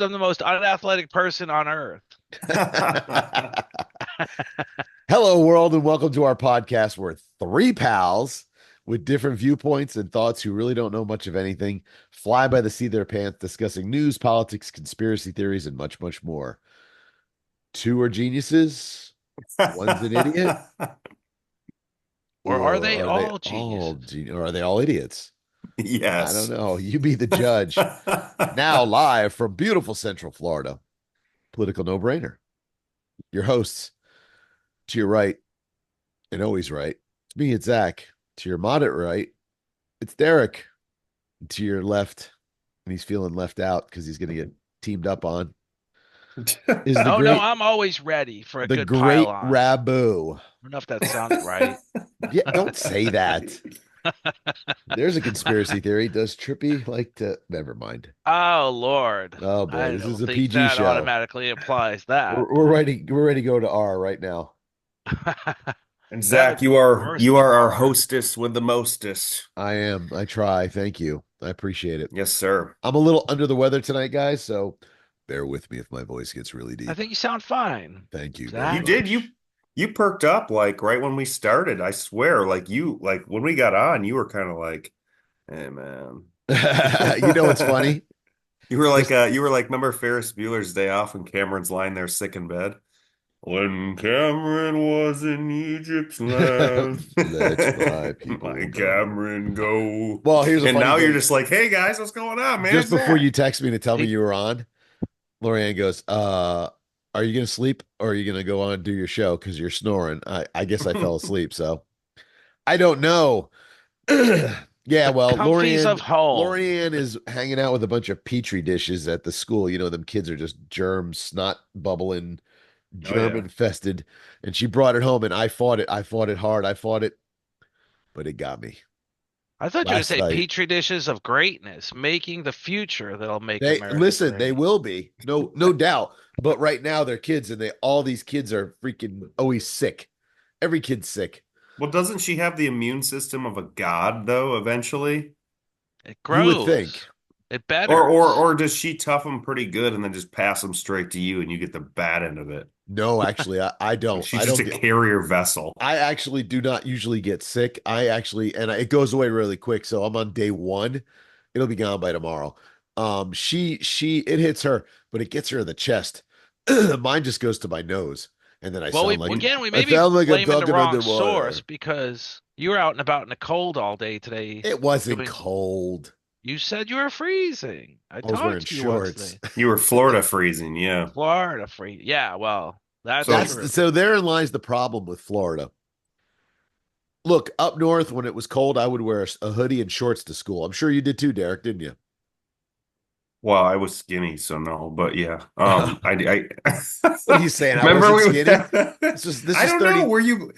I'm the most unathletic person on earth. Hello, world, and welcome to our podcast. We're three pals with different viewpoints and thoughts who really don't know much of anything, fly by the seat of their pants, discussing news, politics, conspiracy theories, and much, much more. Two are geniuses, one's an idiot, Or are or they are they all all geniuses? or are they all idiots? I don't Yes. know. You be the judge. Now, live from beautiful Central Florida, political no-brainer. Your hosts, to your right and always right. It's me, it's Zach. To your moderate right, it's Derek. To your left, and he's feeling left out because he's going to get teamed up on, is Oh no, I'm always ready for a the good pile great on. I Rabu. don't know if that sounded right. Yeah, don't say that. There's a conspiracy theory. Does Trippi like to? Never mind. Oh Lord. Oh boy, I this is don't a think PG that show. automatically applies that, We're but ready. We're ready to go to R right now. And that would Zach, be worse you than are our R. hostess with the mostest. I am. I try. Thank you. I appreciate it. Yes, sir. I'm a little under the weather tonight, guys, so bear with me if my voice gets really I deep. think you sound fine, Thank you very You Zach. did. You much. you perked up like right when we started. I swear, like when we got on, you were kind of like, "Hey, man." You know what's funny? Just You were like, remember Ferris Bueller's Day Off when Cameron's lying there sick in bed? When Cameron was in Egypt's land, let my people my go. Cameron go. Well, here's a And funny now you're thing. just like, hey guys, what's going on, man? Just It's before Zach. you text me to tell me He you were on, Lorianne goes, are you gonna sleep or are you gonna go on and do your show? Because you're snoring. I guess I fell asleep, so I don't know. Yeah, the well, comfies Lorianne of home. Lorianne is hanging out with a bunch of petri dishes at the school. You know, them kids are just germ, snot bubbling, Oh germ yeah. infested. And she brought it home and I fought it. I fought it hard. I fought it, but it got me. I thought you were gonna Last say night. petri dishes of greatness, making the future that'll make They America listen, they great. will be. No doubt. But right now they're kids and all these kids are freaking always sick. Every kid's sick. Well, doesn't she have the immune system of a god though, eventually? It You would think. grows. It betters. Or does she tough them pretty good and then just pass them straight to you and you get the bad end of it? No, actually, I Like don't. she's just a carrier vessel. I actually do not usually get sick. It goes away really quick. So I'm on day one. It'll be gone by tomorrow. It hits her, but it gets her in the chest. Mine just goes to my nose. And then Well, You we I may be sound like I'm blaming the talking wrong source underwater. because you were out and about in the cold all day today It wasn't doing. cold. You said you were freezing. I I was wearing talked to you once shorts. today. you were Florida freezing, yeah. Florida free. Yeah, well, that's So true. So therein lies the problem with Florida. Look, up north when it was cold, I would wear a hoodie and shorts to school. I'm sure you did too, Derek, didn't you? well, I was skinny, so no, but yeah. I What are you saying? I remember wasn't we skinny. This I is don't know, 30.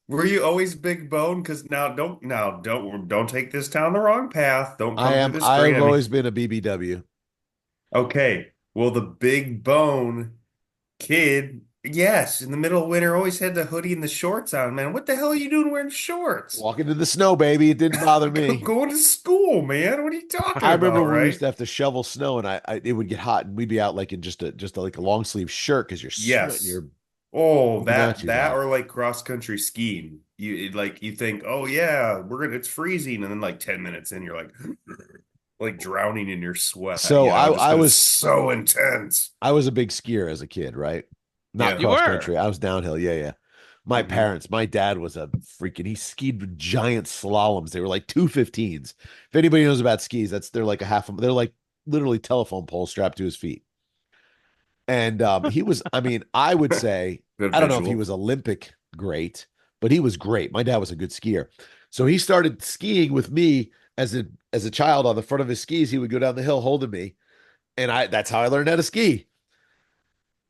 were you always big bone? Because don't take this down the wrong path. Don't come through the screen I've at me. always been a BBW. Okay. Well, the big bone kid, yes, in the middle of winter, always had the hoodie and the shorts on, man. What the hell are you doing wearing shorts? Walking in the snow, baby. It didn't bother me. Going to school, man. What are you talking I remember about, when we used right? to have to shovel snow and it would get hot and we'd be out like in like a long sleeve shirt because you're sweating Yes. your Oh, Fibonacci's that out. or like cross country skiing. You think, oh yeah, it's freezing, and then like 10 minutes in, you're like drowning in your sweat, So just because it's so intense. I was a big skier as a kid, right? Not Yeah. You cross were. country. I was downhill. Yeah, yeah. Hmm. My dad was he skied with giant slaloms. They were like 215s. If anybody knows about skis, they're like they're like literally telephone poles strapped to his feet. And he was, I mean, I would say, Good I don't know if he visual. was Olympic great, but he was great. My dad was a good skier. So he started skiing with me as a child on the front of his skis. He would go down the hill holding me. And that's how I learned how to ski.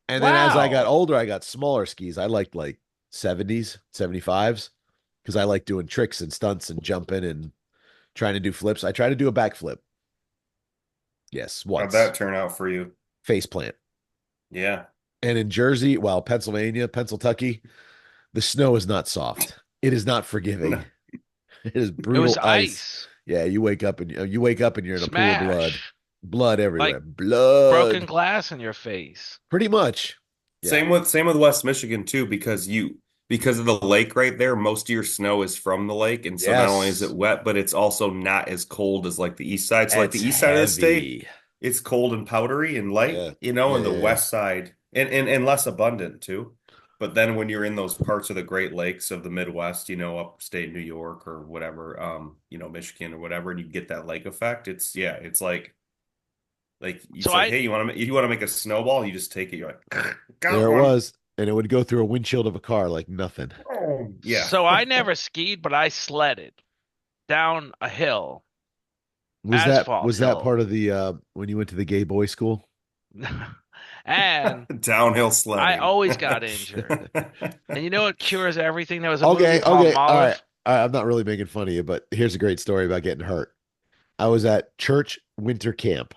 And then as I got Wow. older, I got smaller skis. I liked like 70s, 75s, because I like doing tricks and stunts and jumping and trying to do flips. I tried to do a backflip. Yes, How'd once. that turn out for you? Face plant. Yeah. And in Jersey, well, Pennsylvania, Pennsylvania, the snow is not soft. It is not forgiving. It is It was brutal ice. ice. Yeah, you wake up and you're in a pool of blood. Smash. Blood Like everywhere. broken Blood. glass in your face. Pretty much. Yeah. Same with West Michigan too, because of the lake right there, most of your snow is from the lake, and so not only is it Yes. wet, but it's also not as cold as like the east side. So like It's the east side of the state, heavy. it's cold and powdery and light, Yeah. and the Yeah. west side and less abundant too. But then when you're in those parts of the Great Lakes of the Midwest, upstate New York or whatever, Michigan or whatever, and you get that lake effect, it's like So it's like, I hey, you want to make a snowball, you just take it, you're like, got There it one. was. And it would go through a windshield of a car like nothing. Oh, yeah. so I never skied, but I sledded down a hill, asphalt Was that hill. part of the when you went to the gay boy school? And Downhill I sledding. always got injured. And you know what cures everything? There was a movie Okay, called okay. All right. Molly's. All right. I'm not really making fun of you, but here's a great story about getting hurt. I was at church winter camp.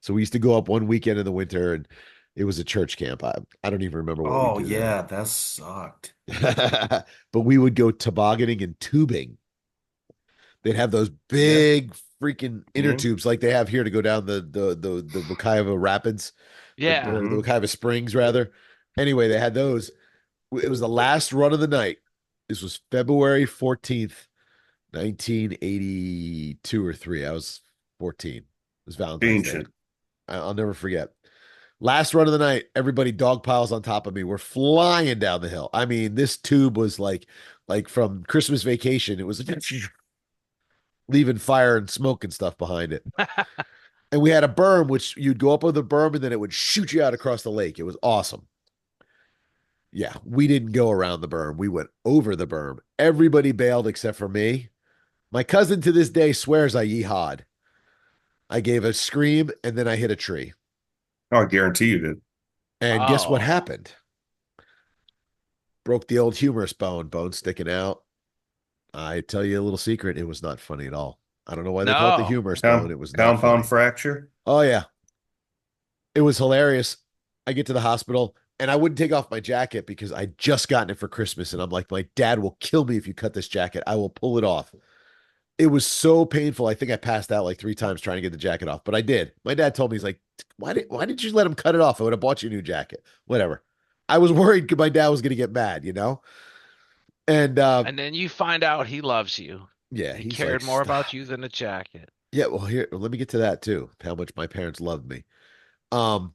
So we used to go up one weekend in the winter and it was a church camp. I don't even remember what we Oh, do there. yeah, that sucked. But we would go tobogganing and tubing. They'd have those Yeah. big freaking inner Hmm. tubes like they have here to go down the Wekiva Rapids, Yeah. or the Hmm. Wekiva Springs rather. Anyway, they had those. It was the last run of the night. This was February 14th, 1982 or three. I was 14. It was Valentine's Day. Ancient. I'll never forget. Last run of the night, everybody dog piles on top of me. We're flying down the hill. I mean, this tube was like from Christmas Vacation. It was leaving fire and smoke and stuff behind it. And we had a berm, which you'd go up with the berm and then it would shoot you out across the lake. It was awesome. Yeah, we didn't go around the berm. We went over the berm. Everybody bailed except for me. My cousin to this day swears I yeehawed. I gave a scream and then I hit a tree. Oh, I guarantee you did. And guess what Oh. happened? Broke the old humerus bone sticking out. I tell you a little secret, it was not funny at all. I don't know why they call it the No. humerus bone. It was not Compound funny. fracture. Oh yeah, it was hilarious. I get to the hospital and I wouldn't take off my jacket because I'd just gotten it for Christmas. And I'm like, my dad will kill me if you cut this jacket. I will pull it off. It was so painful. I think I passed out like three times trying to get the jacket off, but I did. My dad told me, he's like, why did you let him cut it off? I would have bought you a new jacket. Whatever. I was worried my dad was going to get mad, you know? And And then you find out he loves you. yeah, He he's like, cared more about stop. you than a jacket. Yeah, well, here, let me get to that too. How much my parents loved me. Um,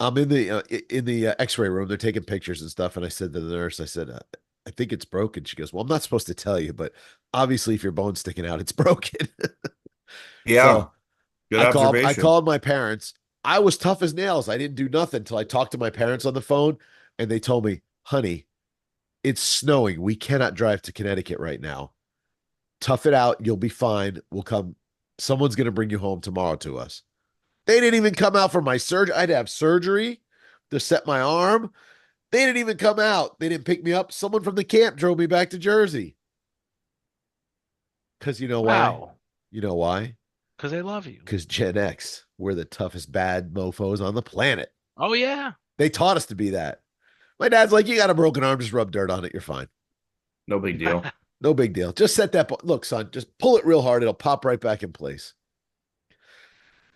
I'm in the X-ray room. They're taking pictures and stuff, and I said to the nurse, I said, I think it's broken. She goes, well, I'm not supposed to tell you, but obviously, if your bone's sticking out, it's broken. Yeah, So good I observation. called my parents. I was tough as nails. I didn't do nothing until I talked to my parents on the phone, and they told me, honey, it's snowing. We cannot drive to Connecticut right now. Tough it out. You'll be fine. We'll come. Someone's going to bring you home tomorrow to us. They didn't even come out for my surgery. I had to have surgery to set my arm. They didn't even come out. They didn't pick me up. Someone from the camp drove me back to Jersey. Because you know why? Wow. You know why? Because they love you. Because Gen X, we're the toughest bad mofos on the planet. Oh, yeah. They taught us to be that. My dad's like, you got a broken arm, just rub dirt on it. You're fine. No big deal. No big deal. Just set that. Look, son, just pull it real hard. It'll pop right back in place.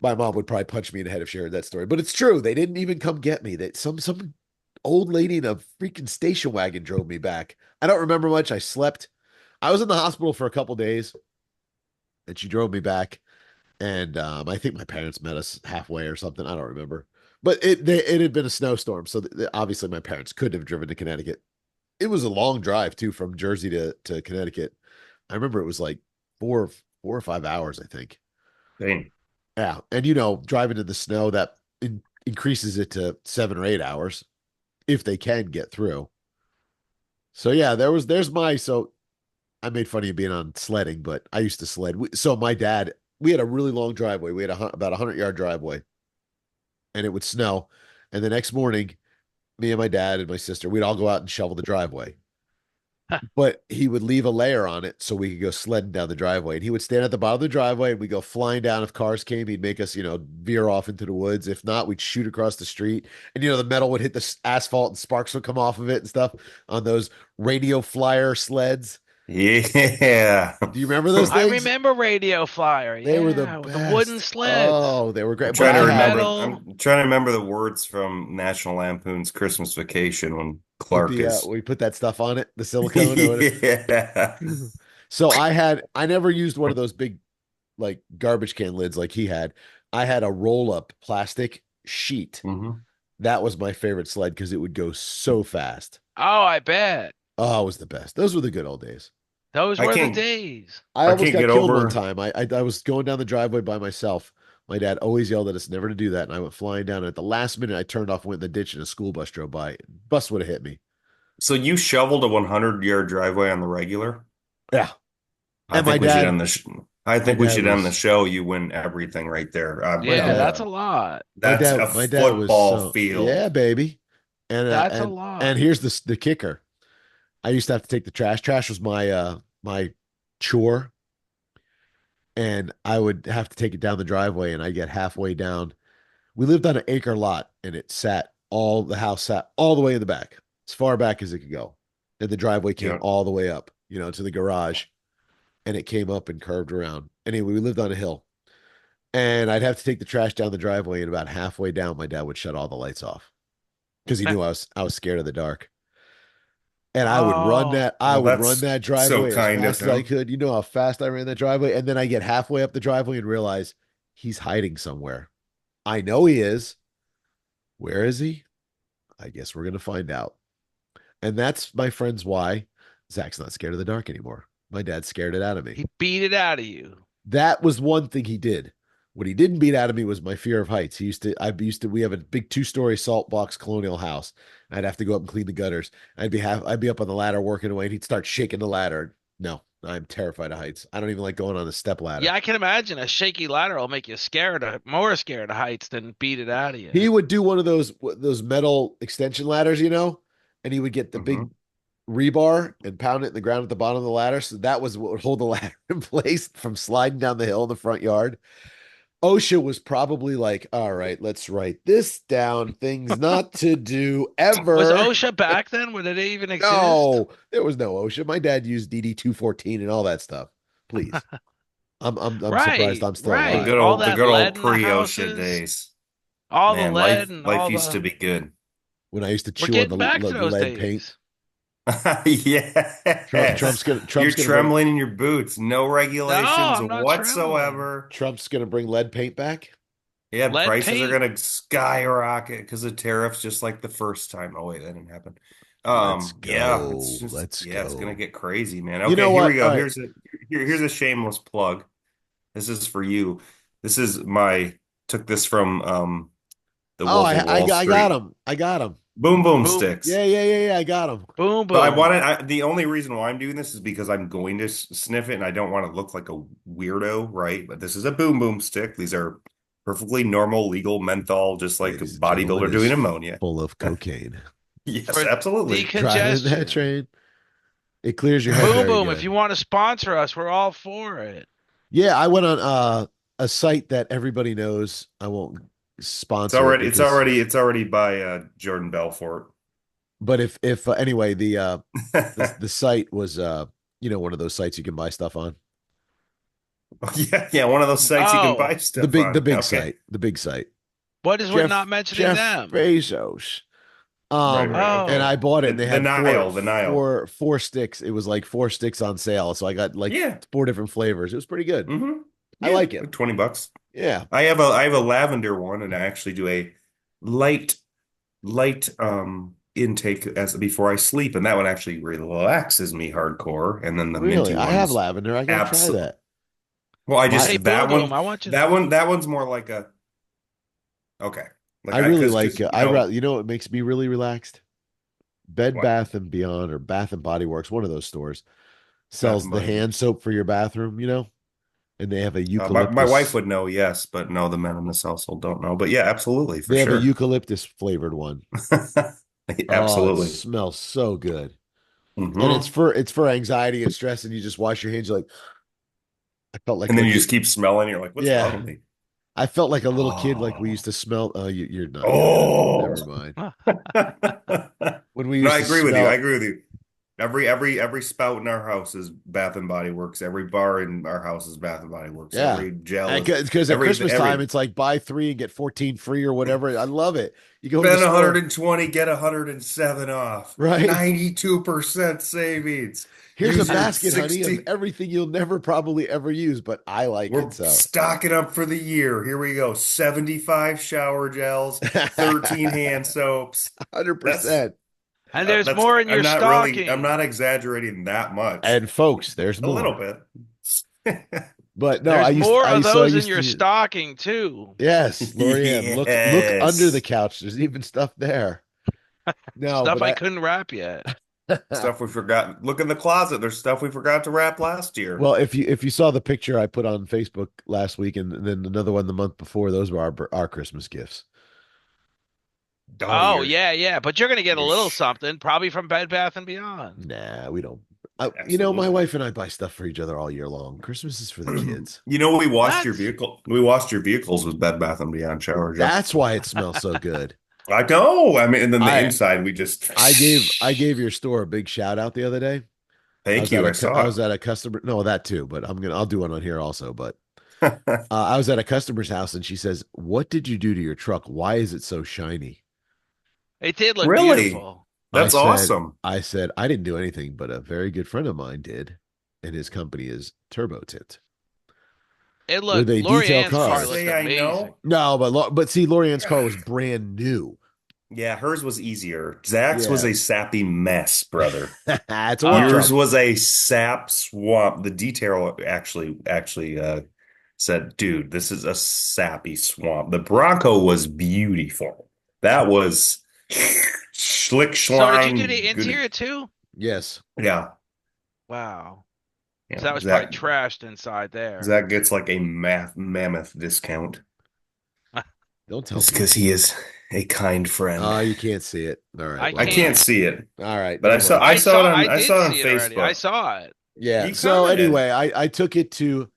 My mom would probably punch me in the head if she heard that story, but it's true. They didn't even come get me. That some old lady in a freaking station wagon drove me back. I don't remember much. I slept. I was in the hospital for a couple days, and she drove me back. And I think my parents met us halfway or something. I don't remember, but it had been a snowstorm, so obviously my parents couldn't have driven to Connecticut. It was a long drive too from Jersey to Connecticut. I remember it was like four or 5 hours, I think. Dang. Yeah, and driving in the snow that increases it to 7 or 8 hours if they can get through. So yeah, there's my so I made fun of you being on sledding, but I used to sled. So my dad, we had a really long driveway. We had about a 100-yard driveway, and it would snow. And the next morning, me and my dad and my sister, we'd all go out and shovel the driveway. But he would leave a layer on it so we could go sledding down the driveway. And he would stand at the bottom of the driveway and we'd go flying down. If cars came, he'd make us, veer off into the woods. If not, we'd shoot across the street. And, the metal would hit the asphalt and sparks would come off of it and stuff on those radio flyer sleds. Yeah. Do you remember those I things? remember Radio Flyer. They were the Yeah, with the wooden best. sleds, Oh, they were great. But Trying to I black had remember. metal. I'm trying to remember the words from National Lampoon's Christmas Vacation when with Clark the is. we put that stuff on it, the silicone or whatever. Yeah. So I never used one of those big like garbage can lids like he had. I had a roll up plastic sheet. hmm That was my favorite sled because it would go so fast. Oh, I bet. Oh, it was the best. Those were the good old days. Those I were the can't. days. I I almost can't got get killed one over. time. I was going down the driveway by myself. My dad always yelled at us never to do that, and I went flying down. And at the last minute, I turned off, went in the ditch, and a school bus drove by. Bus would have hit me. So you shoveled a 100-yard driveway on the regular? Yeah. I And my think we should dad, end the. I my think we dad should end the was show. You win everything right there. my Yeah, dad, that's a lot. That's a my dad was football so field. yeah, baby. And That's a lot. here's the kicker. I used to have to take the trash. Trash was my chore, and I would have to take it down the driveway, and I get halfway down. We lived on an acre lot, and the house sat all the way in the back, as far back as it could go. And the driveway came Yeah. all the way up, to the garage, and it came up and curved around. Anyway, we lived on a hill, and I'd have to take the trash down the driveway, and about halfway down, my dad would shut all the lights off because he knew I was scared of the dark. And Oh, I Well, would run that's that so driveway as kind of fast as I him. could. You know how fast I ran that driveway, and then I get halfway up the driveway and realize he's hiding somewhere. I know he is. Where is he? I guess we're gonna find out. And that's, my friends, why Zach's not scared of the dark anymore. My dad scared it out of me. he beat it out of you. That was one thing he did. What he didn't beat out of me was my fear of heights. We have a big 2-story salt box colonial house. I'd have to go up and clean the gutters. I'd be up on the ladder working away, and he'd start shaking the ladder. No, I'm terrified of heights. I don't even like going on a step ladder. Yeah, I can imagine a shaky ladder will make you more scared of heights than beat it out of you. He would do one of those metal extension ladders, and he would get the big hmm rebar and pound it in the ground at the bottom of the ladder. So that was what would hold the ladder in place from sliding down the hill in the front yard. OSHA was probably like, all right, let's write this down. Things not to do Was ever. OSHA back then? Would it even exist? No, there was no OSHA. My dad used DD 214 and all that stuff. Please. I'm surprised Right, I'm still The right. alive. good All old, the that good old lead in the pre-OSHA houses, days. all the Man, lead life and life all used to the. be good. When I used to We're chew on getting back to the those lead paint. days. Yes. You're Trump's gonna bring trembling in your boots. No No, regulations I'm not trembling. whatsoever. Trump's gonna bring lead paint back. Yeah, Lead prices are paint. gonna skyrocket because of tariffs, just like the first time. Oh wait, that didn't happen. Let's Yeah, go. Let's it's gonna go. get crazy, man. You Okay, know here we what? All go. right. Here's a shameless plug. This is for you. This is my took this from the Oh, Wolf of Wall I got Street. him. I got him. Boom boom Boom, sticks. Yeah. I got him. boom, But boom. the only reason why I'm doing this is because I'm going to sniff it and I don't want to look like a weirdo, right? But this is a boom boom stick. These are perfectly normal, legal menthol, just like a Ladies and gentlemen, bodybuilder is doing ammonia. full of cocaine. Yes, For absolutely. Driving that decongestion. train. It clears your head Boom, very boom. If good. you want to sponsor us, we're all for it. Yeah, I went on a site that everybody knows. I won't sponsor it because, It's already by Jordan Belfort. but if anyway, the site was one of those sites you can buy stuff on. Yeah, one of those sites you can buy Oh, stuff The on. big Okay. site, the big site. what is with not mentioning Jeff them? Bezos. Right. And Okay. I bought it, and they The had The Nile. four sticks. It was like 4 sticks on sale, so I got like Yeah. 4 different flavors. It was pretty good. I Yeah, like it. like $20. Yeah. I have a lavender one, and I actually do a light intake as before I sleep, and that one actually relaxes me hardcore. And then the Really? minty I have ones, lavender. I gotta try absolutely. that. Well, I My Hey, just boom, boom. I want you. that one's more like a okay, like I really like because I rather what makes me really relaxed? Bed what Bath and Beyond or Bath and Body Works, one of those stores Bath sells and the Body hand Works. soap for your bathroom, and they have a My wife eucalyptus. would know, yes, but no, the men in this household don't know. But yeah, absolutely, for They have a sure. eucalyptus flavored one. Oh, it Absolutely. smells so good. And hmm it's for anxiety and stress, and you just wash your hands. You're like, I felt like And then when you you just keep smelling. You're like, what's wrong yeah. with me? I felt like a little kid, like we used Oh, to smell. Oh, you're not young enough. oh. Never mind. Huh. When we No, used I to agree with you. I smell, agree with you. Every spout in our house is Bath and Body Works. Every bar in our house is Bath and Body Works. Yeah. Every gel is Because at Christmas time, every it's like buy three and get 14 free or whatever. I love it. You go in the spend store, 120, get 107 off. right? 92% savings. Here's a Use your basket, honey, of 60. everything you'll never probably ever use, but I like We're it. So stocking up for the year. Here we go. 75 shower gels, 13 hand soaps. That's 100%. And there's that's more in your I'm stocking. not exaggerating that much. And folks, there's A little more. bit. But no, There's more of I those in used your to, stocking too. yes, Lorianne, look under the Yes. couch. There's even stuff there. No, Stuff but I couldn't wrap yet. Stuff we forgot. Look in the closet. There's stuff we forgot to wrap last year. well, if you saw the picture I put on Facebook last week and then another one the month before, those were our Christmas gifts. Oh, Oh yeah, yeah. But you're gonna get a you're little something, probably from Bed Bath and Beyond. Nah, we don't. My absolutely. wife and I buy stuff for each other all year long. Christmas is for the kids. We washed your That's vehicle. We washed your vehicles with Bed Bath and Beyond shower gel. That's why it smells so good. I know. I mean, and then the I inside, we just. I gave your store a big shout out the other day. Thank you. I I saw was at a customer. No, that too, but I'll do one on here also. But it. I was at a customer's house and she says, "What did you do to your truck? Why is it so shiny?" it did look Really? beautiful. I That's said, awesome. I said I didn't do anything, but a very good friend of mine did, and his company is Turbo Tint It with looked a detail Lorianne's Did you car car. looked say I amazing. know? No, but see, Lorianne's car was brand new. Yeah, hers was easier. Zach's was Yeah, a sappy mess, brother. it's a work Oh, Yours job. was a sap swamp. The detail actually said, "Dude, this is a sappy swamp." The Bronco was beautiful. That was schlick so did you do schline the good. interior too? Yes. Yeah, Wow. yeah. So that was probably trashed inside there. Zach gets like a mammoth discount Don't tell just because people. he is a kind friend. Oh, you can't see it. All right. I I Well, can't can't. see it, all right. but Never mind. I I did saw it on see it already. I Facebook. saw it. Yeah. You So commented. anyway, I took it to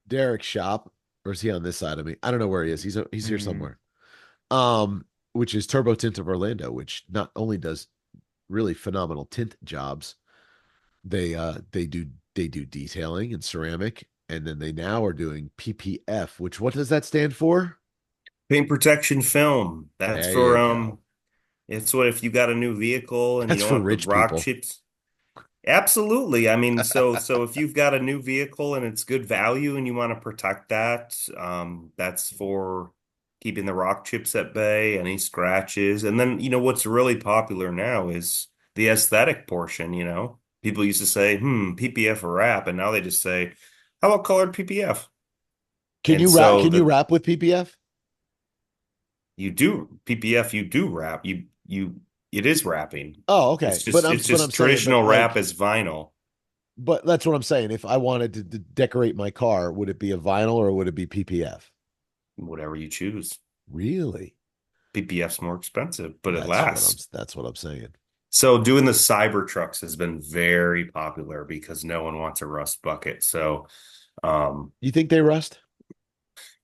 Derek's shop, or is he on this side of me? I don't know where he is. He's here Hmm. somewhere. Which is Turbo Tint of Orlando, which not only does really phenomenal tint jobs, they do detailing and ceramic, and then they now are doing PPF, which what does that stand for? Paint protection film. That's There for you go. it's what if you got a new vehicle and you That's don't for want the rich rock people. chips. Absolutely. I mean, so if you've got a new vehicle and it's good value and you want to protect that, that's for keeping the rock chips at bay, any scratches. And then, what's really popular now is the aesthetic portion. People used to say, PPF or wrap, and now they just say, how about colored PPF? Can And you wrap? so Can you wrap with PPF? you do PPF, you do wrap. It is wrapping. Oh, It's okay. just it's But I'm just saying, but traditional wrap like, as vinyl. but that's what I'm saying. If I wanted to decorate my car, would it be a vinyl or would it be PPF? Whatever you choose. Really? PPF's more expensive, but it lasts. That's what I'm saying. So doing the cyber trucks has been very popular because no one wants a rust bucket. So, You think they rust?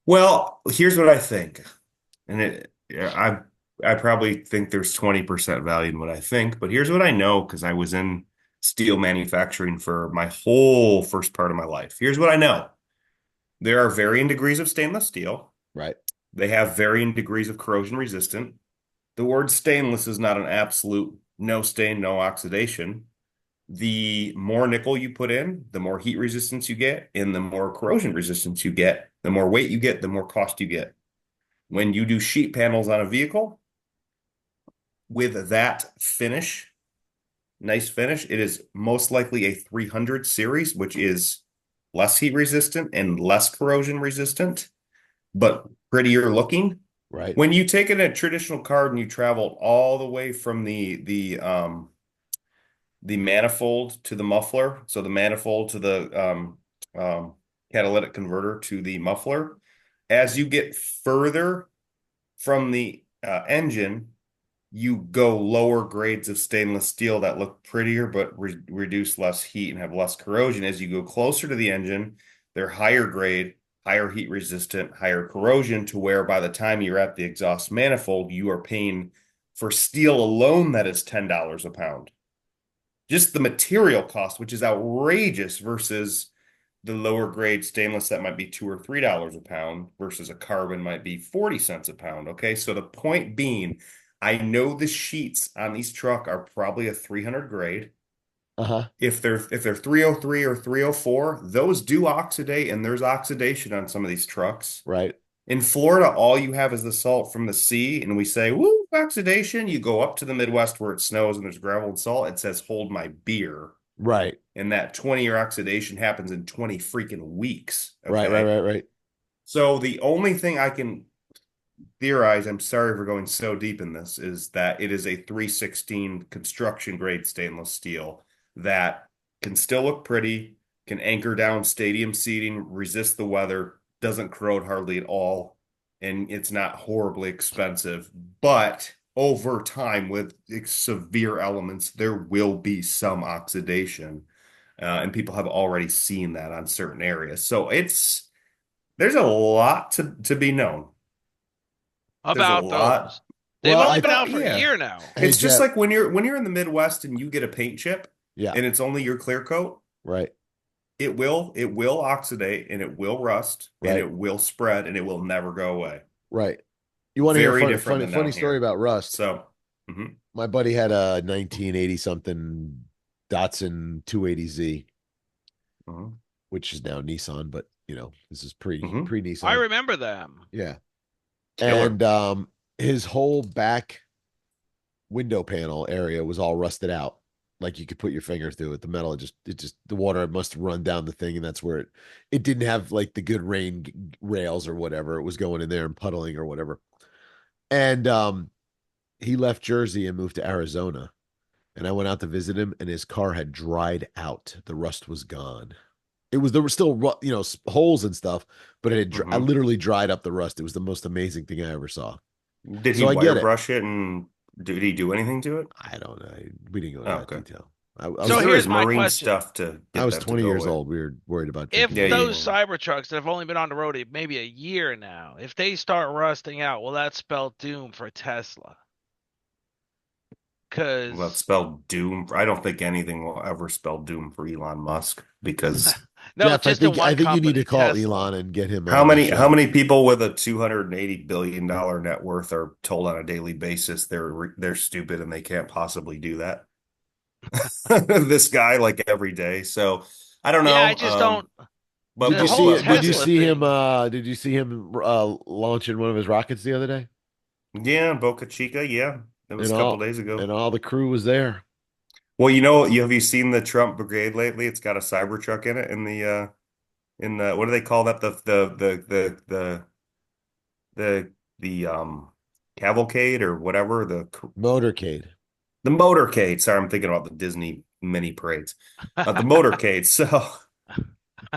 well, here's what I think. And I probably think there's 20% value in what I think, but here's what I know because I was in steel manufacturing for my whole first part of my life. Here's what I know. There are varying degrees of stainless steel. Right. They have varying degrees of corrosion resistant. The word stainless is not an absolute no stain, no oxidation. The more nickel you put in, the more heat resistance you get, and the more corrosion resistance you get, the more weight you get, the more cost you get. When you do sheet panels on a vehicle with that finish, nice finish, it is most likely a 300 series, which is less heat resistant and less corrosion resistant, but prettier looking. Right. When you take in a traditional card and you travel all the way from the manifold to the muffler, so the manifold to the catalytic converter to the muffler, as you get further from the engine, you go lower grades of stainless steel that look prettier but reduce less heat and have less corrosion. As you go closer to the engine, they're higher grade, higher heat resistant, higher corrosion, to where by the time you're at the exhaust manifold, you are paying for steel alone that is $10 a pound. just the material cost, which is outrageous versus the lower grade stainless that might be $2 or $3 a pound versus a carbon might be 40 cents a pound. Okay. So the point being, I know the sheets on these truck are probably a 300 grade. Uh-huh. If they're 303 or 304, those do oxidate and there's oxidation on some of these trucks. Right. In Florida, all you have is the salt from the sea, and we say, woo, oxidation. You go up to the Midwest where it snows and there's gravel and salt, it says, hold my beer. Right. And that 20-year oxidation happens in 20 freaking weeks. Right. Right. Okay. Right. Right. So the only thing I can theorize, I'm sorry for going so deep in this, is that it is a 316 construction grade stainless steel that can still look pretty, can anchor down stadium seating, resist the weather, doesn't corrode hardly at all, and it's not horribly expensive. But over time, with severe elements, there will be some oxidation. And people have already seen that on certain areas. So there's a lot to be known. There's a About lot. those. They've Well, only I been Well, out for a yeah. year now. Hey It's just Jeff. like when you're in the Midwest and you get a paint chip Yeah. and it's only your clear coat, Right. it will oxidate and it will rust and Right. it will spread and it will never go away. Right. You want to hear a Very different than funny down story here. about rust? So, mhm, My buddy had a 1980 something Datsun 280Z, mhm, which is now Nissan, but this is mhm. pre I Nissan. remember them. Yeah. Killer. And his whole back window panel area was all rusted out. Like you could put your finger through it. The metal it just the water must run down the thing, and that's where it didn't have like the good rain rails or whatever. It was going in there and puddling or whatever. And he left Jersey and moved to Arizona. And I went out to visit him, and his car had dried out. The rust was gone. There were still holes and stuff, but I Mhm. literally dried up the rust. It was the most amazing thing I ever saw. Did he So I wire get it. brush it and did he do anything to it? I don't know. We didn't go into Oh, that okay. detail. I Because So was there here's is my marine question. stuff to I get was that to 20 go years away. old. We were worried about If drinking Yeah, beer. yeah, those yeah. Cybertrucks that have only been on the road maybe a year now, if they start rusting out, will that spell doom for Tesla? Well, that Because spelled doom. I don't think anything will ever spell doom for Elon Musk because no, Jeff, just in I one think you need to company, call Tesla. Elon and get him how on the many how show. many people with a $280 billion net worth are told on a daily basis they're stupid and they can't possibly do that? This guy like every day. So I don't Yeah, I know. just don't. But Did The you but whole see but with Tesla it, thing. did you see him launching one of his rockets the other day? yeah, Boca Chica, yeah, it was And a couple all days ago. all the crew was there. Well, have you seen the Trump Brigade lately? It's got a Cybertruck in it in the what do they call that? The cavalcade or whatever Motorcade. the motorcade. Sorry, I'm thinking about the Disney mini parades. The motorcade. So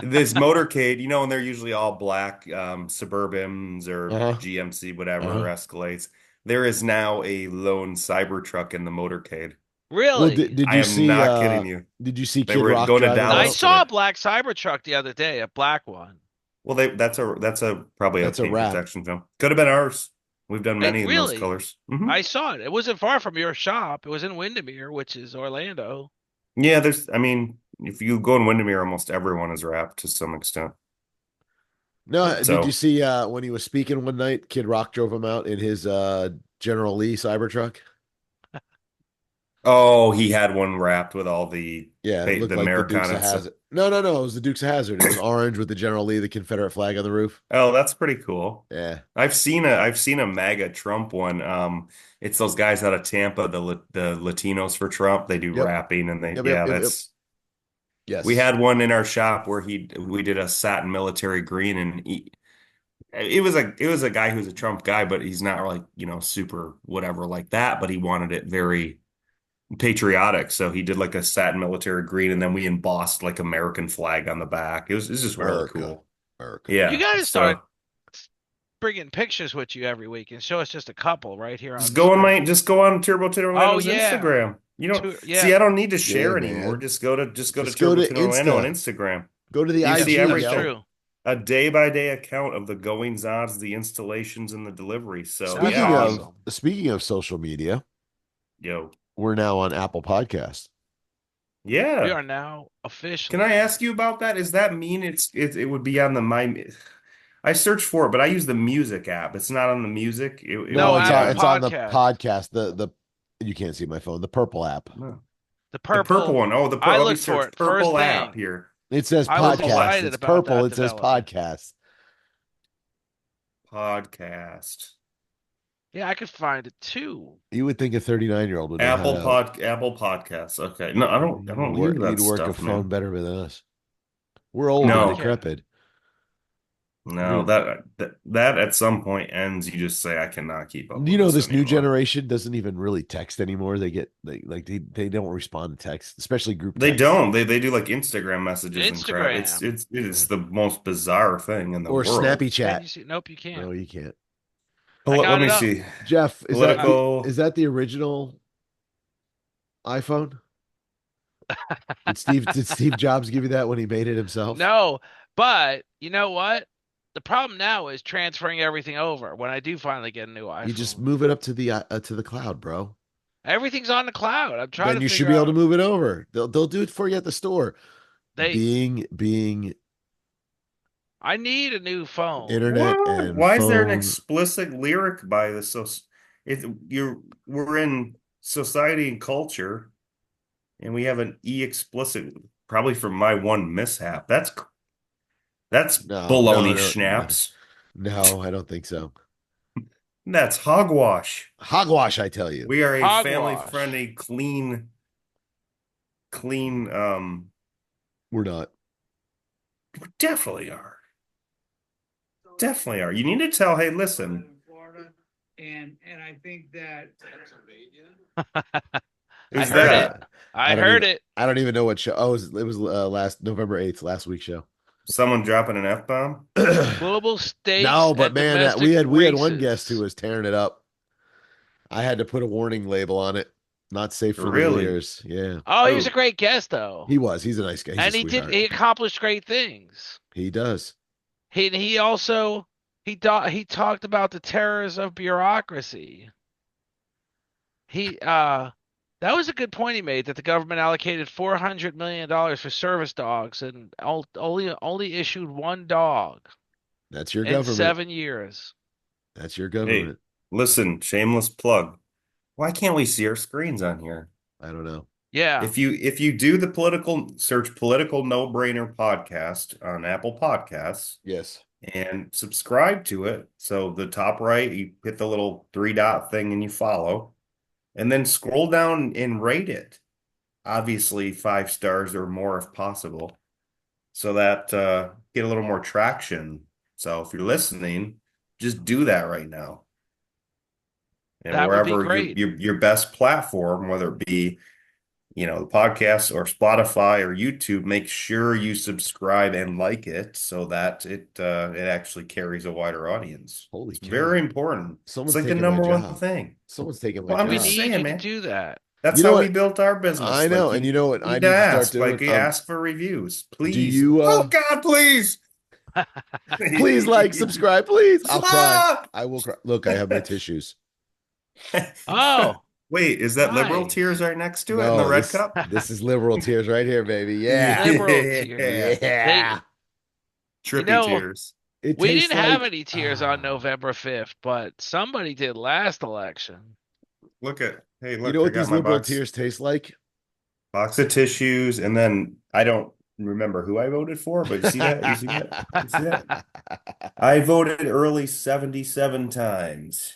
this motorcade, and they're usually all black Suburbans or Uh-huh. GMC, whatever, Uh-huh. Escalades. There is now a lone Cybertruck in the motorcade. Well, Really? I am not kidding you. did you see They Kid were Rock going to driving I one? Dallas saw today. a black Cybertruck the other day, a black one. Well, that's a probably a That's a paint wrap. protection film. Could have been ours. We've done It many in those really. colors. Hmm. I saw it. It wasn't far from your shop. It was in Windermere, which is Orlando. Yeah, I mean, if you go in Windermere, almost everyone is wrapped to some extent. No, did you So, see when he was speaking one night, Kid Rock drove him out in his General Lee Cybertruck? oh, he had one wrapped with all the Yeah, it the looked like the Dukes Americana of and stuff. Hazzard. No, no, no, it was the Dukes of Hazzard. It was orange with the General Lee, the Confederate flag on the roof. Oh, that's pretty cool. Yeah. I've seen a MAGA Trump one. It's those guys out of Tampa, the Latinos for Trump. They do Yep. rapping and Yep, yep, yep, yep. we Yes. had one in our shop where we did a satin military green and it was a guy who's a Trump guy, but he's not like, super whatever like that, but he wanted it very patriotic. So he did like a satin military green and then we embossed like American flag on the back. It's just really America. cool. America. You Yeah. got to start So bringing pictures with you every week and show us just a couple right here on just the go on screen. my just go on Turbo Tin Oh Orlando's yeah, Instagram. You don't yeah. see, I don't need to Yeah, share anymore. man. Just go to Just go Turbo to Tin Orlando on Insta. Instagram. Go to the You see IG, That's yo. true. a day-by-day account of the goings-ons, the installations, and the delivery. So That's yeah, I mean, awesome. Speaking of social media, yo, we're now on Apple Podcasts. We Yeah. are now Can I officially. ask you about that? Does that mean it would be on the my? I searched for it, but I use the music app. It's not on the music. It No, would No, be Apple it's on on the Podcast. podcast. The you can't see my phone. The purple app. no. The The purple purple. one. Oh, I let me looked for search it first purple app thing. here. It says I was Purple podcast. app excited It's about purple. that It says development. podcast. podcast. Yeah, I could find it too. You would think a 39-year-old would know how to. Apple Podcasts. Okay. No, I don't hear You'd that work a stuff, phone man. better than us. We're old and No. Podcast. decrepit. No, You're, that at some point ends. You just say, I cannot keep up you with know, this this new anymore. generation doesn't even really text anymore. They don't respond to text, especially group They texts don't. They do like Instagram messages and crap. Instagram. It is the most bizarre thing in the or world. Snappy Can Chat. you see? Nope, you can't. No, you can't. I Let got me it up. see. Jeff, I, Political. is that the original iPhone? Did Steve Jobs give you that when he made it himself? no, but you know what? The problem now is transferring everything over when I do finally get a new You just iPhone. move it up to the cloud, bro. Everything's on the cloud. I'm trying Then to you should figure be able to out move it over. They'll do it for you at the store. they Being I need a new phone. internet What? and Why is there an phone. explicit lyric by this? So it you're we're in society and culture, and we have an e explicit probably from my one mishap. That's No, no, baloney no, no, schnaps. no, I don't think so. That's hogwash. Hogwash, I tell you. We are a family Hogwash. friendly, clean. We're not. We definitely are. Definitely are. You need to tell, hey, listen, And I think that I who's heard it. that? I heard it. I don't even know what show. Oh, it was last November 8th, last week's show. Someone dropping an F-bomb? Global stakes No, but and man, domestic we had one guest who races. was tearing it up. I had to put a warning label on it. Not safe for little Really? ears. Yeah. Oh, he was a Oh, great guest though. He was. He's a nice guy. He's a And sweetheart. he accomplished great things. He does. He also he talked about the terrors of bureaucracy. He that was a good point he made that the government allocated $400 million for service dogs and only issued one dog That's your in government. 7 years. That's your hey, government. listen, shameless plug. Why can't we see our screens on here? I don't know. Yeah, If you do the political search political no-brainer podcast on Apple Podcasts Yes. and subscribe to it, so the top right, you hit the little three dot thing and you follow, and then scroll down and rate it. Obviously, 5 stars or more if possible, so that get a little more traction. So if you're listening, just do that right now. And that would be wherever great. your best platform, whether it be the podcast or Spotify or YouTube, make sure you subscribe and like it so that it actually carries a wider audience. Holy It's cow. very important. It's Someone's like the taking my number one job. thing. Someone's taking my Well, I'm We just job. need saying, you to man. do that. That's You know how we what? built our business. I Like know, and you know what I need to need to start ask, doing? like ask for reviews, Do please. you Oh God, please. please like, subscribe, please? I'll cry. Ah! I will cry. Look, I have my tissues. Oh, Wait, is that liberal tears nice. right next to it in the No, red this cup? this is liberal tears right here, baby. Yeah. Liberal tears. Yeah. Yeah. They, you Trippy know, tears. It we tastes didn't have like any tears on November 5th, but somebody did last election. Hey, you know look, I what got these my liberal tears taste like? box of tissues, and then I don't remember who I voted for, but you see that? You see that? You see that? I voted early 77 times,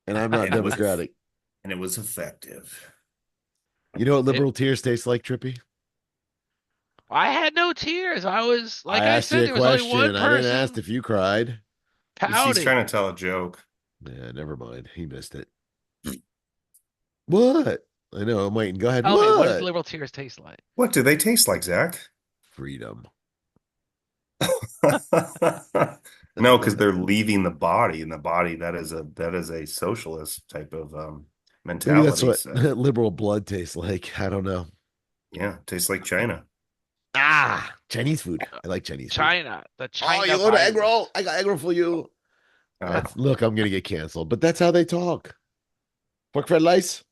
And I'm not and it was democratic. and it was effective. You know what It, liberal tears taste like, Trippy? I had no tears. I was, I like I asked you said, a there was only question. one I didn't ask person if you cried. He's pouting. trying to tell a joke. Yeah, never mind. He missed it. What? I know. I'm waiting. Go ahead. Tell me, what does What? liberal tears taste like? What do they taste like, Zach? Freedom. No, because they're leaving the body, and the body that is a socialist type of Maybe that's mentality. what So liberal blood tastes like. I don't know. yeah, tastes like China. Chinese food. I like Chinese food. China, the Oh, China you go to egg virus. roll? I got egg roll for you. Uh, Look, I'm gonna get canceled, but that's how they talk. Pork fried rice.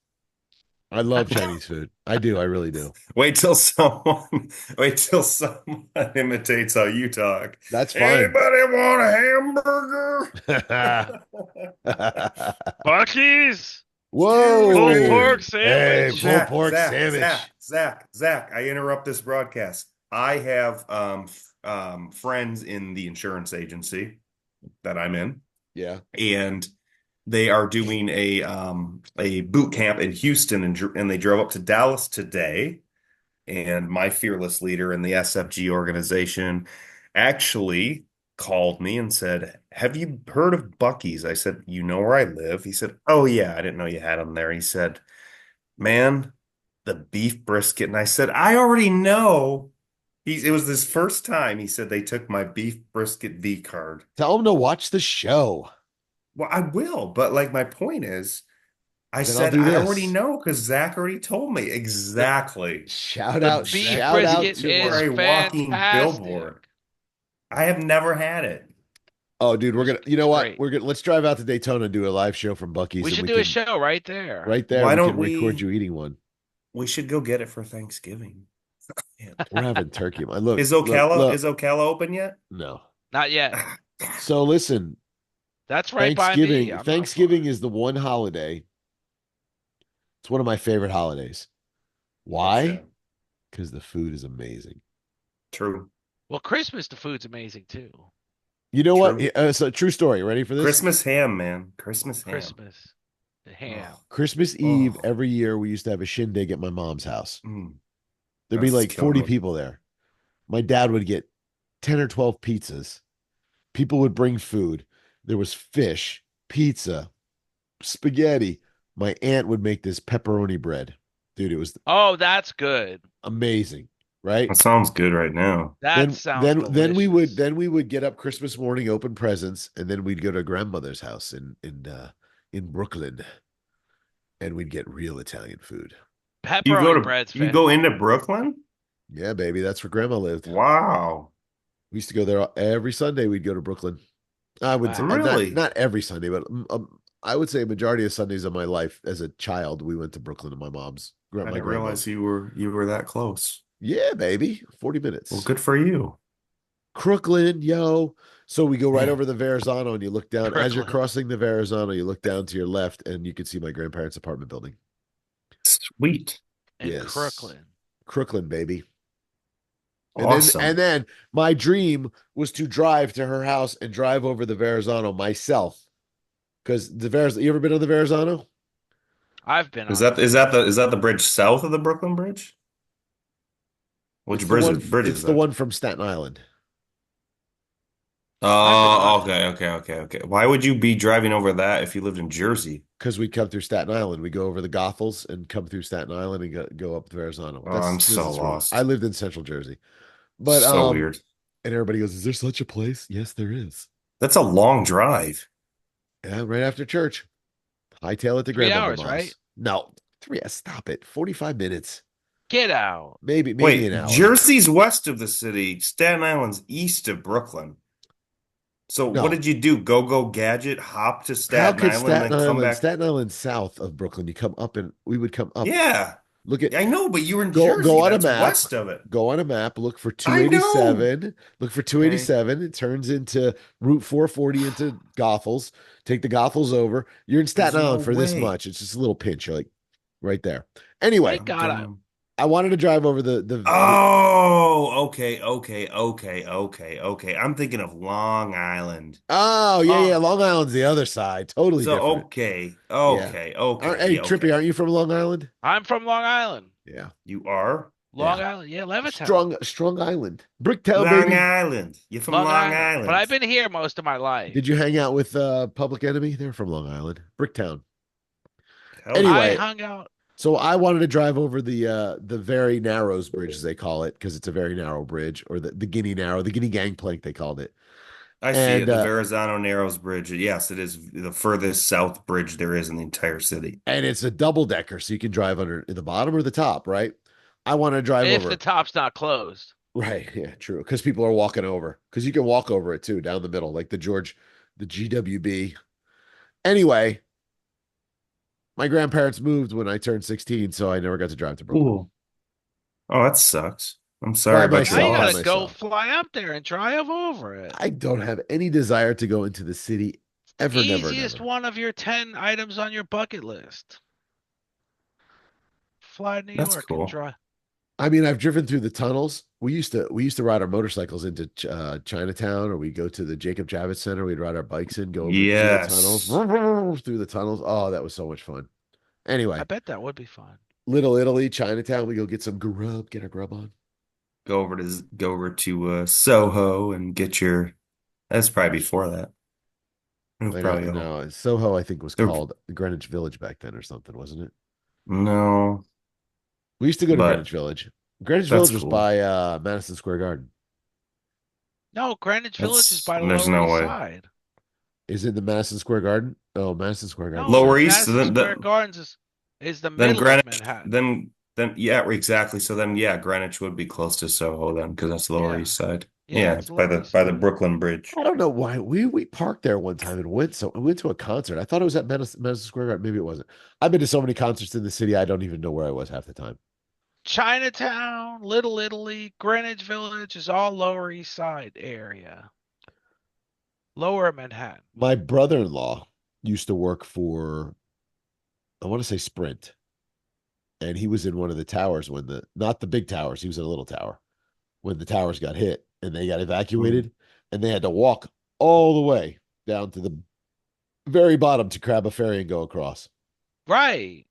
I love Chinese food. I do. I really do. Wait till someone, wait till someone imitates how you talk. That's fine. Anybody want a hamburger? Bucky's pulled Whoa. pork Dude. Hey, sandwich. pulled pork sandwich. Zach, I interrupt this broadcast. I have friends in the insurance agency that I'm in, Yeah. and they are doing a boot camp in Houston, and they drove up to Dallas today. And my fearless leader in the SFG organization actually called me and said, "Have you heard of Bucky's?" I said, "You know where I live?" He said, "Oh yeah, I didn't know you had them there." He said, "Man, the beef brisket." And I said, "I already know." It was his first time. He said they took my beef brisket V card. Tell them to watch the show. Well, I will, but like my point is, I Then I'll said do I this. already know because Zach already told me exactly. Shout The out, beef shout out brisket to You is are a walking fantastic. billboard. I have never had it. Oh, dude, we're gonna. You know what? Great. We're gonna. Let's drive out to Daytona and do a live show from Bucky's, We and should we do a can show right there. right there. Why We don't can record we? you eating one. We should go get it for Thanksgiving. We're having turkey. Look, Is look, Ocala look. is Ocala open yet? No. Not yet. So listen, That's right by me. I'm not Thanksgiving far. is the one holiday. It's one of my favorite holidays. What's Why? that? Because the food is amazing. True. Well, Christmas, the food's amazing too. You know what? True. So true story. Ready for this? Christmas ham, man. Christmas ham. Christmas, the ham. Oh, Christmas Eve, oh. every year we used to have a shindig at my mom's house. Mm. There'd be This is like killing 40 me. people there. My dad would get 10 or 12 pizzas. People would bring food. There was fish, pizza, spaghetti. My aunt would make this pepperoni bread. Dude, it was Oh, that's good. amazing, right? That sounds good right now. That sounds Then we would delicious. get up Christmas morning, open presents, and then we'd go to grandmother's house in Brooklyn, and we'd get real Italian food. Pepperoni bread's You go into fantastic. Brooklyn? Yeah, baby, that's where grandma lived. Wow. We used to go there every Sunday. We'd go to Brooklyn. I would Wow. Really? not every Sunday, but I would say a majority of Sundays of my life as a child, we went to Brooklyn to I my didn't realize grandma's. you were that close. Yeah, baby, 40 Well, minutes. good for you. Crooklyn, yo. So we go right Man, over the Verrazano, and you look down as you're Brooklyn. crossing the Verrazano. You look down to your left, and you can see my grandparents' apartment building. sweet. In Yes, Crooklyn. Crooklyn, baby. Awesome. And then my dream was to drive to her house and drive over the Verrazano myself. Because the Verrazano, you ever been on the Verrazano? I've been Is on that it. is that the bridge south of the Brooklyn Bridge? Which bridge is It's the that? one from Staten Island. I've been on Oh, it. okay. Why would you be driving over that if you lived in Jersey? Because we come through Staten Island. We go over the Goethals and come through Staten Island and go up the Verrazano. Oh, I'm so This is where I lost. lived in Central Jersey. But So weird. and everybody goes, "Is there such a place?" Yes, there is. That's a long drive. Yeah, right after church. Hightail it to 3 hours, grandmother-in-law's. right? No, three. Stop it. 45 minutes. Get out. Maybe an Wait, hour. Jersey's west of the city. Staten Island's east of Brooklyn. So what No. did you do? Go gadget, hop to How Staten could Island, then come back? Staten Island south of Brooklyn? You come up and we would come up. Yeah, Look at I know, but you were in go Jersey. on a That's map. west of it. Go on a map. Look for I know. 287. Look for Okay. 287. It turns into Route 440 into Goethals. Take the Goethals over. You're in There's Staten no Island for this way. much. It's just a little pinch. You're like right there. Anyway, Thank God I wanted to drive over the Oh, okay. I'm thinking of Long Island. Oh, yeah. Oh, Long Island's the other side. Totally So different. okay, Hey, Trippy, okay. aren't you from Long Island? I'm from Long Island. Yeah. You are Long Yeah. Island. Yeah, Levittown. Strong Island. Bricktown, Long baby. Island. You're from Long Long Island. But I've Island. been here most of my life. Did you hang out with Public Enemy? They're from Long Island. Bricktown. Hell I Anyway, hung out. so I wanted to drive over the very narrows bridge, as they call it, because it's a very narrow bridge, or the Guinea Narrow, the Guinea Gangplank, they called it. I see it. And The Verrazano Narrows Bridge. Yes, it is the furthest south bridge there is in the entire city. it's a double decker, so you can drive under in the bottom or the top, right? I want to drive If over. the top's not closed. Right. Yeah, true. Because people are walking over. Because you can walk over it too, down the middle, like the GWB. Anyway, My grandparents moved when I turned 16, so I never got to drive to Brooklyn. Ooh. Oh, that sucks. I'm sorry By about your Now you myself, by loss. gotta go myself. fly up there and drive over it. I don't have any desire to go into the city ever, never, Easiest never. one of your 10 items on your bucket list. Fly to New That's York and cool. drive. I mean, I've driven through the tunnels. We used to ride our motorcycles into Chinatown, or we go to the Jacob Javits Center. We'd ride our bikes in, go over through the tunnels, Yes. through the tunnels. Oh, that was so much fun. I Anyway, bet that would be fun. Little Italy, Chinatown. We go get some grub, get our grub on. Go over to Soho and get your. That's probably before that. It was I know, probably no, Soho, I think was there- called Greenwich Village back then or something, wasn't it? no, We used to go to but Greenwich Village. Greenwich that's Village was cool. by Madison Square Garden. No, Greenwich Village is by the There's Lower no East way. Side. Is it the Madison Square Garden? Oh, Madison Square Garden. No, Lower Sorry. East, Madison Square Gardens is the then middle of Greenwich, Manhattan. then yeah, exactly. So then yeah, Greenwich would be close to Soho then because that's the Lower Yeah. East Side. Yeah, Yeah, it's it's the by Lower the East by the Side. Brooklyn Bridge. I don't know why we parked there one time and went to a concert. I thought it was at Madison Square Garden. Maybe it wasn't. I've been to so many concerts in the city. I don't even know where I was half the time. Chinatown, Little Italy, Greenwich Village is all Lower East Side area. Lower Manhattan. My brother-in-law used to work for, I want to say Sprint, and he was in one of the towers when not the big towers. He was in a little tower when the towers got hit and they got Hmm. evacuated, and they had to walk all the way down to the very bottom to grab a ferry and go across. Right.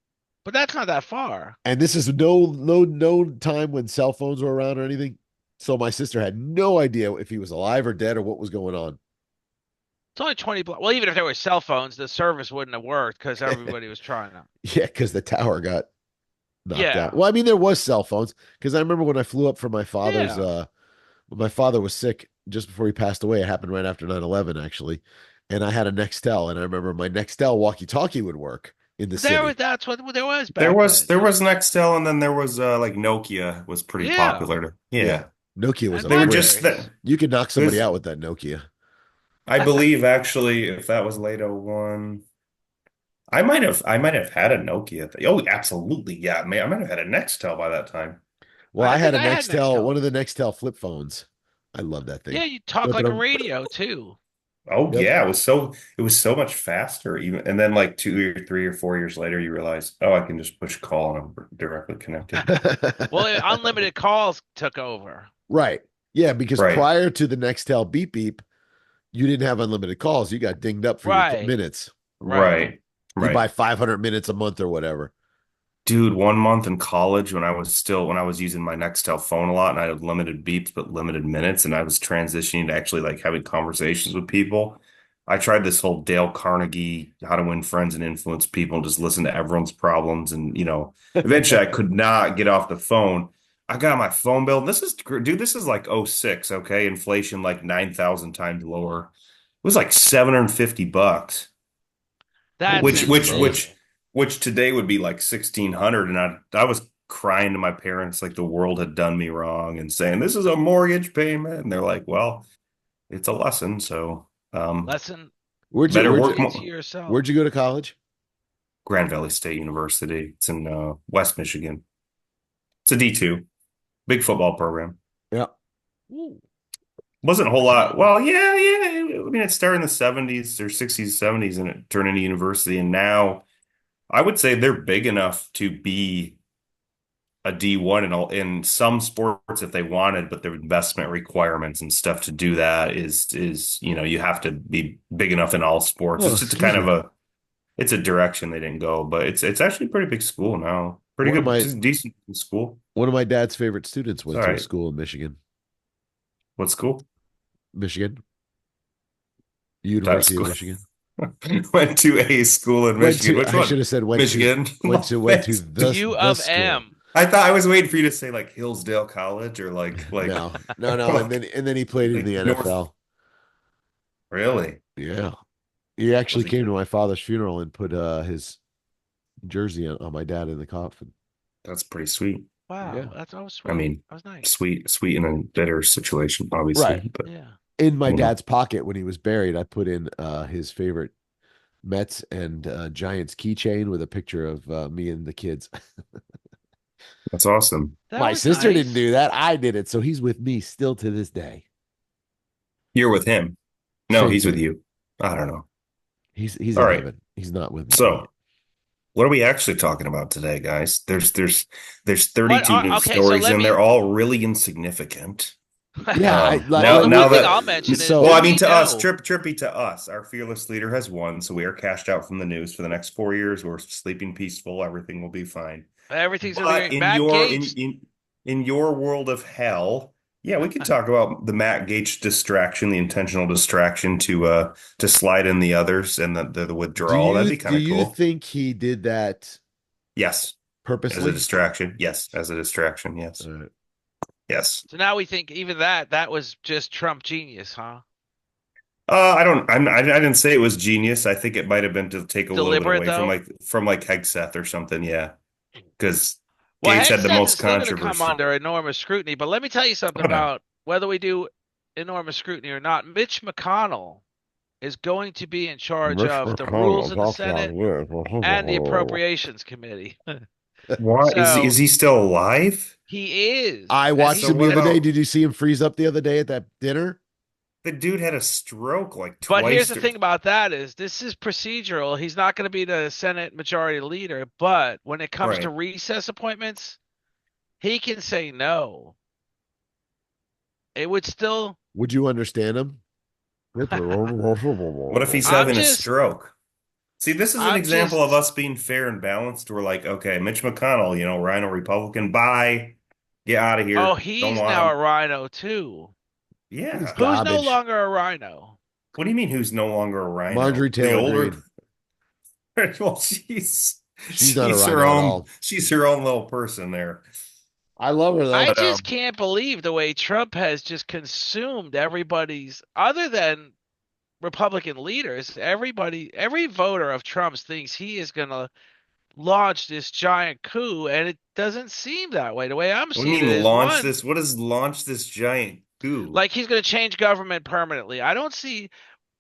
But that's not that far. And this is no time when cell phones were around or anything. So my sister had no idea if he was alive or dead or what was going on. It's only 20 blocks. Well, even if there were cell phones, the service wouldn't have worked because everybody was trying to. Yeah, because the tower got knocked out. Yeah. Well, I mean, there was cell phones because I remember when I flew up for my father's Yeah. when my father was sick just before he passed away. It happened right after 9/11, actually. And I had a Nextel, and I remember my Nextel walkie-talkie would work in the city. That's what there was There back was then. there Yeah. was Nextel and then there was like Nokia was pretty Yeah. popular. Yeah. Yeah. Nokia was And a They were brick. just that Blackberries. You could knock somebody there's out with that Nokia. I believe actually if that was late '01, I might have had a Nokia. Oh, absolutely. Yeah, I might have had a Nextel by that time. Well, I I had think a I had Nextel, one Nextel. of the Nextel flip phones. I love that Yeah, thing. you talk Flip it like a over. radio too. Oh Yep. yeah, it was so much faster even and then like 2 or 3 or 4 years later you realize, oh, I can just push call and I'm directly connected. Well, unlimited calls took over. Right. Yeah, because Right. prior to the Nextel beep beep, you didn't have unlimited calls. You got dinged up for your Right. minutes. Right. Right. You buy Right. 500 minutes a month or whatever. Dude, 1 month in college when I was using my Nextel phone a lot and I had limited beeps but limited minutes and I was transitioning to actually like having conversations with people. I tried this whole Dale Carnegie, how to win friends and influence people and just listen to everyone's problems and eventually I could not get off the phone. I got my phone bill. This is like '06, okay? Inflation like 9,000 times lower. It was like $750 That's Holy which which smokes. which insane. which today would be like 1,600 and I was crying to my parents like the world had done me wrong and saying this is a mortgage payment and they're like, well, it's a lesson, so Lesson Where'd you better where'd work you Teach it to more. yourself. where'd you go to college? Grand Valley State University, it's in West Michigan. It's a D2 big football program. Yeah. Ooh. Wasn't a whole lot. See, Well, yeah. I mean, it started in the '70s or '60s, '70s, and it turned into university. And now I would say they're big enough to be a D1 in some sports if they wanted, but the investment requirements and stuff to do that is you have to be big enough in all sports. Oh, It's just excuse kind me. of it's a direction they didn't go, but it's actually a pretty big school now. Pretty One of good, my just decent school. one of my dad's favorite students It's went all to a right. school in Michigan. What school? Michigan, Type University of school. Michigan. Went to a school in Went Michigan. to Which I should one? have said Michigan. went to U the of school. M. I thought I was waiting for you to say like Hillsdale College or like No, and then he played in like the North. NFL. Really? Yeah. He actually Was he came to good? my father's funeral and put his jersey on my dad in the coffin. That's pretty sweet. Yeah. Wow, that was I sweet. mean, That was nice. sweet in a bitter situation, Right. obviously, but Yeah. In my you know, dad's pocket when he was buried, I put in his favorite Mets and Giants keychain with a picture of me and the kids. That's awesome. That My was sister didn't nice. do that. I did it. So he's with me still to this day. You're with him. No, Same he's with thing. you. I don't know. He's All in right. heaven. He's not with me. So, what are we actually talking about today, guys? There's What 32 are news okay, so stories let and me they're all really insignificant. Yeah, I like Well, Now the now one thing that I'll mention is so well, do I mean we to us, know Trippy to us, our fearless leader has won, so we are cashed out from the news for the next 4 years. We're sleeping peaceful. Everything will be fine. everything's gonna be But great? Matt Gates. in your world of hell, yeah, we could talk about the Matt Gaetz distraction, the intentional distraction to slide in the others and the do withdrawal. That'd you be do kind of you cool. think he did that Yes, as a purposely? distraction. Yes, as a distraction. Yes, Uh, yes. So now we think even that was just Trump genius, huh? I don't. I didn't say it was genius. I think it might have been to take a little bit Deliberate away though. from like Hegseth or something. Yeah, because Well, Gates had the Hegseth most is still going to come controversy. under enormous scrutiny, but let me tell you something Oh no. about whether we do enormous scrutiny or not. Mitch McConnell is going to be in charge Mitch of the rules McConnell in the talks like Senate and the this. Appropriations Committee. Why So is he still alive? he is, I and watched So him the what other day. about Did you see him freeze up the other day at that dinner? the dude had a stroke like but here's twice. the thing about that is this is procedural. He's not going to be the Senate Majority Leader, but when it comes to Right. recess appointments, he can say no. It would still. Would you understand him? What if he's I'm having a just, stroke? See, this is an I'm example of just. us being fair and balanced. We're like, okay, Mitch McConnell, Rhino Republican, bye. Get out of Oh, here. Don't he's want now a him. rhino too. He's Yeah. Who's no garbage. longer a rhino? What do you mean who's no longer a Marjorie rhino? The Taylor older Greene. well, she's She's not a she's her rhino at own all. she's her own little person there. I love her I though. But just can't believe the way Trump has just consumed everybody's, other than Republican leaders, everybody, every voter of Trump's thinks he is going to launch this giant coup, and it doesn't seem that way. The way I'm what do you seeing it mean is launch one, this? What does launch this giant coup? like he's going to change government permanently. I don't see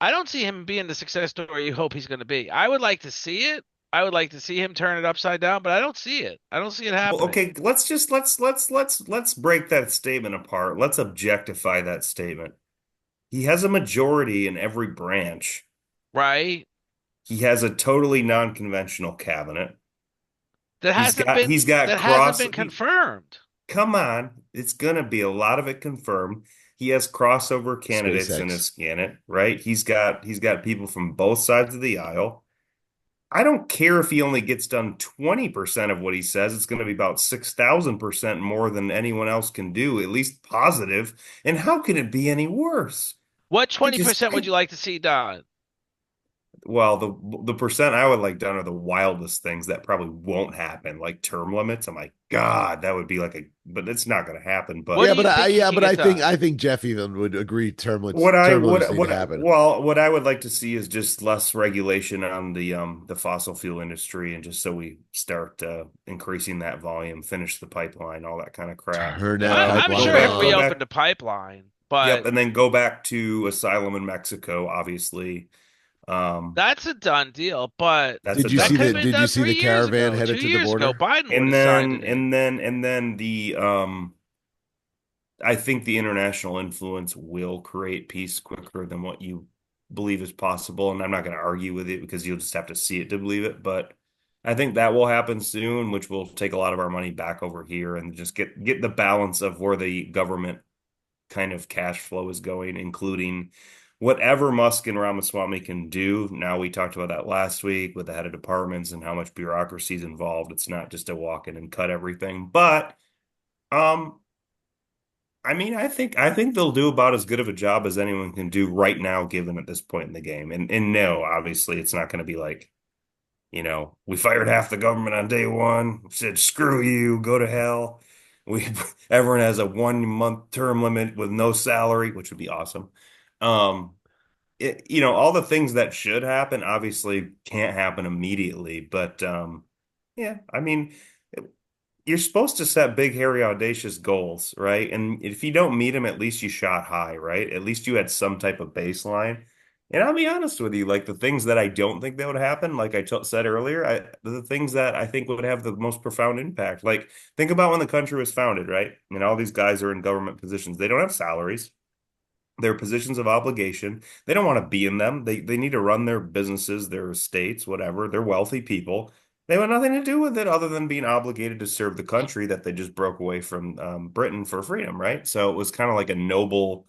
him being the success story you hope he's going to be. I would like to see it. I would like to see him turn it upside down, but I don't see it. I don't see it Well, happening. okay, let's break that statement apart. Let's objectify that statement. He has a majority in every branch. Right? He has a totally non-conventional cabinet. That hasn't been He's got that hasn't cross been confirmed. come on, it's gonna be a lot of it confirmed. He has crossover candidates in SpaceX. his candidate, right? He's got people from both sides of the aisle. I don't care if he only gets done 20% of what he says. It's going to be about 6,000% more than anyone else can do, at least positive. And how can it be any worse? What I just, 20% would I, you like to see done? well, the percent I would like done are the wildest things that probably won't happen, like term limits. I'm like, God, that would be but it's not going to happen. What But do you think he can I get done? think Jeff even would agree term limits need to happen. what I would like to see is just less regulation on the fossil fuel industry, and just so we start increasing that volume, finish the pipeline, all that kind of crap. Turn that I'm pipeline sure he'll Go on. reopen back. the pipeline, Yep, but and then go back to asylum in Mexico, obviously. that's a done deal. But That's a that done could have been deal. Did you done see three the years caravan ago, headed two to the years ago. border? Biden would And have signed then it in. the I think the international influence will create peace quicker than what you believe is possible. And I'm not going to argue with it because you'll just have to see it to believe it. But I think that will happen soon, which will take a lot of our money back over here and just get the balance of where the government kind of cash flow is going, including whatever Musk and Ramaswamy can do. Now, we talked about that last week with the head of departments and how much bureaucracy is involved. It's not just a walk in and cut everything. But um, I mean, I think they'll do about as good of a job as anyone can do right now, given at this point in the game. And no, obviously, it's not going to be like, we fired half the government on day one, said screw you, go to hell. We everyone has a 1 month term limit with no salary, which would be awesome. Um, all the things that should happen obviously can't happen immediately, but yeah, I mean, you're supposed to set big, hairy, audacious goals, right? And if you don't meet them, at least you shot high, right? At least you had some type of baseline. And I'll be honest with you, like the things that I don't think that would happen, like said earlier, the things that I think would have the most profound impact. Like, think about when the country was founded, right? And all these guys are in government positions. They don't have salaries. They're positions of obligation. They don't want to be in them. They need to run their businesses, their estates, whatever. They're wealthy people. They want nothing to do with it other than being obligated to serve the country that they just broke away from Britain for freedom, right? So it was kind of like a noble,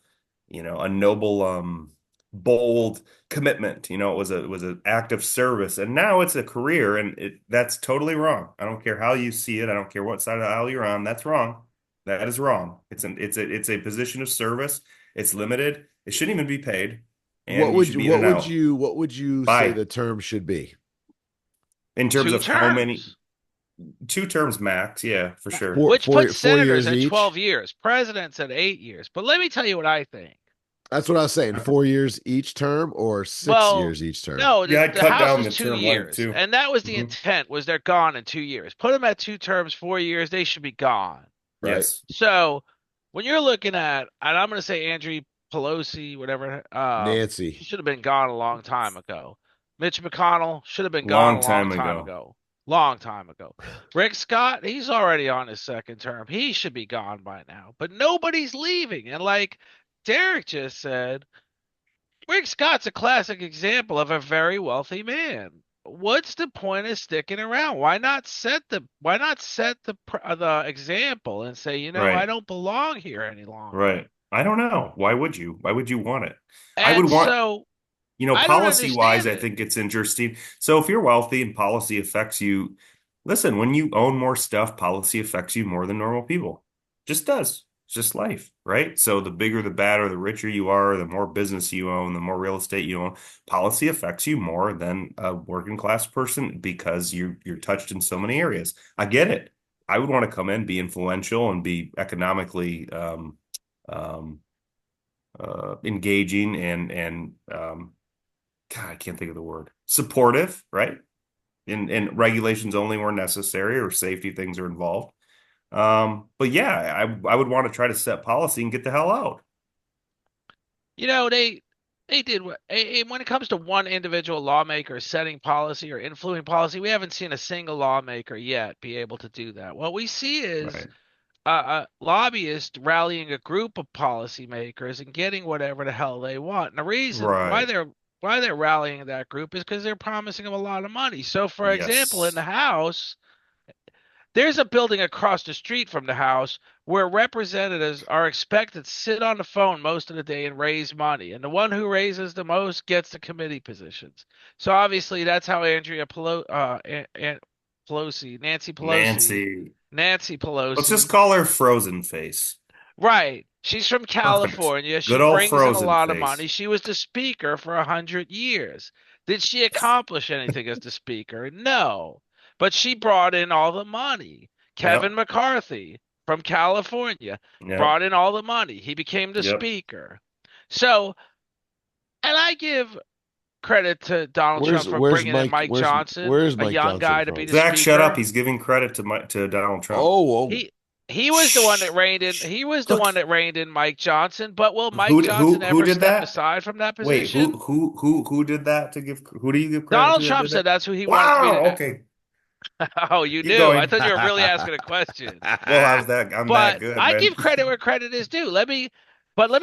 bold commitment. It was an act of service, and now it's a career, and that's totally wrong. I don't care how you see it. I don't care what side of the aisle you're on. That's wrong. That is wrong. It's a position of service. It's limited. It shouldn't even be paid, What and you would should be in and out. what would you say Bye. the term should be? In terms Two of how many, terms, 2 terms max, yeah, for sure. Four, which puts 4 years senators at each. 12 years, presidents at 8 years. But let me tell you what I think. That's what I was saying. 4 years each term or six Well, years each term. no, Yeah, I'd the cut House down is the two term length years, too. and that was the Hmm. intent. Was they're gone in 2 years? Put them at 2 terms, 4 years. They should be gone. Right. Yes. So when you're looking at, and I'm going to say Andrew Pelosi, whatever, Nancy. she should have been gone a long time ago. Mitch McConnell should have been gone a Long long time time ago. ago. Long time ago. Rick Scott, he's already on his second term. He should be gone by now. But nobody's leaving. And like Derek just said, Rick Scott's a classic example of a very wealthy man. What's the point of sticking around? Why not set the example and say, I Right. don't belong here any Right. longer. I don't know. Why would you? Why would you want it? I would And want, so I don't policy wise, understand I it. think it's interesting. So if you're wealthy and policy affects you, listen, when you own more stuff, policy affects you more than normal people. Just does. It's just life, right? So the bigger, the badder, the richer you are, the more business you own, the more real estate you own, policy affects you more than a working class person because you're touched in so many areas. I get it. I would want to come in, be influential, and be economically um, engaging and God, I can't think of the word. Supportive, right? And regulations only where necessary or safety things are involved. But yeah, I would want to try to set policy and get the hell out. They did when it comes to one individual lawmaker setting policy or influencing policy, we haven't seen a single lawmaker yet be able to do that. What we see is Right. a lobbyist rallying a group of policymakers and getting whatever the hell they want. And the reason Right. why they're rallying that group is because they're promising them a lot of money. So, for example, in the Yes. House, there's a building across the street from the House where representatives are expected to sit on the phone most of the day and raise money, and the one who raises the most gets the committee positions. So obviously, that's how Nancy. Nancy Let's just Pelosi. call her Frozen Face. Right. She's from Perfect. California. She Good old brings in a Frozen lot of money. Face. She was the speaker for 100 years. Did she accomplish anything as the speaker? No. But she brought in all the money. Kevin Yep. McCarthy from California Yep. brought in all the money. He became the Yep. speaker. So, and I give credit to Donald Where's Trump for where's bringing in Mike? Mike Johnson, Where's a Mike young Johnson guy, to be from? the Zach, shut up. speaker. He's giving credit to Donald Trump. Oh, whoa. He was the one that Shh. reined in. Shh. He was the one Look, that reined in Mike Johnson. But will Mike who Johnson who ever did step that? aside from that Wait, position? who did that to give who do you give credit Donald to that Trump did said that? that's who he wanted to be. Wow, okay. Oh, you Keep knew. I going. thought you were really asking a question. Well, I'm that But good, I man. give credit where credit is due. Let me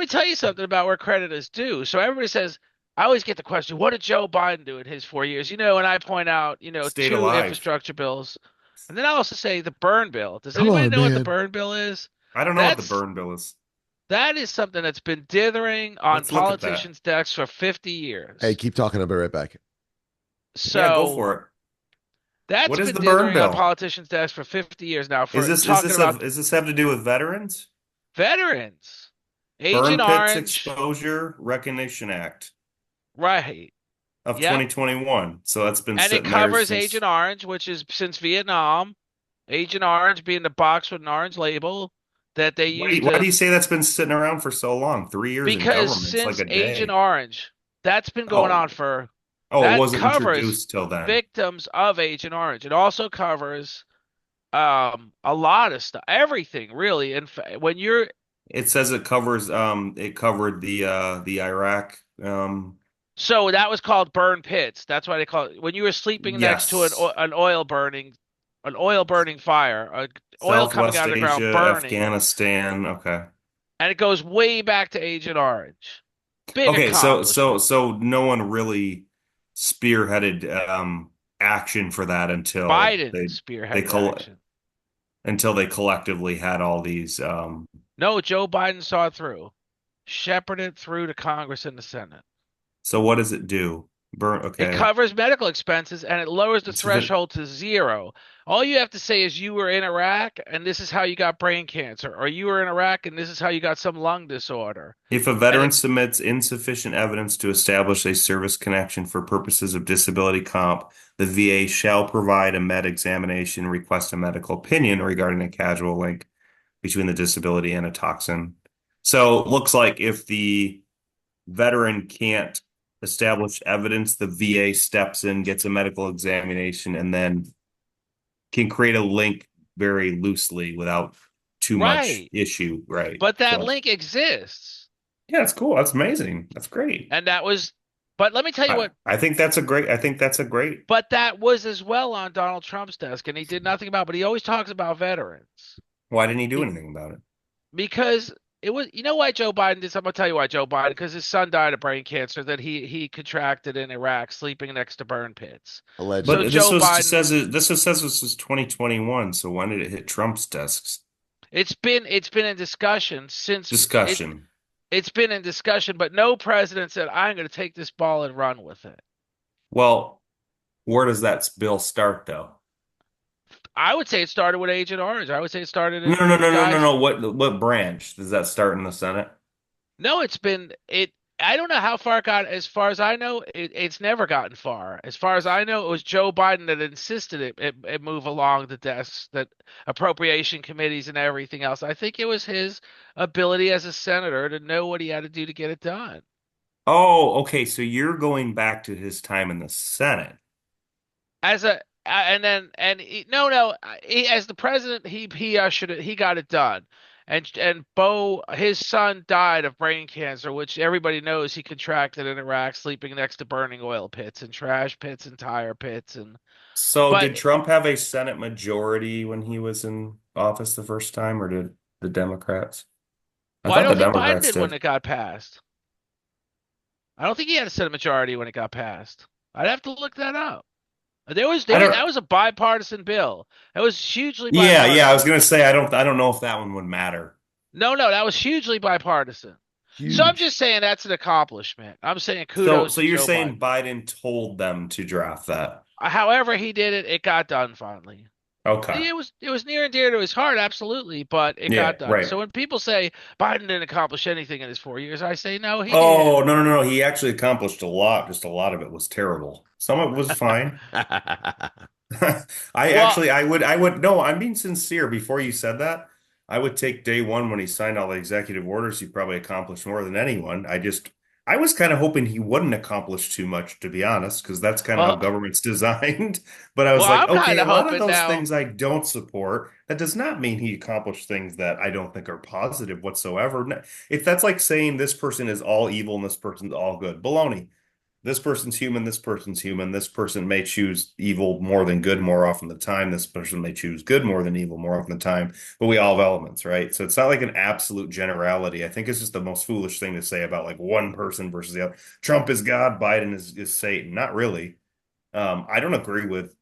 tell you something about where credit is due. So everybody says, I always get the question, what did Joe Biden do in his 4 years? And I point out, Stayed two alive. infrastructure bills. And then I also say the burn bill. Does Come anybody on, know what the man. burn bill is? I don't know what the That's burn bill is. that is something that's been dithering on Let's look at that. politicians' desks for 50 Hey, years. keep talking. I'll be right back. Yeah, go So for it. that's What is been the burn dithering on bill? politicians' desks for 50 years now for talking about Is this have to do with veterans? veterans. Burn Agent Pits Orange, Exposure Recognition Act right. of Yep. 2021. So that's been And it sitting there covers since. Agent Orange, which is since Vietnam. Agent Orange being the box with an orange label that they use Why do to, you say that's been sitting around for so long? 3 years in because government. It's like since a Agent day. Orange, that's been going on Oh, for, oh, it that wasn't covers introduced till then. victims of Agent Orange. It also covers a lot of stuff, everything really. And when you're It says it covers it covered the Iraq So that was called burn pits. That's why they call it when you were sleeping next to Yes. an oil burning fire, oil coming Southwest out of the ground Asia, burning, Afghanistan. Okay. and it goes way back to Agent Orange. Big Okay, accomplishment. so no one really spearheaded action for that until Biden they spearheaded col action. until they collectively had all these No, Joe Biden saw it through, shepherded it through to Congress and the Senate. so what does it do? Burn, It okay. covers medical expenses and it lowers the So if threshold to zero. All you have to say is you were in Iraq and this is how you got brain cancer, or you were in Iraq and this is how you got some lung disorder. if a And veteran it, submits insufficient evidence to establish a service connection for purposes of disability comp, the VA shall provide a med examination, request a medical opinion regarding a causal link between the disability and a toxin. So it looks like if the veteran can't establish evidence, the VA steps in, gets a medical examination, and then can create a link very loosely without too much right. issue. Right. But that So link exists. yeah, that's cool. That's amazing. That's great. And that was, but let me tell you what, I think that's a great, I think that's a great. but that was as well on Donald Trump's desk and he did nothing about it, but he always talks about veterans. Why didn't he do He, anything about it? because it was, you know why Joe Biden did this? I'm gonna tell you why Joe Biden, because his son died of brain cancer that he contracted in Iraq, sleeping next to burn pits. So Allegedly. But this Joe was Biden, says this is 2021. So when did it hit Trump's desks? it's been in discussion since Discussion. it's been in discussion, but no president said I'm going to take this ball and run with it. Well, where does that bill start though? I would say it started with Agent Orange. I would say it started No, in no, no, the no, no, no, guys. no. What branch does that start in the Senate? No, it's been it. I don't know how far it got. As far as I know, it's never gotten far. As far as I know, it was Joe Biden that insisted it move along the desks, that appropriation committees and everything else. I think it was his ability as a senator to know what he had to do to get it done. Oh, okay. So you're going back to his time in the Senate. As a and then and he, no, as the president, he got it done. And Bo, his son died of brain cancer, which everybody knows he contracted in Iraq, sleeping next to burning oil pits and trash pits and tire pits. And So but did Trump have a Senate majority when he was in office the first time, or did the Democrats? I well, I thought the don't think Biden Democrats did when did. it got passed. I don't think he had a Senate majority when it got passed. I'd have to look that up. I don't. That was a bipartisan bill. That was hugely Yeah, yeah. I was bipartisan. gonna say I don't know if that one would matter. No, that was hugely bipartisan. So I'm Huge. just saying that's an accomplishment. I'm saying So, kudos so to you're Joe saying Biden. Biden told them to draft that? However he did it, it got done finally. Okay. It was near and dear to his heart, absolutely, but it Yeah, got done. right. So when people say Biden didn't accomplish anything in his 4 years, I say no, he did. Oh, no, no, no. He actually accomplished a lot. Just a lot of it was terrible. Some of it was fine. Well, I would, no, I'm being sincere. Before you said that, I would take day one when he signed all the executive orders. He probably accomplished more than anyone. I was kind of hoping he wouldn't accomplish too much, to be honest, because that's kind of how well, government's designed. But I well, was like, I'm okay, kind a of lot of hoping those now. things I don't support. That does not mean he accomplished things that I don't think are positive whatsoever. If that's like saying this person is all evil and this person's all good, baloney. This person's human, this person's human. This person may choose evil more than good more often than the time. This person may choose good more than evil more often than the time. But we all have elements, right? So it's not like an absolute generality. I think it's just the most foolish thing to say about like one person versus the other. Trump is God, Biden is Satan. Not really. I don't agree with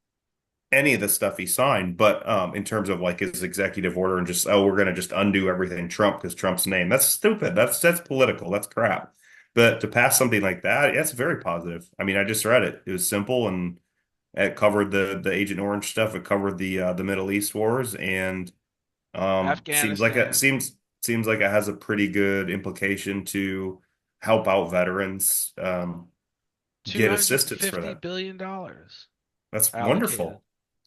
any of the stuff he signed, but in terms of like his executive order and just, oh, we're going to just undo everything Trump because Trump's name. That's stupid. That's political. That's crap. But to pass something like that, that's very positive. I mean, I just read it. It was simple and it covered the Agent Orange stuff. It covered the Middle East wars and Afghanistan, seems like it has a pretty good implication to help out veterans two get hundred and assistance for fifty that. billion dollars That's allocated. wonderful.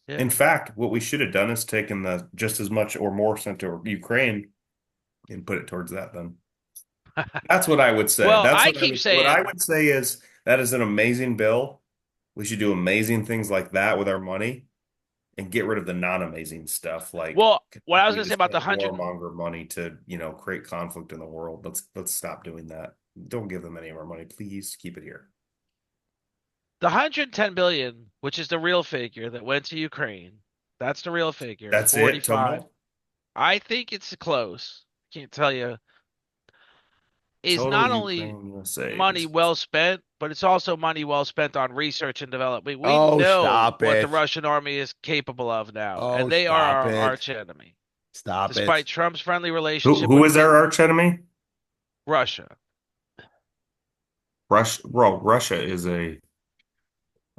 Yeah. In fact, what we should have done is taken the just as much or more sent to Ukraine and put it towards that then. That's what I would say. Well, I keep What I saying, would say is that is an amazing bill. We should do amazing things like that with our money and get rid of the non-amazing stuff like well, what I was continuing going to to say about the spend hundred. warmonger money to, create conflict in the world. Let's stop doing that. Don't give them any of our money. Please keep it here. The 110 billion, which is the real figure that went to Ukraine, that's the real figure. That's it, 45. total? I think it's close. Can't tell you. Is Total not only Ukraine USA. money well spent, but it's also money well spent on research and development. We Oh, know stop what the it. Russian army is capable of now, Oh, and they are stop our it. arch enemy. Stop Despite it. Trump's friendly Who relationship who with is our Putin, arch enemy? Russia. Russia. Well, Russia is a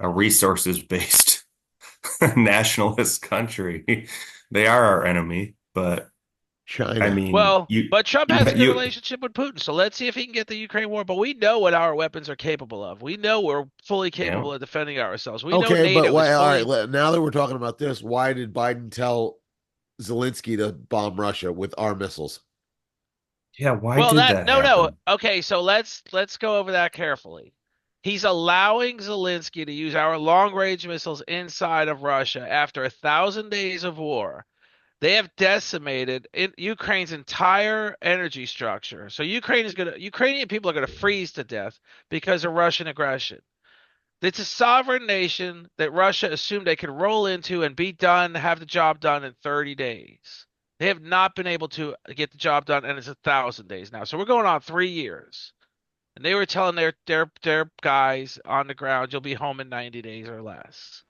resources based nationalist country. They are our enemy, but I China. mean, Well, you but Trump you has a good you relationship with Putin, so let's see if he can get the Ukraine war. But we know what our weapons are capable of. We know we're fully yeah. capable of defending ourselves. We know Okay, but NATO is why? All right, fully. now that we're talking about this, why did Biden tell Zelensky to bomb Russia with our missiles? Yeah, why Well, did that that no. happen? Okay, so let's go over that carefully. He's allowing Zelensky to use our long-range missiles inside of Russia after 1,000 days of war. They have decimated Ukraine's entire energy structure. So Ukrainian people are gonna freeze to death because of Russian aggression. It's a sovereign nation that Russia assumed they could roll into and be done, have the job done in 30 days. They have not been able to get the job done, and it's 1,000 days now. So we're going on 3 years. And they were telling their guys on the ground, you'll be home in 90 days or less.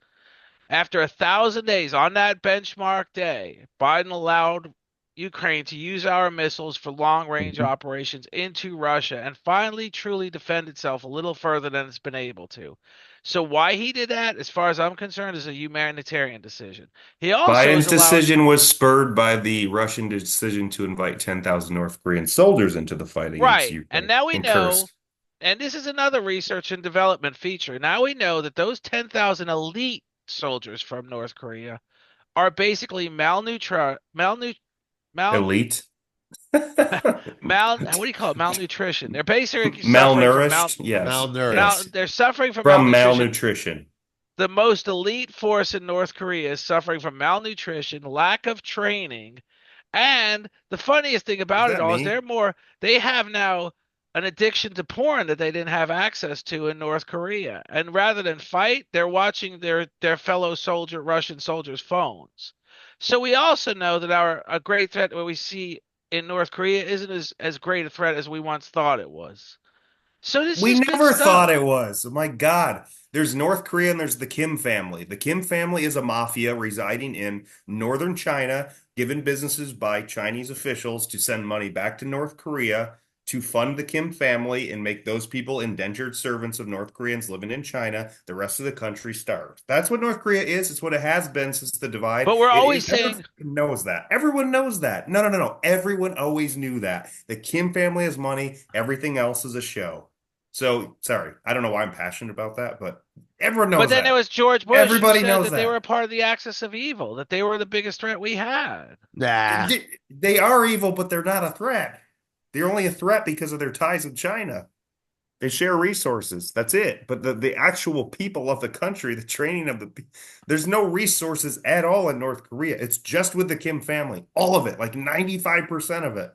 After 1,000 days on that benchmark day, Biden allowed Ukraine to use our missiles for long range Mhm. operations into Russia and finally truly defend itself a little further than it's been able to. So, why he did that, as far as I'm concerned, is a humanitarian decision. He also is Biden's allowing. decision was spurred by the Russian decision to invite 10,000 North Korean soldiers into the fight against Right. And Ukraine now we and know, Kursk. and this is another research and development feature. Now we know that those 10,000 elite soldiers from North Korea are basically mal Elite. what do you call it? Malnutrition. They're basically suffering from Malnourished? Yes. Malnourished. they're suffering from From malnutrition. malnutrition. The most elite force in North Korea is suffering from malnutrition, lack of training, and the funniest thing Is about it that all is me? they have now an addiction to porn that they didn't have access to in North Korea. And rather than fight, they're watching their fellow Russian soldiers' phones. So we also know that our a great threat what we see in North Korea isn't as great a threat as we once thought it was. So this We is good never thought stuff. it was. Oh my God. There's North Korea and there's the Kim family. The Kim family is a mafia residing in northern China, given businesses by Chinese officials to send money back to North Korea to fund the Kim family and make those people indentured servants of North Koreans living in China. The rest of the country starved. That's what North Korea is. It's what it has been since the divide. But we're It always is. saying. Everyone knows that. Everyone knows that. No, no, no, no. Everyone always knew that. The Kim family has money. Everything else is a show. So sorry, I don't know why I'm passionate about that, but everyone But knows then there that. was George Bush who Everybody said knows that they were a that. part of the axis of evil, that they were the biggest threat we had. Nah. They are evil, but they're not a threat. They're only a threat because of their ties with China. They share resources. That's it. But the actual people of the country, the training of there's no resources at all in North Korea. It's just with the Kim family. All of it, like 95% of it.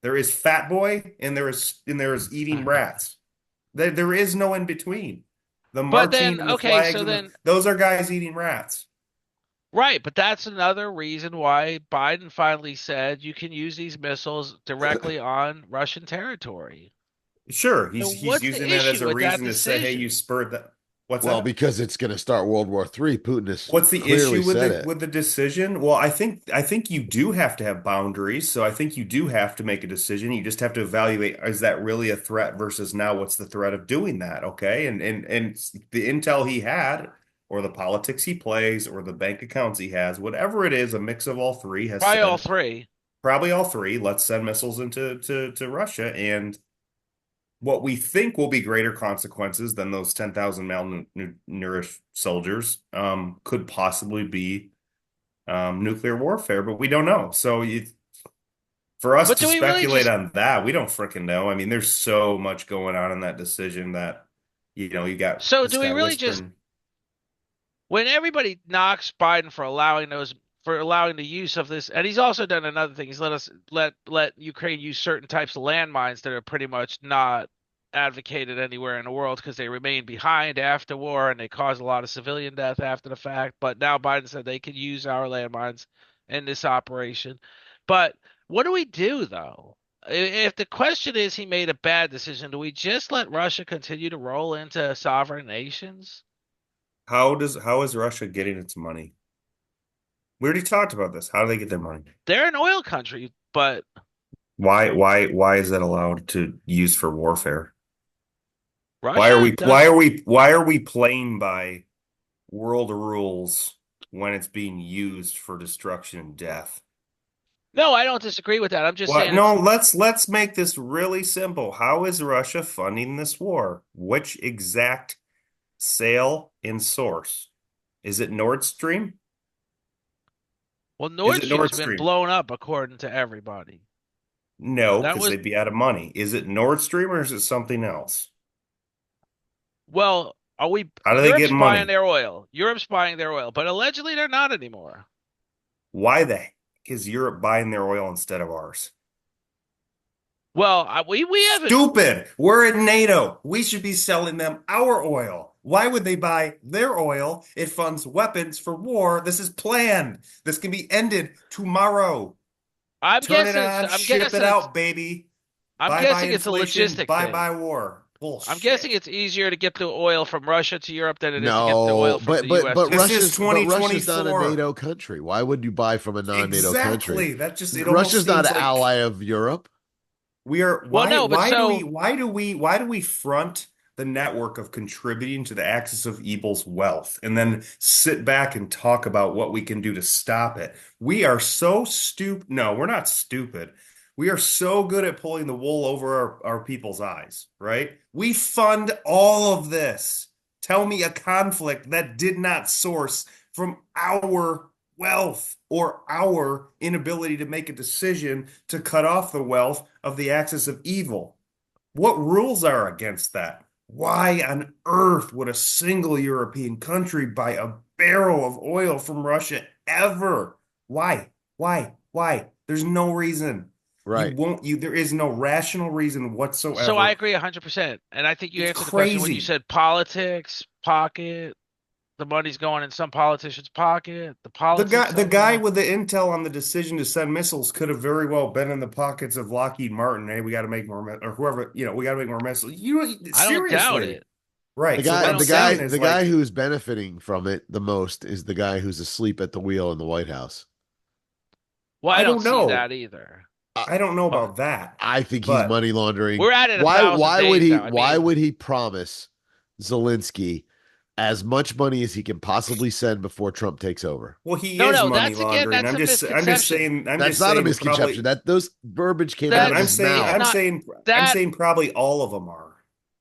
There is Fat Boy and there is eating rats. There is no in between. The But marching then, and the okay, flags so and then, those are guys eating rats. right, but that's another reason why Biden finally said you can use these missiles directly on Russian territory. Sure, So he's what's using the that as issue a with that reason to say, hey, you decision? spurred that. What's Well, that? because it's going to start World War III. Putin has What's the clearly issue with said the it. with the decision? Well, I think you do have to have boundaries. So I think you do have to make a decision. You just have to evaluate, is that really a threat versus now what's the threat of doing that? Okay. And the intel he had, or the politics he plays, or the bank accounts he has, whatever it is, a mix of all three has Probably all said, three. probably all three, let's send missiles into to Russia. And what we think will be greater consequences than those 10,000 malnourished soldiers could possibly be nuclear warfare, but we don't know. So for us But to do we really speculate just, on that, we don't freaking know. I mean, there's so much going on in that decision that, you got so this do we guy really just, whispering. when everybody knocks Biden for allowing the use of this, and he's also done another thing. He's let Ukraine use certain types of landmines that are pretty much not. advocated anywhere in the world because they remained behind after war and they caused a lot of civilian death after the fact. But now Biden said they could use our landmines in this operation. But what do we do though? If the question is he made a bad decision, do we just let Russia continue to roll into sovereign nations? How is Russia getting its money? We already talked about this. How do they get their money? They're an oil country, but Why is that allowed to use for warfare? Russia does. Why are we playing by world rules when it's being used for destruction and death? No, I don't disagree with that. I'm just What? saying No, it's let's make this really simple. How is Russia funding this war? Which exact sale and source? Is it Nord Stream? well, Is Nord it Stream's Nord been Stream? blown up according to everybody. No, That because was they'd be out of money. Is it Nord Stream or is it something else? well, are we How do they get Europe's buying money? their oil. Europe's buying their oil, but allegedly they're not anymore. Why the heck is Europe buying their oil instead of ours? Well, we haven't. Stupid. We're in NATO. We should be selling them our oil. Why would they buy their oil? It funds weapons for war. This is planned. This can be ended tomorrow. Turn it on, ship it out, baby. I'm Bye bye guessing it's a inflation. logistic Bye thing. bye war. I'm guessing Bullshit. it's easier to get the oil from Russia to Europe than it is to get the oil No, from the US to This is Russia's not a 2024. NATO country. Why would you buy from a non-NATO country? Exactly. That just, it almost Russia's not seems an like ally of Europe. we are. Well, no, but so Why do we front the network of contributing to the axis of evil's wealth and then sit back and talk about what we can do to stop it? We are so stupid. No, we're not stupid. We are so good at pulling the wool over our people's eyes, right? We fund all of this. Tell me a conflict that did not source from our wealth or our inability to make a decision to cut off the wealth of the axis of evil. What rules are against that? Why on earth would a single European country buy a barrel of oil from Russia ever? Why? Why? There's no reason. Right. There is no rational reason so I whatsoever. agree 100%. And I think you It's answered the question when you crazy. said politics, pocket, the money's going in some politician's pocket, the politics The of guy the with the intel on the decision to send missiles could have very well been in the pockets of Lockheed Martin. Hey, we got to make more, or whoever, we got to make more missiles. I don't doubt Seriously, it. right? So what I I'm don't doubt saying it. is The guy like, who's benefiting from it the most is the guy who's asleep at the wheel in the White House. Well, I I don't don't see know. that either. I, I don't know But about that, I think he's but money laundering. we're at it 1,000 days now. I Why mean, would he promise Zelensky as much money as he can possibly send before Trump takes over? well, he no, is no, money that's again, laundering. that's a I'm just misconception. saying, That's not a probably. misconception. That those verbiage came out of That's I'm his saying, it's mouth. not I'm that saying probably all of them are.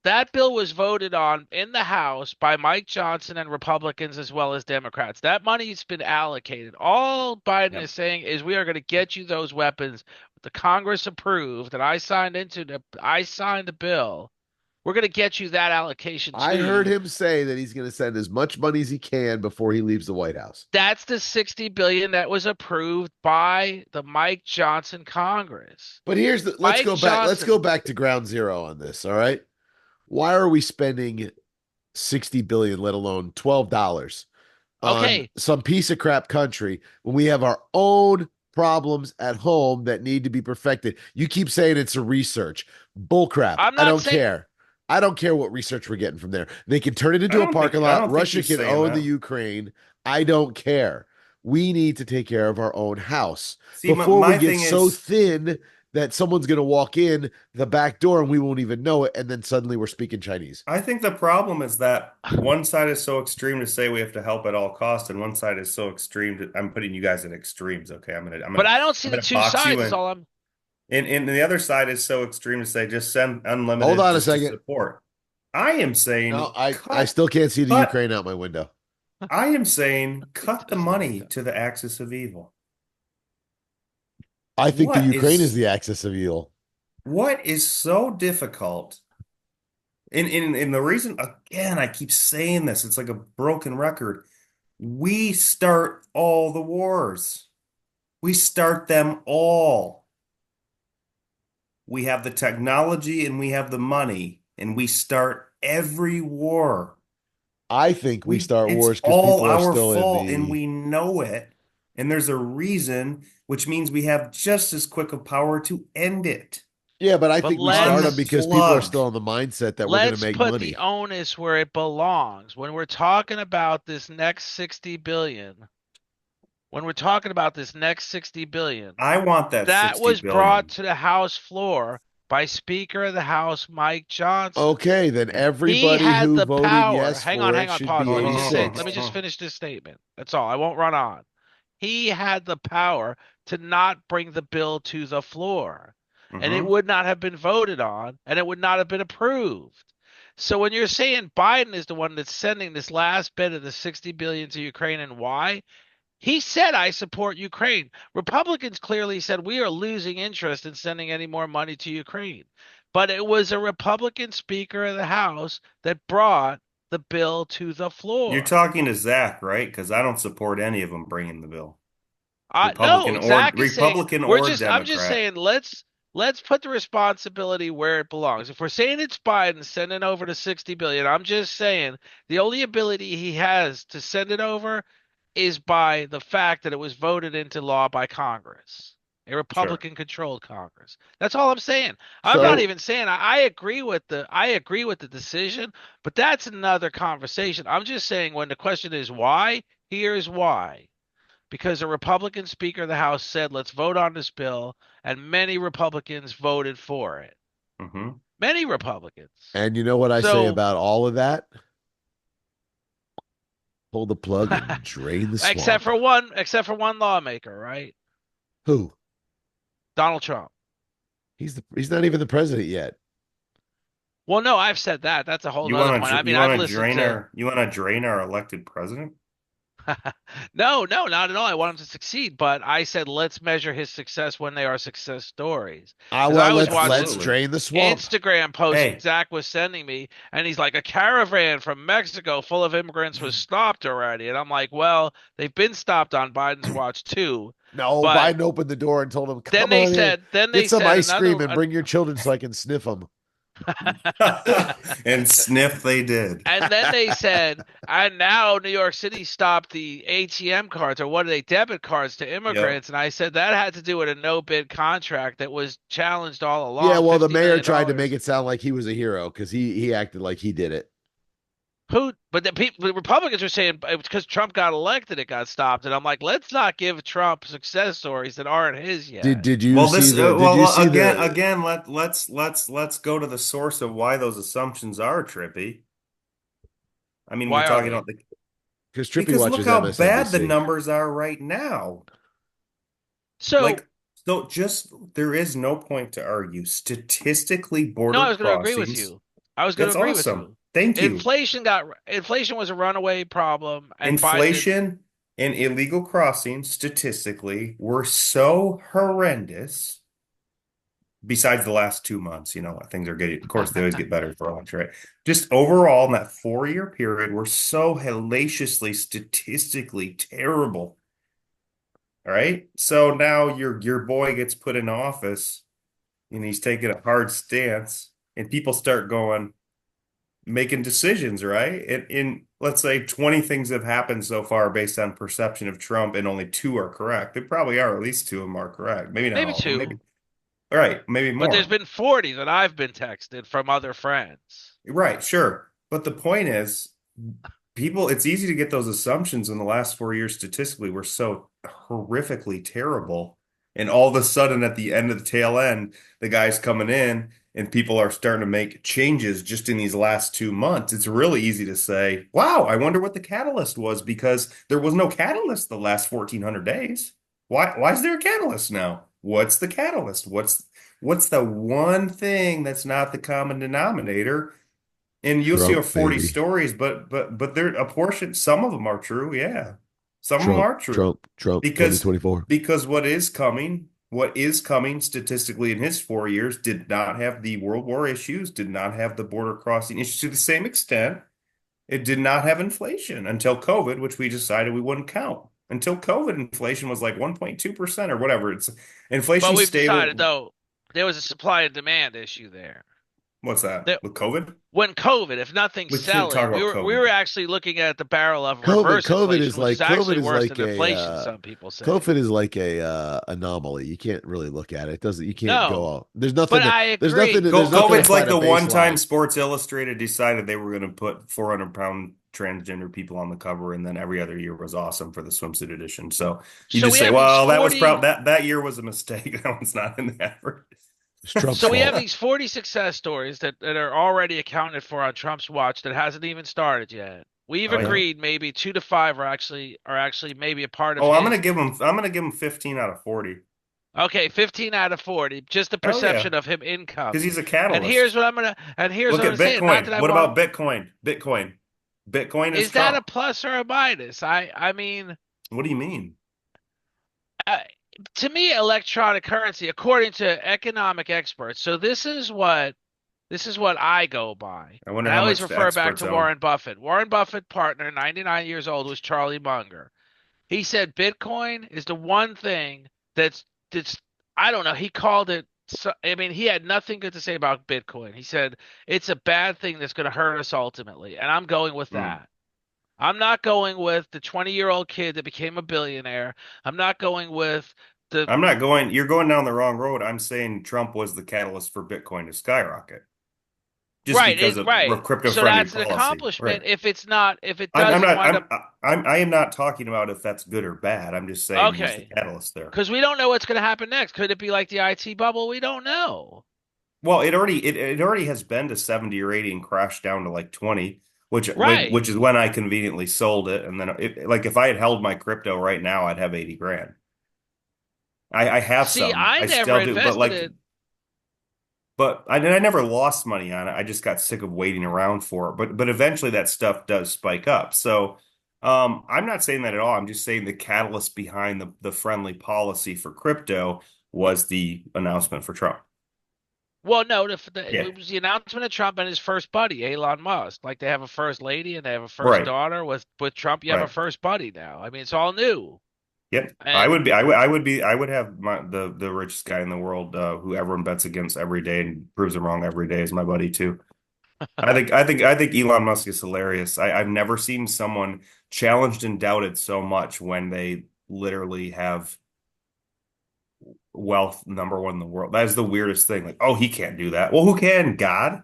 that bill was voted on in the House by Mike Johnson and Republicans as well as Democrats. That money's been allocated. All Biden Yep. is saying is we are going to get you those weapons. The Congress approved, and I signed the bill. We're going to get you that allocation I to heard you. him say that he's going to send as much money as he can before he leaves the White House. That's the 60 billion that was approved by the Mike Johnson Congress. But Mike let's go Johnson. back to ground zero on this, all right? Why are we spending 60 billion, let alone $12 on Okay, some piece of crap country when we have our own problems at home that need to be perfected? You keep saying it's a research. Bullcrap. I'm I not don't saying care. I don't care what research we're getting from there. They can turn it into a parking I lot. don't think Russia he's can saying own the that. Ukraine. I don't care. We need to take care of our own house See, before we my get thing so is, thin that someone's going to walk in the back door and we won't even know it. And then suddenly we're speaking Chinese. I think the problem is that one side is so extreme to say we have to help at all costs, and one side is so extreme to, I'm putting you guys in extremes, okay? but I don't see I'm the gonna two box you sides is in. all I'm And the other side is so extreme to say just send Hold unlimited on a just to second. support. I am No, saying I still can't see the cut. Ukraine out my window. I am saying cut the just there we money go. to the axis of evil. I think the What Ukraine is is the axis of evil. what is so difficult? In the reason again, I keep saying this, it's like a broken record. We start all the wars. We start them all. We have the technology and we have the money. and we start every war. I think we start It's wars because all people are our still in fault and the. we know it. And there's a reason, which means we have just as quick of power to end it. Yeah, but I But think we start them because people are Unplugged. still in the mindset that we're going to let's make put the money. onus where it belongs. When we're talking about this next 60 billion, when we're talking about this next 60 billion, I want that that 60 was brought billion. to the House floor by Speaker of the House Mike Johnson. Okay, then He everybody had who the voted power. yes Hang on, for hang it on, should pause. be Let me just say, let me 86. just finish this statement. That's all. I won't run on. He had the power to not bring the bill to the floor, and it Mhm. would not have been voted on, and it would not have been approved. So when you're saying Biden is the one that's sending this last bit of the 60 billion to Ukraine, and why? He said, I support Ukraine. Republicans clearly said we are losing interest in sending any more money to Ukraine. But it was a Republican Speaker of the House that brought the bill to the You're floor. talking to Zach, right? Because I don't support any of them bringing the bill. No, Zach is saying Republican or I'm just Democrat. saying let's put the responsibility where it belongs. If we're saying it's Biden sending over the 60 billion, I'm just saying the only ability he has to send it over is by the fact that it was voted into law by Congress, a Sure. Republican controlled Congress. That's all I'm saying. I'm not So, even saying I agree with the decision, but that's another conversation. I'm just saying when the question is why, here's why. Because a Republican Speaker of the House said, let's vote on this bill, and many Republicans voted for it. Hmm. Many Republicans. and you know what I say So, about all of that? Pull the plug and drain the swamp. except for one lawmaker, right? Who? Donald Trump. He's not even the president yet. Well, no, I've said that. That's a whole other point. I mean, You I've want to listened drain to. our elected president? No, no, not at all. I want him to succeed, but I said let's measure his success when they are success stories. Ah, Because well, I was let's watching Absolutely. drain the swamp. Instagram posts Hey, Zach was sending me, and he's like, a caravan from Mexico full of immigrants was stopped already. And I'm like, well, they've been stopped on Biden's watch too. No, But Biden opened the door and told him, "Come on in, then get they some said ice cream, and bring your children so I can sniff them." and sniff they did. And then they said, and now New York City stopped the ATM cards, or what are they, debit cards to Yep. immigrants. And I said that had to do with a no bid contract that was challenged all Yeah, along, well, the $50 mayor million. tried to make it sound like he was a hero because he acted like he did it. Who, but the Republicans are saying it was because Trump got elected, it got stopped. And I'm like, let's not give Trump success stories that aren't his Did yet. did you see the? Did you see the? Again, let's go to the source of why those assumptions are trippy. I mean, we're Why are talking they? about the Because Trippi because look watches how bad the MSNBC. numbers are right now. So, Like, so just there is no point to argue. Statistically, no, I border was going to agree with crossings, you. I was going to that's agree with awesome. you. Thank you. Inflation was a runaway problem, and Biden. Inflation and illegal crossings statistically were so horrendous. Besides the last 2 months, things are getting, of course, they always get better for lunch, right? Just overall, in that 4-year period, we're so hellaciously statistically terrible. All right. So now your boy gets put in office and he's taking a hard stance, and people start going, making decisions, right? In let's say 20 things have happened so far based on perception of Trump, and only two are correct. They probably are, at least two of them are correct. Maybe not Maybe all of them, two, maybe. All right, maybe but there's more. been 40 that I've been texted from other friends. Right, sure. But the point is, people, it's easy to get those assumptions in the last 4 years statistically were so horrifically terrible. And all of a sudden, at the end of the tail end, the guy's coming in and people are starting to make changes just in these last 2 months. It's really easy to say, wow, I wonder what the catalyst was because there was no catalyst the last 1,400 days. Why is there a catalyst now? What's the catalyst? What's the one thing that's not the common denominator? And you'll see Trump, 40 baby. stories, but they're a portion, some of them are true, yeah. Some of them Trump, are true. Trump, Trump, Because 2024. because what is coming statistically in his 4 years did not have the World War issues, did not have the border crossing issues to the same extent. It did not have inflation until COVID, which we decided we wouldn't count. Until COVID, inflation was like 1.2% or whatever. It's But inflation we've decided, stable. though, there was a supply and demand issue there. What's that? That With COVID? when COVID, if nothing's We shouldn't talk selling, we about were COVID. actually looking at the barrel of COVID, reverse COVID inflation, is which is like COVID actually is worse like than inflation, some people say. COVID is like a anomaly. You can't really look at it. It doesn't. You can't go No, all. There's but nothing to. I There's nothing. agree. To, there's nothing to COVID's like find a the one time baseline. Sports Illustrated decided they were going to put 400-pound transgender people on the cover, and then every other year was awesome for the swimsuit edition. So you So just we say, have these well, that was 40 probably that year was a mistake. That one's not in the average. It's Trump's so we have fault. these 40 success stories that are already accounted for on Trump's watch that hasn't even started yet. We've Oh yeah. agreed maybe 2 to 5 are actually maybe a part of Oh, his. I'm gonna give him 15 out of 40. Okay, 15 out of 40, just the Hell yeah. perception of him Because incoming. he's a And here's catalyst. what I'm gonna and here's Look what I'm at gonna say. Not Bitcoin. that I What want. about Bitcoin? Bitcoin is Is that a Trump. plus or a minus? I mean, What do you mean? uh, to me, electronic currency, according to economic experts. So this is what I go by, I wonder and I how always much the refer back experts to own. Warren Buffett. Warren Buffett partner, 99 years old, was Charlie Munger. He said Bitcoin is the one thing that's I don't know. He called it. I mean, he had nothing good to say about Bitcoin. He said it's a bad thing that's going to hurt us ultimately, and I'm going with Hmm. that. I'm not going with the 20-year-old kid that became a billionaire. I'm not going with the I'm not going, you're going down the wrong road. I'm saying Trump was the catalyst for Bitcoin to skyrocket just right, because of right. So crypto-friendly that's an policy. Right. accomplishment. If it's not, if it I'm doesn't not, wind up I am not talking about if that's good or bad. I'm just saying he's the okay, catalyst there. because we don't know what's going to happen next. Could it be like the IT bubble? We don't know. Well, it already has been to 70 or 80 and crashed down to like 20, Right. which is when I conveniently sold it. And then like if I had held my crypto right now, I'd have 80 grand. I have See, some. I I never still do, invested it. but I never lost money on it. I just got sick of waiting around for it. But eventually that stuff does spike up. So I'm not saying that at all. I'm just saying the catalyst behind the friendly policy for crypto was the announcement for Trump. Well, no, Yeah, it was the announcement of Trump and his first buddy, Elon Musk. Like they have a first lady and they have a first right, daughter. With Trump, you have a right. first buddy now. I mean, it's all new. Yep. And I would have the richest guy in the world, who everyone bets against every day and proves them wrong every day is my buddy too. I think Elon Musk is hilarious. I've never seen someone challenged and doubted so much when they literally have wealth number one in the world. That is the weirdest thing. Like, oh, he can't do that. Well, who can? God?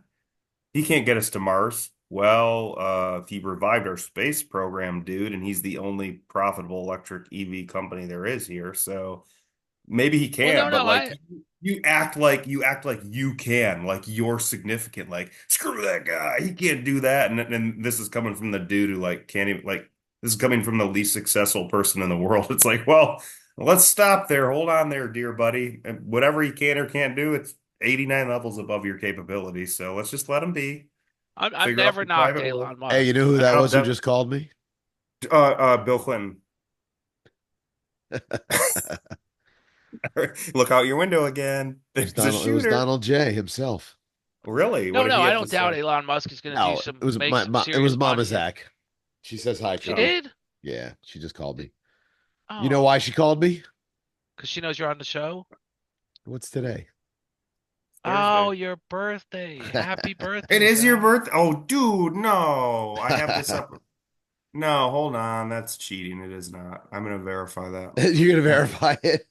He can't get us to Mars. Well, if he revived our space program, dude, and he's the only profitable electric EV company there is here. So maybe he well, no, can't, but no, like you act like you can, like you're significant. Like screw that guy, he can't do that. And this is coming from the dude who like can't even like this is coming from the least successful person in the world. It's like, well, let's stop there. Hold on there, dear buddy. And whatever he can or can't do, it's 89 levels above your capability. So let's just let him be. I've Figure out never the knocked private world. Elon Hey, you Musk. know who I that don't. was who just called me? Bill Clinton. Look out your window again. There's a It was shooter. Donald J himself. Really? What No, did no, he I have to don't doubt say? Elon Musk is going to do No, some make some it was serious Mama money. Zach. She says hi, She Oh, Trippi. did? Yeah, she just called me. You know why Oh, she called me? because she knows you're on the show. What's today? Oh, Thursday. your birthday! Happy It birthday, is your Zach. birthday. Oh, dude, no. I have this up. No, hold on. That's cheating. It is not. I'm gonna verify that. You're gonna Hold on. verify it.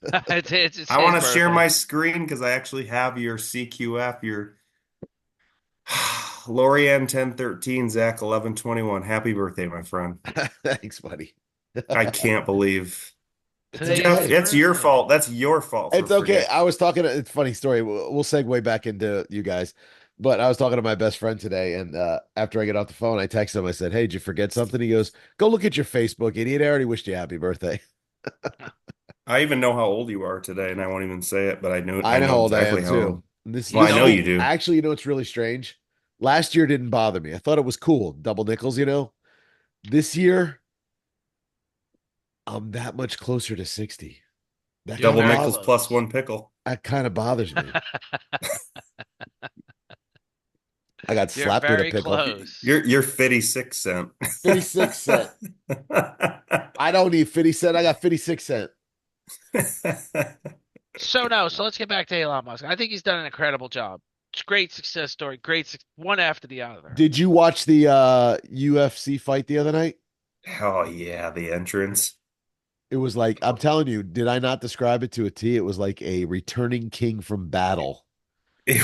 It's I his want to share birthday. my screen because I actually have your CQF, your Lorianne 1013, Zach 1121. Happy birthday, my friend. Thanks, buddy. I can't believe. It's Today is Jeff, his okay. that's your birthday. fault. That's your fault for It's okay. forgetting. I was talking. It's a funny story. We'll segue back into you guys. But I was talking to my best friend today, and after I get off the phone, I texted him. I said, "Hey, did you forget something?" He goes, "Go look at your Facebook, idiot. I already wished you happy birthday." I even know how old you are today, and I won't even say it, but I I know how know old I exactly am how too. old. Well, I You know know, you do. Actually, it's really strange. Last year didn't bother me. I thought it was cool, double nickels. This year I'm that much closer to 60. That you're kind Double of very nickels plus close. one pickle. bothers me. I got You're slapped with a very pickle. close. You're 56 cent. 56 cent. I don't need 50 cent. I got 56 cent. So no, so let's get back to Elon Musk. I think he's done an incredible job. great success story. One after the other. Did you watch the UFC fight the other night? Oh yeah, the entrance. It was like, I'm telling you, did I not describe it to a T? It was like a returning king from battle. It,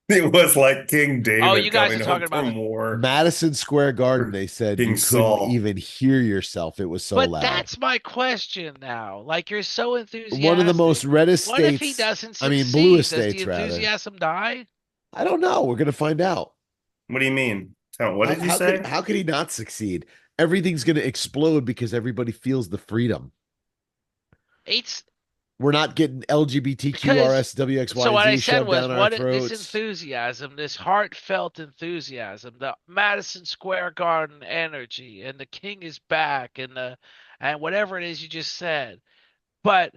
it was like King Oh, you David guys are coming home talking about from it. war, Madison Square Garden, or they said you King couldn't Saul. even hear yourself. It was so But loud. that's my question now. Like you're so One of the most enthusiastic. reddest What if he states, doesn't I mean, bluest succeed? Does the states, rather. enthusiasm die? I don't know. We're gonna find out. What do you mean? What How, did you how could say? how could he not succeed? Everything's gonna explode because everybody feels the freedom. It's We're not getting because LGBTQRS so what I WXYZ said shoved was down our this throats. enthusiasm, this heartfelt enthusiasm, the Madison Square Garden energy, and the king is back, and whatever it is you just said. But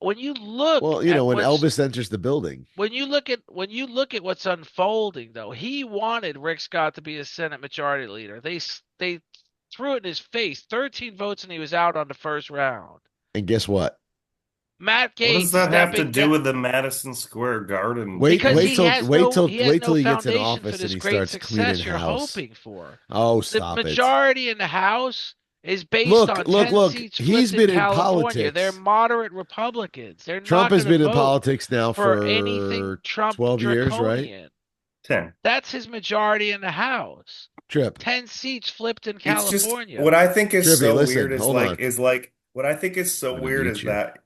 when you look Well, at when what's Elvis enters the building, when you look at what's unfolding, though, he wanted Rick Scott to be a Senate Majority Leader. They threw it in his face, 13 votes, and he was out on the first round. and guess what? Matt What does Gates that have to stepping do down with the Madison Square Garden Wait, because wait he till entrance? has wait no till he has wait no till he gets in foundation for office and this he great starts cleaning success you're house. hoping for. Oh, The stop it. majority in the House is based Look, on look, 10 look. seats He's flipped in been in California. They're politics. moderate Republicans. They're Trump not has going to been in vote politics now for anything for Trump 12 years, right? draconian. 10. That's his majority in the House. Trip. 10 seats flipped in It's just what California. I think is Trippy, so weird listen, is hold on. like what I think is so I'm gonna weird mute is you. that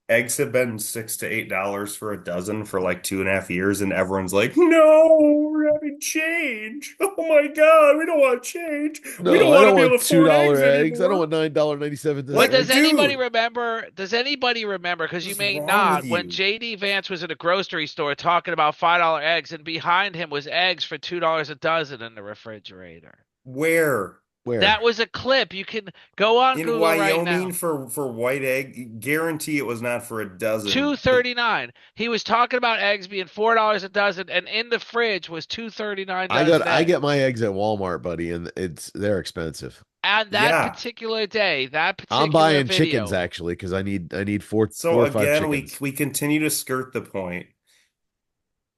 eggs have been $6 to $8 for a dozen for like 2.5 years, and everyone's like, "No, we're having change. Oh my God, we don't want change. We don't No, I want to don't be able want to afford $2 eggs eggs. I don't anymore." want $9.97 But Like, does eggs. anybody dude, remember? Does anybody remember? Because you what's may wrong with not. When you? JD Vance was in a grocery store talking about $5 eggs, and behind him was eggs for $2 a dozen in the refrigerator. Where? Where? That was a clip. You can go on In Google right Wyoming now. for white egg, guarantee it was not for a Two dozen. thirty nine. He was talking about eggs being $4 a dozen, and in the fridge was 2.39 dozen I get eggs. my eggs at Walmart, buddy, and they're expensive. And that Yeah. particular day, that I'm particular buying chickens video, actually because I need four So or five again, we chickens. we continue to skirt the point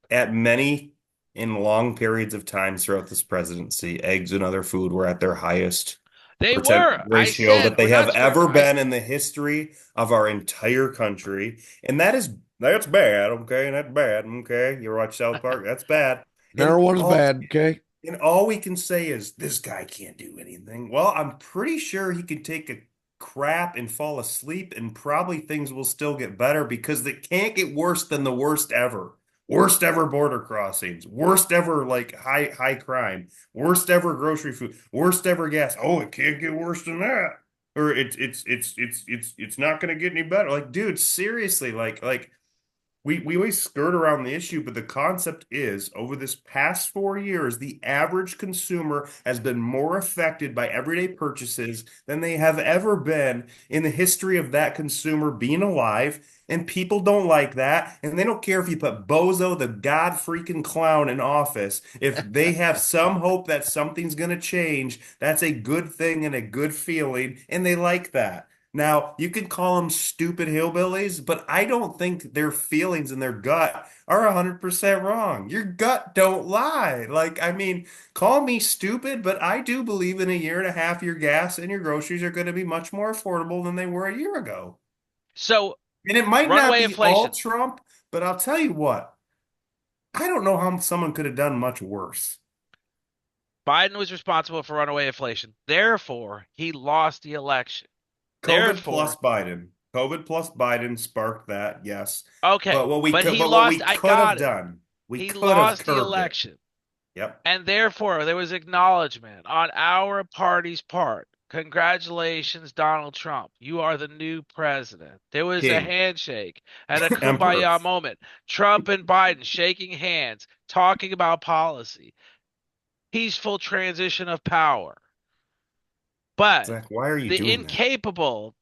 at many in long periods of time throughout this presidency. Eggs and other food were at their highest they percent were. I ratio said that they we're have not. ever been in the history of our entire country, and that's bad. Okay, that's bad. Okay, you ever watch South Park? That's bad. And Marijuana's all bad, okay? and all we can say is this guy can't do anything. Well, I'm pretty sure he can take a crap and fall asleep, and probably things will still get better because it can't get worse than the worst ever. Worst ever border crossings, worst ever like high crime, worst ever grocery food, worst ever gas. Oh, it can't get worse than that. Or it's not gonna get any better. Like, dude, seriously, like we always skirt around the issue, but the concept is over this past 4 years, the average consumer has been more affected by everyday purchases than they have ever been in the history of that consumer being alive. And people don't like that. And they don't care if you put Bozo, the god freaking clown, in office. If they have some hope that something's going to change, that's a good thing and a good feeling. And they like that. Now, you can call them stupid hillbillies, but I don't think their feelings and their gut are 100% wrong. Your gut don't lie. Like, I mean, call me stupid, but I do believe in a year and a half, your gas and your groceries are going to be much more affordable than they were a year ago. So And it might not runaway be all inflation. Trump, but I'll tell you what, I don't know how someone could have done much worse. Biden was responsible for runaway inflation. Therefore, he lost the election. COVID plus Therefore, Biden. COVID plus Biden sparked that, yes. okay, But what we but could, he but what we lost. I could have got it. done, we He could have lost the curbed it. election. Yep. And therefore, there was acknowledgement on our party's part. Congratulations, Donald Trump. You are the new president. There was a King, handshake and a emperor. kumbaya moment. Trump and Biden shaking hands, talking about policy, peaceful transition of power. But Zach, why are you doing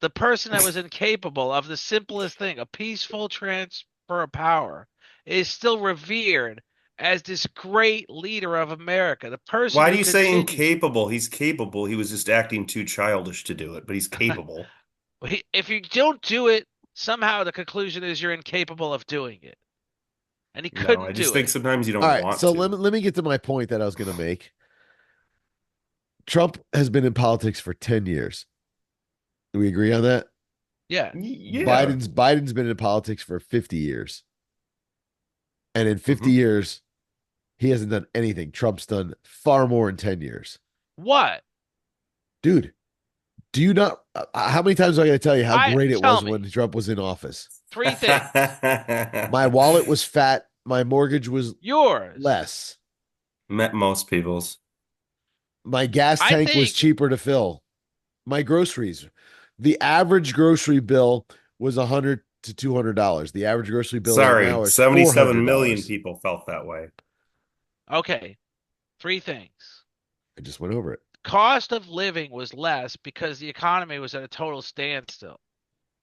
the person that that? was incapable of the simplest thing, a peaceful transfer of power, is still revered as this great leader of America, the person Why do who you say continues. incapable? He's capable. He was just acting too childish to do it, but he's capable. If you don't do it, somehow the conclusion is you're incapable of doing it. and he No, I couldn't just do think it. sometimes you All don't right, want so to. let me get to my point that I was going to make. Trump has been in politics for 10 years. Do we agree on that? Yeah. Yeah. Biden's been in politics for 50 years. And in 50 Mhm. years, he hasn't done anything. Trump's done far more in 10 years. What? Dude, do you not how many times am I going to tell you how great it Tell was me when Trump was in office? 3 things. My wallet was fat, my mortgage was Yours. less. Met most people's. My gas I tank was think cheaper to fill. My groceries, the average grocery bill was $100 to $200. The average grocery bill right Sorry, now is 77 million $400. people felt that way. okay. 3 things. I just went over it. Cost of living was less because the economy was at a total standstill.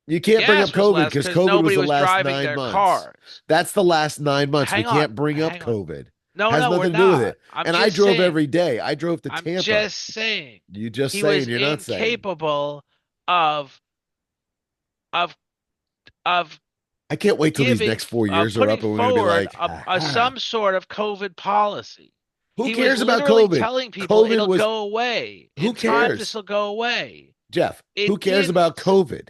You can't bring up Gas was COVID less because because COVID was nobody the was last driving nine their months. cars. That's the last 9 months. We Hang on, can't bring up hang on. COVID. No, Has no, we're nothing to do with not. it. I'm And I just drove saying. every day. I drove to I'm Tampa. just saying. You just He was saying, you're not saying. incapable of of of I can't wait till these giving next 4 years are putting up and we're going to be forward like, ha, a ha. some sort of COVID policy. Who He was cares about literally COVID? telling people COVID it'll was, go away. who In time, this cares? will go away. Jeff, who It cares about didn't. COVID?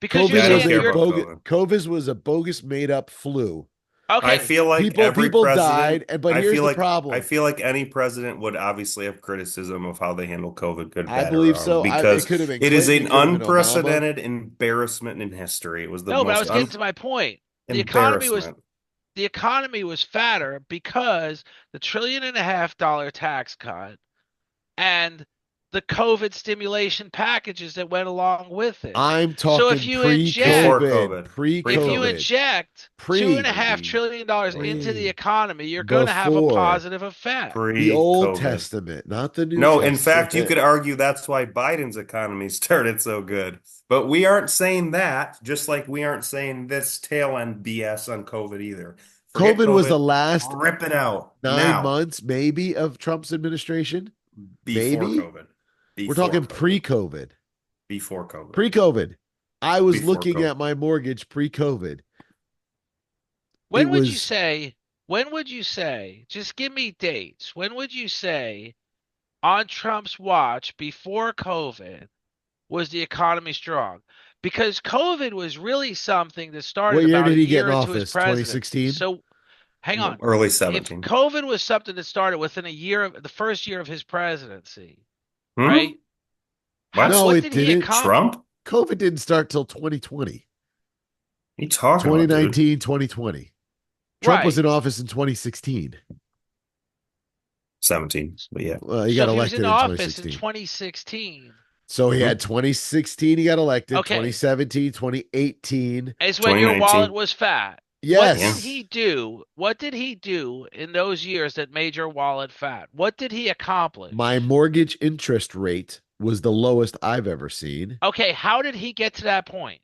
Because you're COVID Yeah, I don't was saying a care you're about bogus, COVID. COVID was a bogus made up flu. I okay. feel like every People died, president, but here's the I problem. feel like any president would obviously have criticism of how they handle COVID, good, I bad, or believe wrong, so. It because could have been it is Clinton, it an could have been Obama. unprecedented embarrassment in history. It was the No, but I most was getting to my point. The economy was embarrassment. the economy was fatter because the $1.5 trillion tax cut and the COVID stimulation packages that went along with it. I'm So if talking you Before inject pre-COVID, COVID, if you pre-COVID, pre-COVID, inject two and pre, a half pre, trillion dollars into the pre, economy, you're going to have a before positive effect. the Old pre-COVID. Testament, not the New No, in fact, you Testament. could argue that's why Biden's economy started so good. But we aren't saying that, just like we aren't saying this tail end BS on COVID either. Forget COVID was the COVID, last rip it out 9 months, maybe, of Trump's administration. before Maybe. COVID, We're before talking COVID, pre-COVID. before COVID, Pre-COVID. I was before looking COVID. at my mortgage pre-COVID. It When would you was say, when would you say, just give me dates. When would you say on Trump's watch before COVID was the economy strong? Because COVID was really something that what started year about did a he get year in into his office? presidency. 2016? So hang on. Early If 17. COVID was something that started within a year of the first year of his presidency, Hmm? right? What? No, What it did he didn't. accomplish? Trump? What COVID didn't start till 2020. are you talking about, dude? 2019, 2020. Trump was Right. in office in 2016. 17. But yeah. He So got if he was in elected in office in 2016. 2016, So he Hmm? had 2016, he got elected, okay, 2017, 2018. is when your wallet 2019. was fat. What did Yeah. Yes. he do? What did he do in those years that made your wallet fat? What did he My accomplish? mortgage interest rate was the lowest I've ever seen. Okay, how did he get to that point?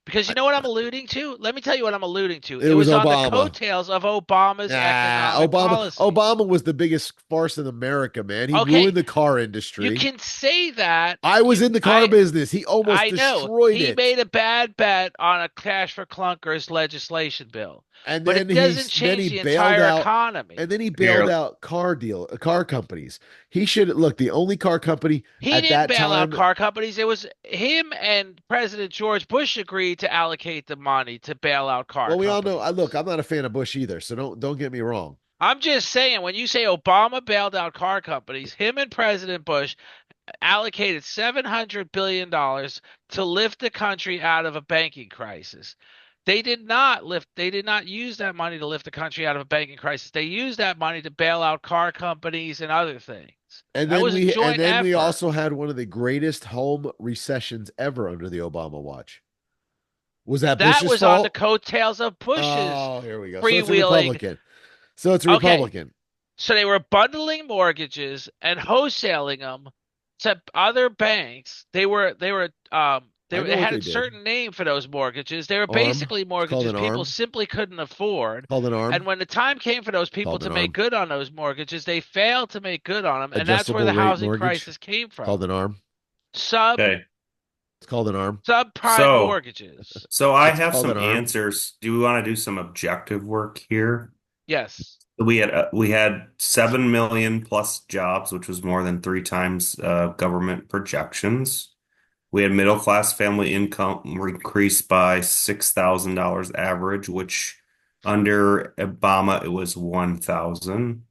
Because you I- know what I'm alluding to? Let me tell you what I'm alluding to. It It was was on the Obama. coattails of Obama's economic Obama. policies. Obama was the biggest farce in America, man. He ruined Okay, the car you industry. can say that. I was You in the car business. He almost I know destroyed he it. made a bad bet on a cash for clunkers legislation bill, And but then it doesn't then change he the bailed entire out economy. and then he bailed Here, out car companies. He should look, the only car company He at didn't that bail out time. car companies. It was him and President George Bush agreed to allocate the money to bail out car Well, we all know. companies. I'm not a fan of Bush either, so don't get me wrong. I'm just saying, when you say Obama bailed out car companies, him and President Bush allocated $700 billion to lift the country out of a banking crisis. They did not use that money to lift the country out of a banking crisis. They used that money to bail out car companies and other things. That was a And joint then we effort. also had one of the greatest home recessions ever under the Obama watch. Was that That Bush's was on the fault? coattails of Bush's Oh, here we go. So it's a freewheeling. Republican. So it's a Okay, Republican. so they were bundling mortgages and wholesaling them to other banks. I know They what had they a did. certain name for those mortgages. They were Arm. basically It's called mortgages an people arm. simply couldn't afford. Called an And arm. when the time came for those people Called to an make arm. good on those mortgages, they failed to make good on them, and that's where Adjustable the rate housing mortgage. crisis came Called from. an arm. Sub okay. It's called an arm. Subprime So, mortgages. so I It's have called some an arm. answers. Do we want to do some objective work here? Yes. We had 7 million plus jobs, which was more than three times government projections. We had middle class family income increased by $6,000 average, which under Obama it was 1,000.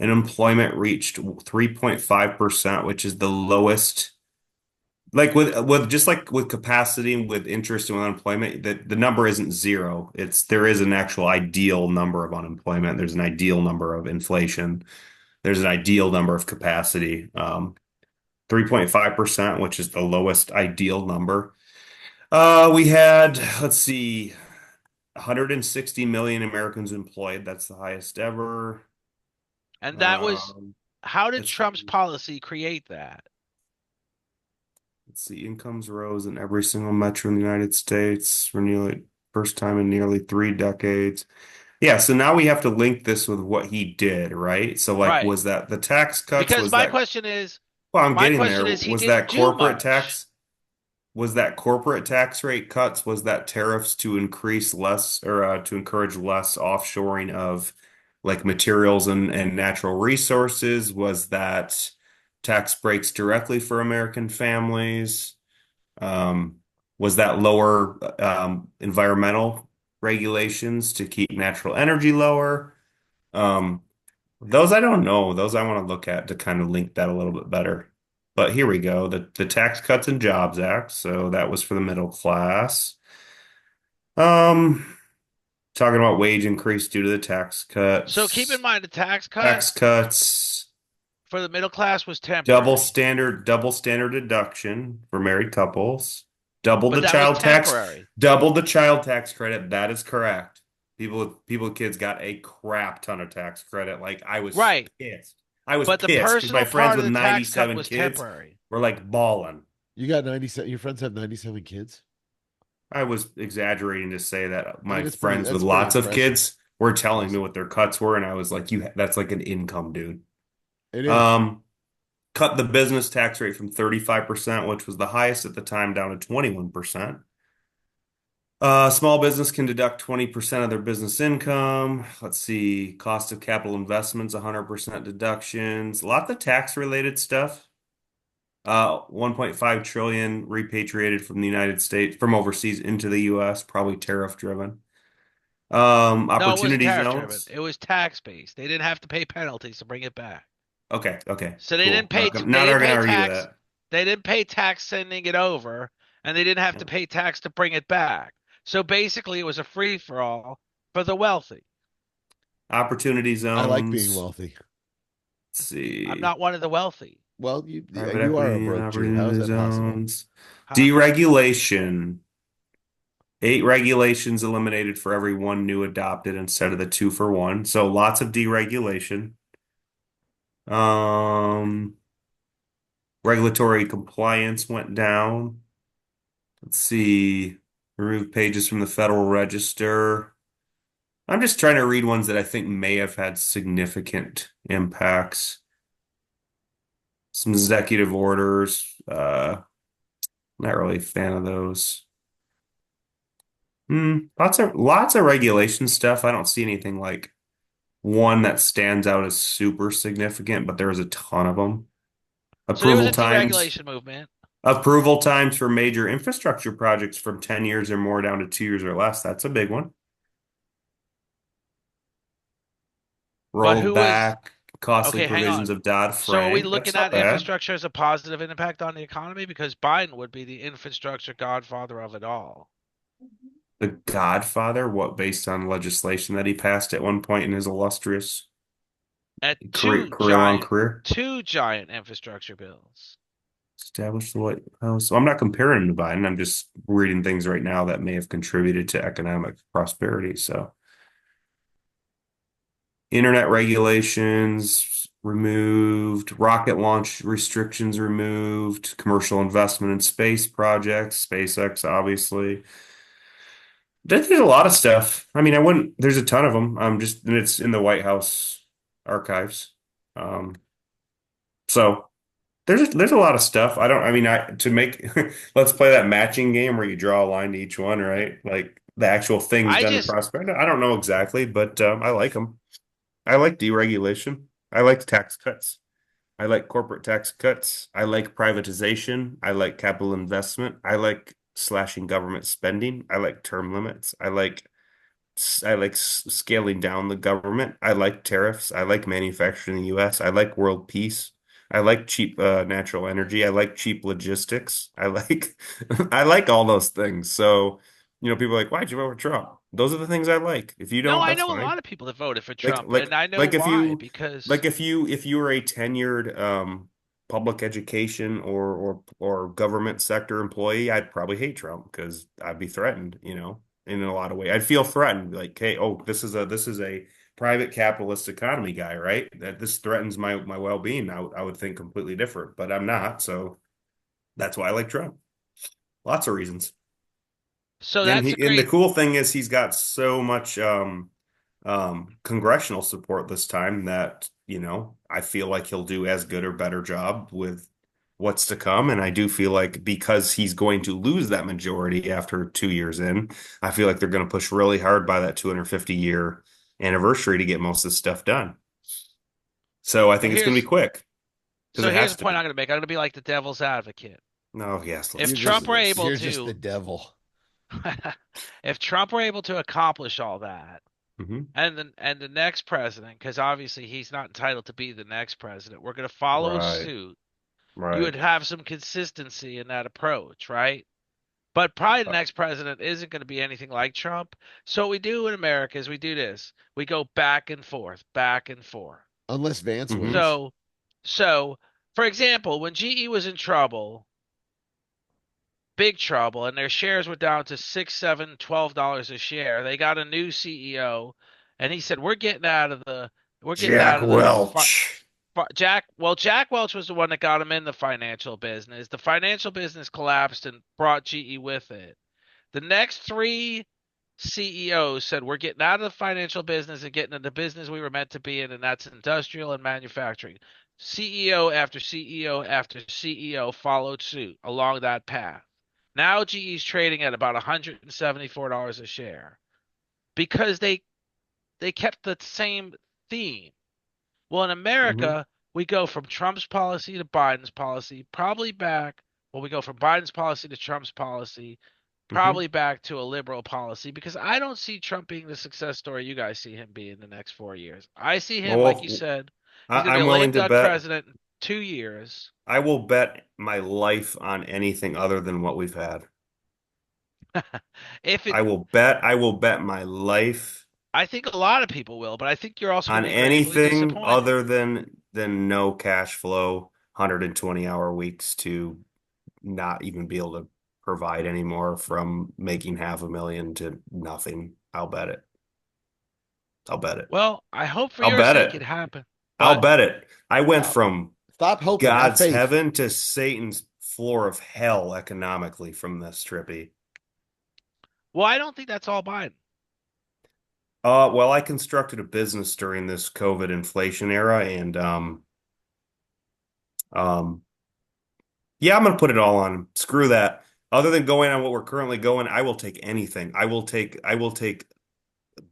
And employment reached 3.5%, which is the lowest. Like with just like with capacity, with interest and with unemployment, the number isn't zero. There is an actual ideal number of unemployment. There's an ideal number of inflation. There's an ideal number of capacity. 3.5%, which is the lowest ideal number. We had, let's see, 160 million Americans employed. That's the highest ever. And that was Um, how did let's Trump's see. policy create that? Let's see. Incomes rose in every single metro in the United States for nearly first time in nearly 3 decades. Yeah, so now we have to link this with what he did, right? So like Right. was that the tax cuts? Because Was that well, I'm my getting question there. is he Was didn't that do corporate much. tax? Was that corporate tax rate cuts? Was that tariffs to increase less or to encourage less offshoring of like materials and natural resources? Was that tax breaks directly for American families? Um, was that lower environmental regulations to keep natural energy lower? Um, those I don't know. Those I want to look at to kind of link that a little bit better. But here we go. The Tax Cuts and Jobs Act. So that was for the middle class. Um, talking about wage increase due to the tax So keep in cuts. mind the tax cut Tax cuts. for the middle class was temporary. Double standard deduction for married couples. Double But the that was child tax, temporary. double the child tax credit. That is correct. People with kids got a crap ton of tax credit. Like I was Right. pissed. I was But the pissed because my personal friends part of with the tax cut 97 was kids temporary. were like bawling. You got 97. Your friends have 97 kids. I was exaggerating to say that I my mean, it's pretty. friends with That's pretty lots of impressive. kids were telling me Impressive. what their cuts were, and I was like, that's like an income, dude. It is. Um, cut the business tax rate from 35%, which was the highest at the time, down to 21%. Small business can deduct 20% of their business income. Let's see, cost of capital investments, 100% deductions. A lot of tax related stuff. 1.5 trillion repatriated from the United States, from overseas into the US, probably tariff driven. No, it wasn't Opportunity tariff driven. zones. It was tax based. They didn't have to pay penalties to bring it back. Okay, So cool. they Not didn't gonna pay argue tax. that. They didn't pay tax sending it over, and they didn't have to Yeah. pay tax to bring it back. So basically, it was a free for all for the wealthy. Opportunity I like being zones. wealthy. Let's I'm see. not one of the wealthy. Well, Private you are a equity and broke Jew. How is opportunity that possible? zones. Huh? Deregulation. 8 regulations eliminated for every one new adopted instead of the 2 for 1. So lots of deregulation. Um, regulatory compliance went down. Let's see. Remove pages from the Federal Register. I'm just trying to read ones that I think may have had significant impacts. Some executive orders. Not really a fan of those. Lots of regulation stuff. I don't see anything like one that stands out as super significant, but there was a ton of them. So there was Approval a times, deregulation movement. approval times for major infrastructure projects from 10 years or more down to 2 years or less. That's a big one. But Rolled who was back costly okay? Hang provisions on. of So are we Dodd-Frank. That's looking not at bad. infrastructure as a positive impact on the economy? Because Biden would be the infrastructure godfather of it all. The Godfather, what, based on legislation that he passed at one point in his illustrious At career-long career? two giant infrastructure bills. Established the White House. So I'm not comparing him to Biden. I'm just reading things right now that may have contributed to economic prosperity. So, internet regulations removed, rocket launch restrictions removed, commercial investment in space projects, SpaceX, obviously. There's a lot of stuff. I mean, I wouldn't, there's a ton of them. And it's in the White House archives. Um, so There's a lot of stuff. I mean, I to make let's play that matching game where you draw a line to each one, right? Like the actual things I done to just prosper. I don't know exactly, but I like them. I like deregulation. I like tax cuts. I like corporate tax cuts. I like privatization. I like capital investment. I like slashing government spending. I like term limits. I like scaling down the government. I like tariffs. I like manufacturing in the US. I like world peace. I like cheap natural energy. I like cheap logistics. I like I like all those things. So, people are like, why'd you vote for Trump? Those are the things I like. If you no, don't, I that's know a fine. lot of people that voted for Like Trump, like and I know like if why, you because like if you were a tenured public education or government sector employee, I'd probably hate Trump because I'd be threatened, in a lot of ways. I'd feel threatened, like, hey, oh, this is a private capitalist economy guy, right? That this threatens my well-being. I would think completely different, but I'm not, so that's why I like Trump. Lots of reasons. so And that's he a and the great. cool thing is he's got so much congressional support this time that, I feel like he'll do as good or better job with what's to come. And I do feel like because he's going to lose that majority after 2 years in, I feel like they're going to push really hard by that 250-year anniversary to get most of this stuff done. So I So think it's going to be here's quick because so it here's has a to point I'm be. going to make. I'm going to be like the devil's advocate. No, yes, let's If You're do Trump just were able this. you're just the to, devil. if Trump were able to accomplish all that, Hmm. and the next president, because obviously he's not entitled to be the next president, we're going to follow Right, suit. You right. would have some consistency in that approach, right? But probably the Uh, next president isn't going to be anything like Trump. So what we do in America is we do this. We go back and forth, back and forth. Unless Vance mhm, wins. So, so for example, when GE was in trouble, big trouble, and their shares were down to six, seven, $12 a share, they got a new CEO, and he said, we're getting Jack out of the Welch. Jack Welch was the one that got him in the financial business. The financial business collapsed and brought GE with it. The next three CEOs said we're getting out of the financial business and getting into the business we were meant to be in, and that's industrial and manufacturing. CEO after CEO after CEO followed suit along that path. Now GE's trading at about $174 a share because they kept the same theme. Well, in Hmm. America, we go from Trump's policy to Biden's policy, probably back. Well, we go from Biden's policy to Trump's policy, Hmm. probably back to a liberal policy because I don't see Trump being the success story you guys see him be in the next 4 years. I see him, like you Well, said, he's going to be I'm a lame willing to duck bet. president in 2 years. I will bet my life on anything other than what we've had. If it, I will bet my life I think a lot of people will, but I think you're also going on to be gravely anything disappointed. other than no cash flow, 120-hour weeks to not even be able to provide anymore from making 500,000 to nothing. I'll bet it. I'll bet it. Well, I hope for I'll your bet sake it it. happens, I'll but bet it. I went Stop. from Stop hoping. Have God's faith. heaven to Satan's floor of hell economically from this, Trippy. well, I don't think that's all Biden. Well, I constructed a business during this COVID inflation era, and um, yeah, I'm gonna put it all on him. Screw that. Other than going on what we're currently going, I will take anything. I will take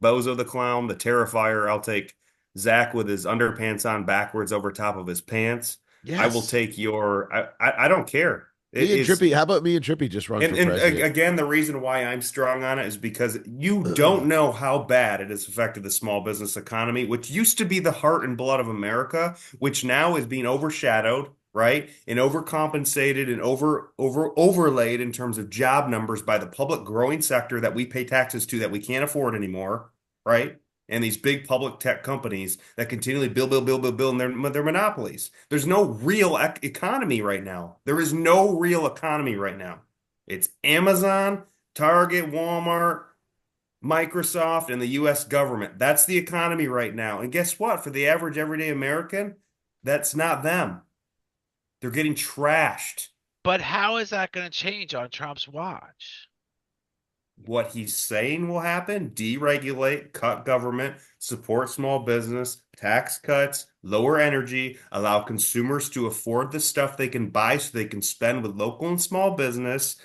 Bozo the Clown, the Terrifier. I'll take Zach with his underpants on backwards over top of his pants. I will Yes. take I don't care. It Me and is. Trippy. How about me and Trippy just run for And president? again, the reason why I'm strong on it is because you don't know how bad it has affected the small business economy, which used to be the heart and blood of America, which now is being overshadowed, right? And overcompensated and overlaid in terms of job numbers by the public growing sector that we pay taxes to that we can't afford anymore, right? And these big public tech companies that continually build, and their monopolies. There's no real economy right now. There is no real economy right now. It's Amazon, Target, Walmart, Microsoft, and the US government. That's the economy right now. And guess what? For the average everyday American, that's not them. They're getting trashed. But how is that going to change on Trump's watch? what he's saying will happen: deregulate, cut government, support small business, tax cuts, lower energy, allow consumers to afford the stuff they can buy so they can spend with local and small business,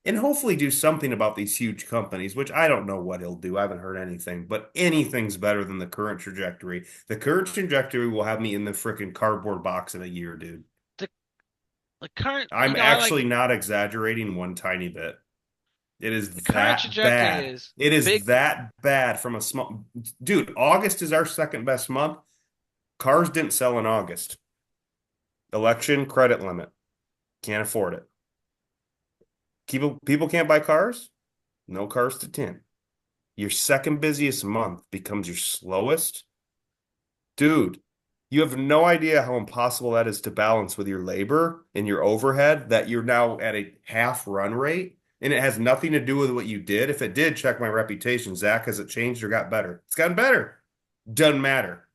and hopefully do something about these huge companies, which I don't know what he'll do. I haven't heard anything, but anything's better than the current trajectory. The current trajectory will have me in the freaking cardboard box in a year, dude. The the current, I'm I like actually not exaggerating one tiny bit. It the is current that trajectory bad. is It is big. that bad from a small dude. August is our second best month. Cars didn't sell in August. Election credit limit. Can't afford it. People can't buy cars. No cars to 10. Your second busiest month becomes your slowest. Dude, you have no idea how impossible that is to balance with your labor and your overhead, that you're now at a half run rate. And it has nothing to do with what you did. If it did, check my reputation. Zach, has it changed or got better? It's gotten better. Doesn't matter.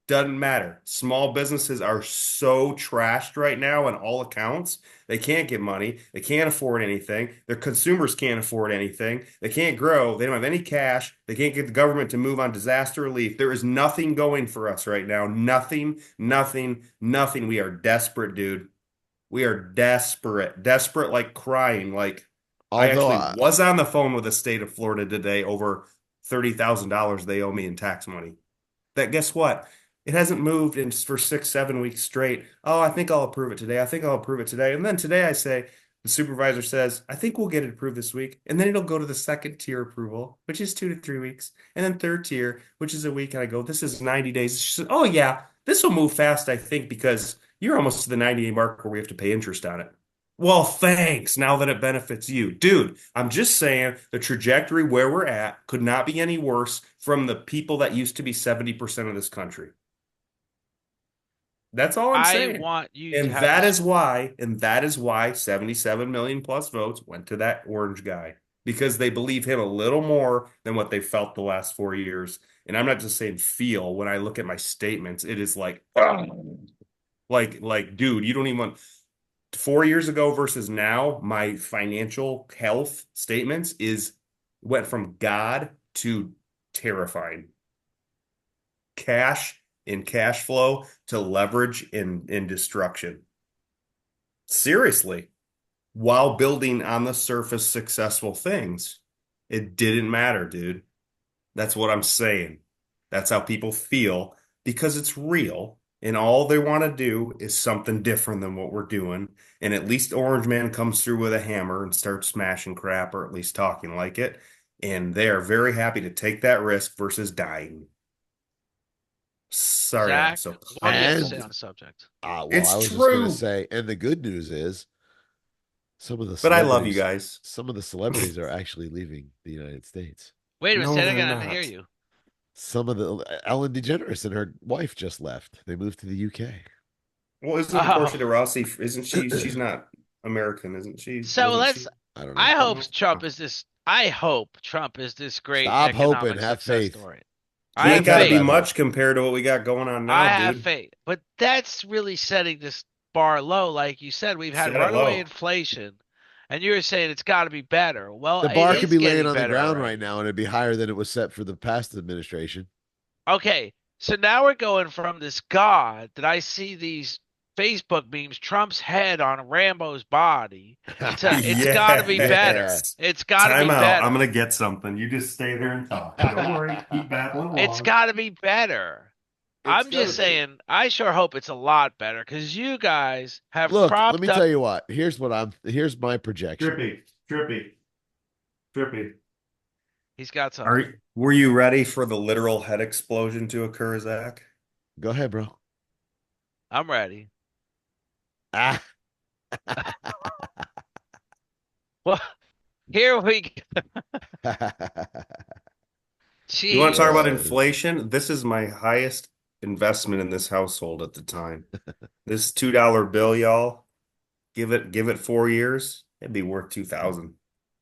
Doesn't matter. Small businesses are so trashed right now on all accounts. They can't get money. They can't afford anything. Their consumers can't afford anything. They can't grow. They don't have any cash. They can't get the government to move on disaster relief. There is nothing going for us right now. Nothing, nothing, nothing. We are desperate, dude. We are desperate. Desperate, like crying. Like, I Although actually was on the phone with the state of Florida today over $30,000 they owe me in tax money. That, guess what? It hasn't moved in for 6, 7 weeks straight. Oh, I think I'll approve it today. I think I'll approve it today. And then today I say, the supervisor says, I think we'll get it approved this week. And then it'll go to the second tier approval, which is 2 to 3 weeks. And then third tier, which is a week. And I go, this is 90 days. She says, oh, yeah, this will move fast, I think, because you're almost to the 90-day mark where we have to pay interest on it. Well, thanks. Now that it benefits you. Dude, I'm just saying the trajectory where we're at could not be any worse from the people that used to be 70% of this country. That's all I'm I saying. want you to And have that this. is why, and that is why 77 million plus votes went to that orange guy, because they believe him a little more than what they felt the last 4 years. And I'm not just saying feel. When I look at my statements, it is like, dude, you don't even want 4 years ago versus now, my financial health statements is went from God to terrifying. Cash in cash flow to leverage in destruction. Seriously, while building on the surface successful things, it didn't matter, dude. That's what I'm saying. That's how people feel because it's real. And all they want to do is something different than what we're doing. And at least Orange Man comes through with a hammer and starts smashing crap, or at least talking like it. And they are very happy to take that risk versus dying. Sorry, I'm Zach, so what do you have to and say on the subject? well, It's I was just gonna true. say, and the good news is some of the But I love you celebrities, guys. some of the celebrities are actually leaving the United States. Wait a minute, No, say that they're again. I didn't hear not. you. Some of the Ellen DeGeneres and her wife just left. They moved to the UK. Well, isn't Portia de Oh, Rossi, isn't she? She's not American, isn't she? so Wasn't let's. she? I don't know. I hope No. Trump is this. I hope Trump is this great Stop hoping. economic Have success faith. story. He I Keep ain't have your got to head be faith. that hope. much compared to what we got going on now, I have dude. faith, but that's really setting this bar low. Like you said, we've had Set it runaway low. inflation, and you're saying it's got to be better. Well, The it bar could is be laying getting on the better ground right already. now, and it'd be higher than it was set for the past administration. Okay, so now we're going from this god that I see these Facebook memes, Trump's head on Rambo's body, to it's got to be Yeah. better. Yes. It's got to be Time out. I'm better. gonna get something. You just stay there and talk. Don't worry. Keep babbling It's along. got to be better. It's I'm gonna just be. saying, I sure hope it's a lot better because you guys have Look, let me propped tell up. you what. Here's my projection. Trippy, trippy, trippy. He's got something. Were you ready for the literal head explosion to occur, Zach? Go ahead, bro. I'm ready. Ah. Well, here we go. You want to talk about Jeez. inflation? This is my highest investment in this household at the time. This $2 bill, y'all, give it 4 years, it'd be worth 2,000.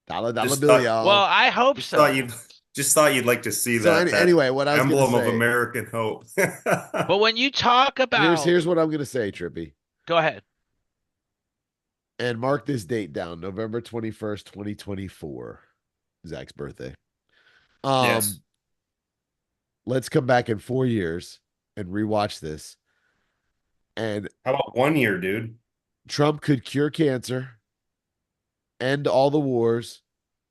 Dollar Just bill, thought y'all. Well, I hope just thought you'd so. just thought you'd like to see So that anyway, what I was gonna emblem of say, American hope. But when you talk about, here's what I'm gonna say, Trippy. go ahead. And mark this date down, November 21st, 2024. Zach's birthday. Yes. Let's come back in 4 years and rewatch this. And How about 1 year, dude? Trump could cure cancer, end all the wars,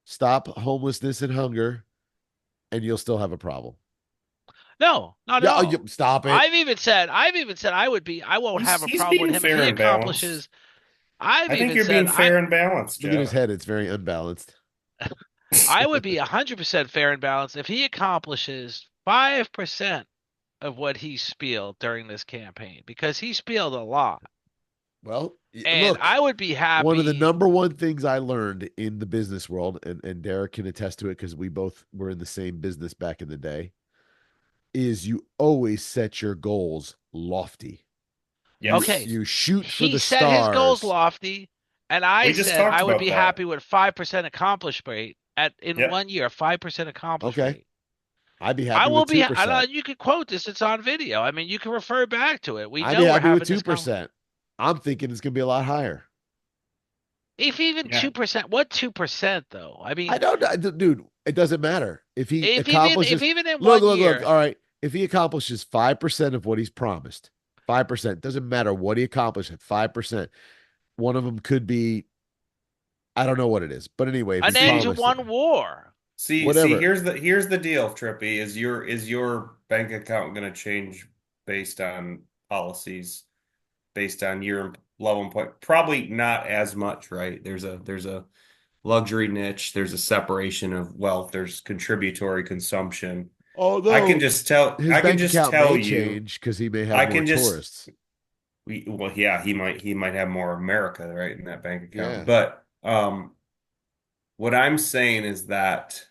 stop homelessness and hunger, and you'll still have a problem. No, not at Yeah, all. stop it. I've even said I won't have a He's problem with being him if fair he and balanced. accomplishes. I've I think even you're said being fair and balanced, Look at his Jeff. head. It's very unbalanced. I would be 100% fair and balanced if he accomplishes 5% of what he spieled during this campaign, because he spieled a lot. Well, And look, I would be one of the happy. number one things I learned in the business world, and Derek can attest to it because we both were in the same business back in the day, is you always set your goals lofty. You Yes. Okay, you shoot for he the set his goals stars. lofty, and I We just said talked I would about be that. happy with 5% accomplish rate in Yep. 1 year, 5% accomplish Okay. rate. I'd be I happy will with be, 2%. you can quote this, it's on video. I mean, you can refer back to it. We I'd be know we're happy with having this conversation. 2%. I'm thinking it's gonna be a lot higher. If even Yeah. 2%, what 2% though? I I mean, don't dude, it doesn't matter. If he if accomplishes even in look, one look, look. year, All right. If he accomplishes 5% of what he's promised, 5%, doesn't matter what he accomplished at 5%. One of them could be, I don't know what it is. But anyway, if he an end See, to promised it, one war. see, whatever. here's the deal, Trippy. Is your bank account going to change based on policies, based on your level and point? Probably not as much, right? There's a luxury niche, there's a separation of wealth, there's contributory consumption. I can Although just tell his I can bank just account tell may you, change because he may have I more can just tourists. well, yeah, he might have more America, right, in that bank account. Yeah. But what I'm saying is that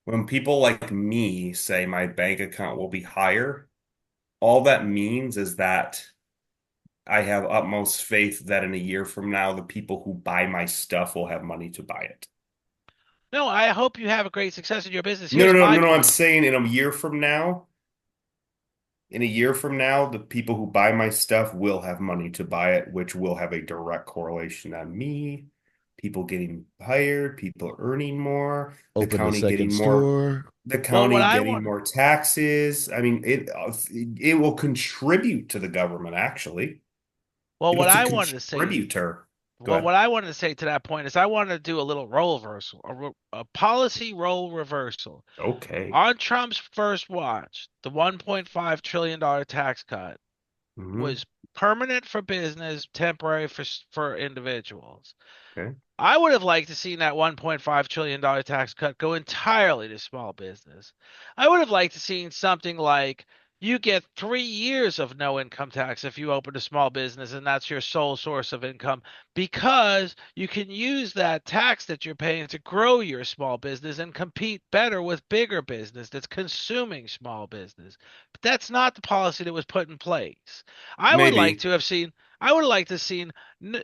when people like me say my bank account will be higher, all that means is that I have utmost faith that in a year from now, the people who buy my stuff will have money to buy it. No, I hope you have a great success in your business. No, no, Here's no, my no, no. I'm point. saying in a year from now, the people who buy my stuff will have money to buy it, which will have a direct correlation on me, people getting hired, people earning more, Open a second store. the Well, what county I getting want, more taxes. I mean, it will contribute to the government, actually. well, what It's a I wanted to say, contributor. Go well, ahead. what I wanted to say to that point is I wanted to do a little role reversal, a policy role reversal. Okay. On Trump's first watch, the $1.5 trillion tax cut Hmm. was permanent for business, temporary for individuals. Okay. I would have liked to seen that $1.5 trillion tax cut go entirely to small business. I would have liked to seen something like you get 3 years of no income tax if you open a small business and that's your sole source of income, because you can use that tax that you're paying to grow your small business and compete better with bigger business that's consuming small business. But that's not the policy that was put in place. I would like Maybe. to have seen I would like to see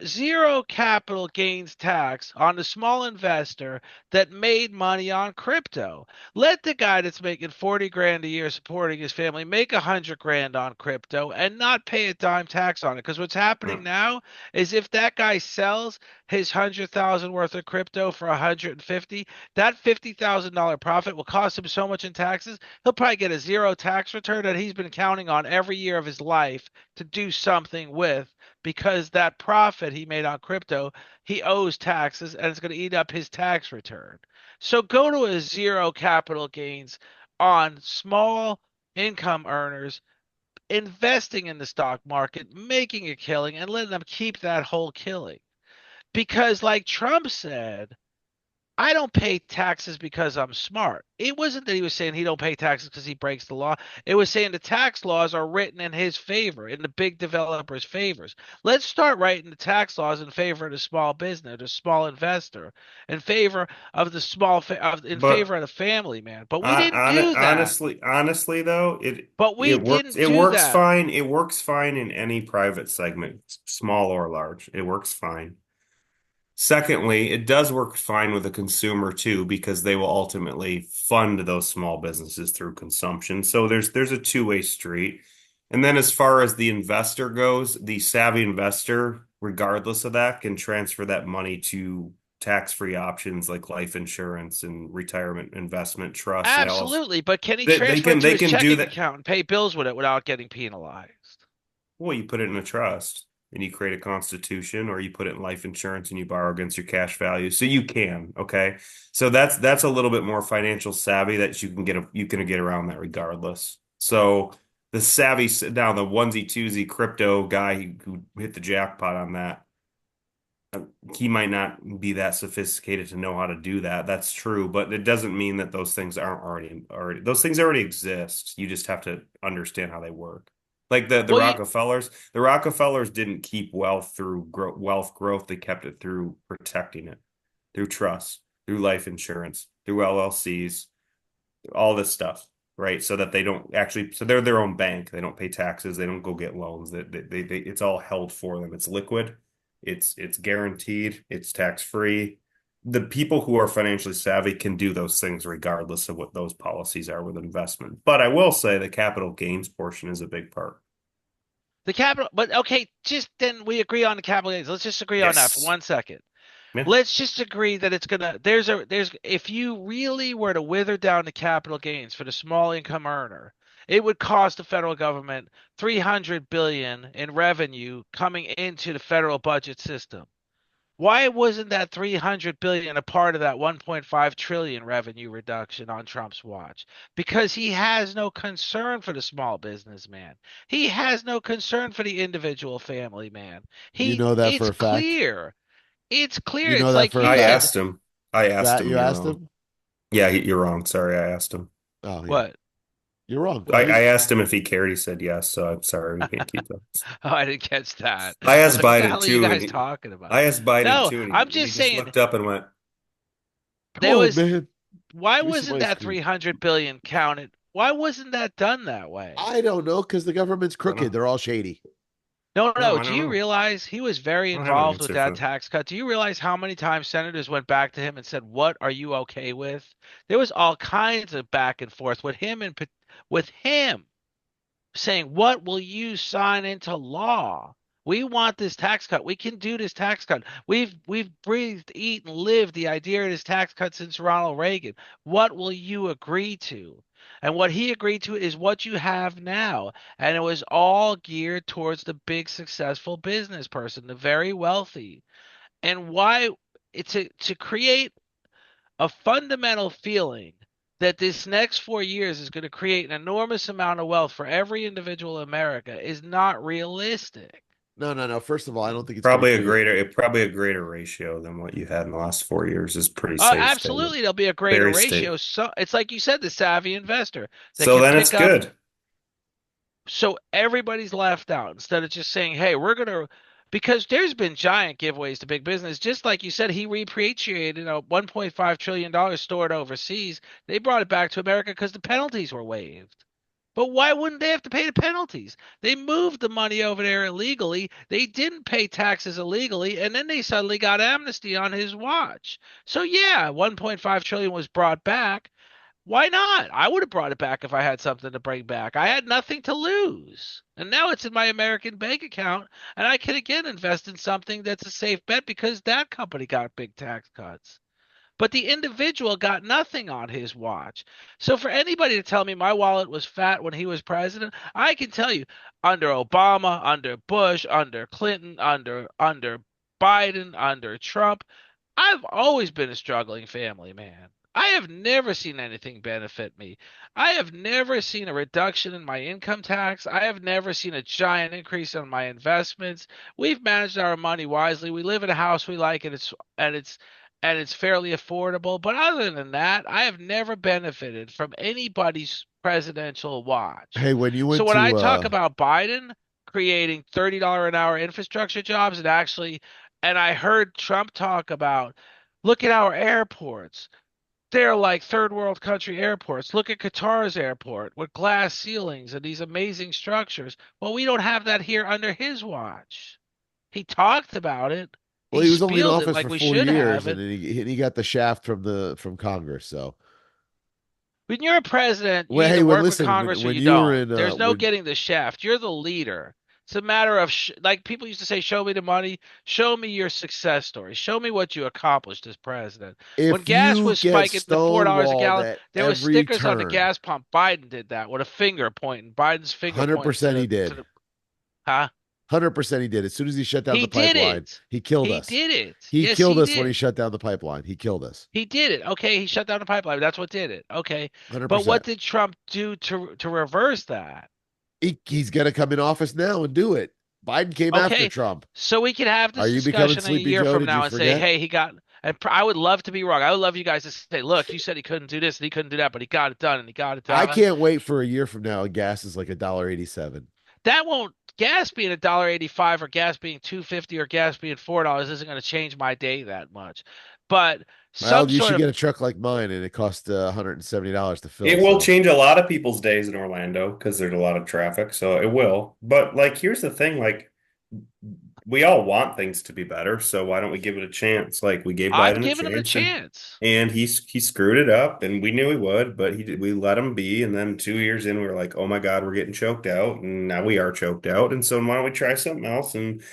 zero capital gains tax on the small investor that made money on crypto. Let the guy that's making 40 grand a year supporting his family make 100 grand on crypto and not pay a dime tax on it. Because what's happening now is if that guy sells his 100,000 worth of crypto for 150, that $50,000 profit will cost him so much in taxes. He'll probably get a zero tax return that he's been counting on every year of his life to do something with, because that profit he made on crypto, he owes taxes and it's going to eat up his tax return. So go to a zero capital gains on small income earners investing in the stock market, making a killing, and letting them keep that whole killing. Because, like Trump said, I don't pay taxes because I'm smart. It wasn't that he was saying he don't pay taxes because he breaks the law. It was saying the tax laws are written in his favor, in the big developers' favors. Let's start writing the tax laws in favor of the small business, the small investor, in favor of the in But favor of the family man. But we didn't do that. honestly though, it But we it works didn't it do works that. fine. It works fine in any private segment, small or large. It works fine. Secondly, it does work fine with a consumer too, because they will ultimately fund those small businesses through consumption. So there's a two-way street. And then as far as the investor goes, the savvy investor, regardless of that, can transfer that money to tax-free options like life insurance and retirement investment trusts and else. Absolutely, but can he They transfer it can to they his can do checking that. account and pay bills with it without getting penalized? Well, you put it in a trust and you create a constitution, or you put it in life insurance and you borrow against your cash value. So you can, okay? So that's a little bit more financial savvy that you can get around that regardless. So the savvy now the onesie twosie crypto guy who hit the jackpot on that, he might not be that sophisticated to know how to do that. That's true, but it doesn't mean that those things aren't already those things already exist. You just have to understand how they work. Like the Well, you, Rockefellers, the Rockefellers didn't keep wealth through wealth growth. They kept it through protecting it, through trust, through life insurance, through LLCs, all this stuff, right? So that they don't actually, so they're their own bank. They don't pay taxes. They don't go get loans. It's all held for them. It's liquid. It's guaranteed. It's tax free. The people who are financially savvy can do those things regardless of what those policies are with investment. But I will say the capital gains portion is a big part. the capital, but okay, just then we agree on the capital gains. Let's just agree on that for Yes. 1 second. Yeah. Let's just agree that it's gonna. If you really were to wither down the capital gains for the small income earner, it would cost the federal government 300 billion in revenue coming into the federal budget system. Why wasn't that 300 billion a part of that 1.5 trillion revenue reduction on Trump's watch? Because he has no concern for the small businessman. He has no concern for the individual family man. You He know that for it's a fact. clear. It's clear. You know It's that like for a you I fact. said, asked him. I asked him. You You're asked wrong. him? Yeah, you're wrong. Sorry, I asked him. Oh yeah, what? you're wrong. I asked him if he cared. He said yes. So I'm sorry, we can't keep that. Oh, I didn't catch that. I I was asked like, what the Biden hell are you too, guys talking about? I asked Biden No, too, I'm and he just just saying looked up and went, Come there on, was man. why Give me some wasn't ice that cream. 300 billion counted? Why wasn't that done that way? I don't know because the government's I don't crooked. know. They're all shady. No, No, no. I Do don't you know. realize he was very I don't have an involved with answer that for that. tax cut? Do you realize how many times senators went back to him and said, "What are you okay with?" There was all kinds of back and forth with him and with him saying, "What will you sign into law? We want this tax cut. We can do this tax cut. We've breathed, eaten, lived the idea of this tax cut since Ronald Reagan. What will you agree to?" And what he agreed to is what you have now. And it was all geared towards the big successful business person, the very wealthy. And why it's to create a fundamental feeling that this next 4 years is going to create an enormous amount of wealth for every individual in America is not realistic. No, no, no. First of all, I don't think it's going to create. Probably a greater ratio than what you had in the last 4 years is pretty safe statement. Absolutely, there'll be a greater Very safe. ratio. So it's like you said, the savvy investor that So can then it's pick up. good. So everybody's left out instead of just saying, "Hey, we're gonna," because there's been giant giveaways to big business. Just like you said, he repatriated a 1.5 trillion dollars stored overseas. They brought it back to America because the penalties were waived. But why wouldn't they have to pay the penalties? They moved the money over there illegally. They didn't pay taxes illegally, and then they suddenly got amnesty on his watch. So yeah, 1.5 trillion was brought back. Why not? I would have brought it back if I had something to bring back. I had nothing to lose. And now it's in my American bank account, and I can again invest in something that's a safe bet because that company got big tax cuts. But the individual got nothing on his watch. So for anybody to tell me my wallet was fat when he was president, I can tell you under Obama, under Bush, under Clinton, under Biden, under Trump, I've always been a struggling family man. I have never seen anything benefit me. I have never seen a reduction in my income tax. I have never seen a giant increase on my investments. We've managed our money wisely. We live in a house we like and it's fairly affordable. But other than that, I have never benefited from anybody's presidential watch. Hey, when you So went when I to talk about Biden creating $30 an hour infrastructure jobs and I heard Trump talk about, look at our airports. They're like third world country airports. Look at Qatar's airport with glass ceilings and these amazing structures. Well, we don't have that here under his watch. He talked about it. well, He he was only in spieled it office like for we four should have years, it. and he got the shaft from Congress. So, When you're a president, you well, either hey, when work with listen, Congress or when you you were don't. in There's no when getting the shaft. You're the leader. It's a matter of like people used to say, "Show me the money, show me your success story, show me what you accomplished as president." When If gas you was get spiking to $4 a stonewalled gallon, at there was every stickers on the turn, gas pump. Biden did that with a finger pointing. Biden's finger pointing 100% he to did. the huh? 100% he did. As soon as he shut down He the did pipeline, it. he killed He us. did it. He Yes, killed he us when he did. shut down the pipeline. He killed us. He did it. Okay, he shut down the pipeline. That's what did it. Okay. But what 100%. did Trump do to reverse that? He's going to come in office now and do it. Biden came after Okay. Trump. So we could have Are this you becoming discussion a Sleepy year Joe? from Did you now and say, forget? "Hey, he got," and I would love to be wrong. I would love you guys to say, "Look, you said he couldn't do this and he couldn't do that, but he got it done and he got it I done." can't wait for a year from now and gas is like $1.87. That won't gas being $1.85 or gas being $2.50 or gas being $4 isn't going to change my day that much. But Well, some you sort should of get a truck like mine and it costs $170 to fill. It will So change a lot of people's days in Orlando because there's a lot of traffic, so it will. But like, here's the thing, like we all want things to be better, so why don't we give it a chance? Like we gave I'm Biden a giving him a chance, and chance. he screwed it up, and we knew he would, but we let him be, and then 2 years in, we were like, oh my God, we're getting choked out, and now we are choked out, and so why don't we try something else and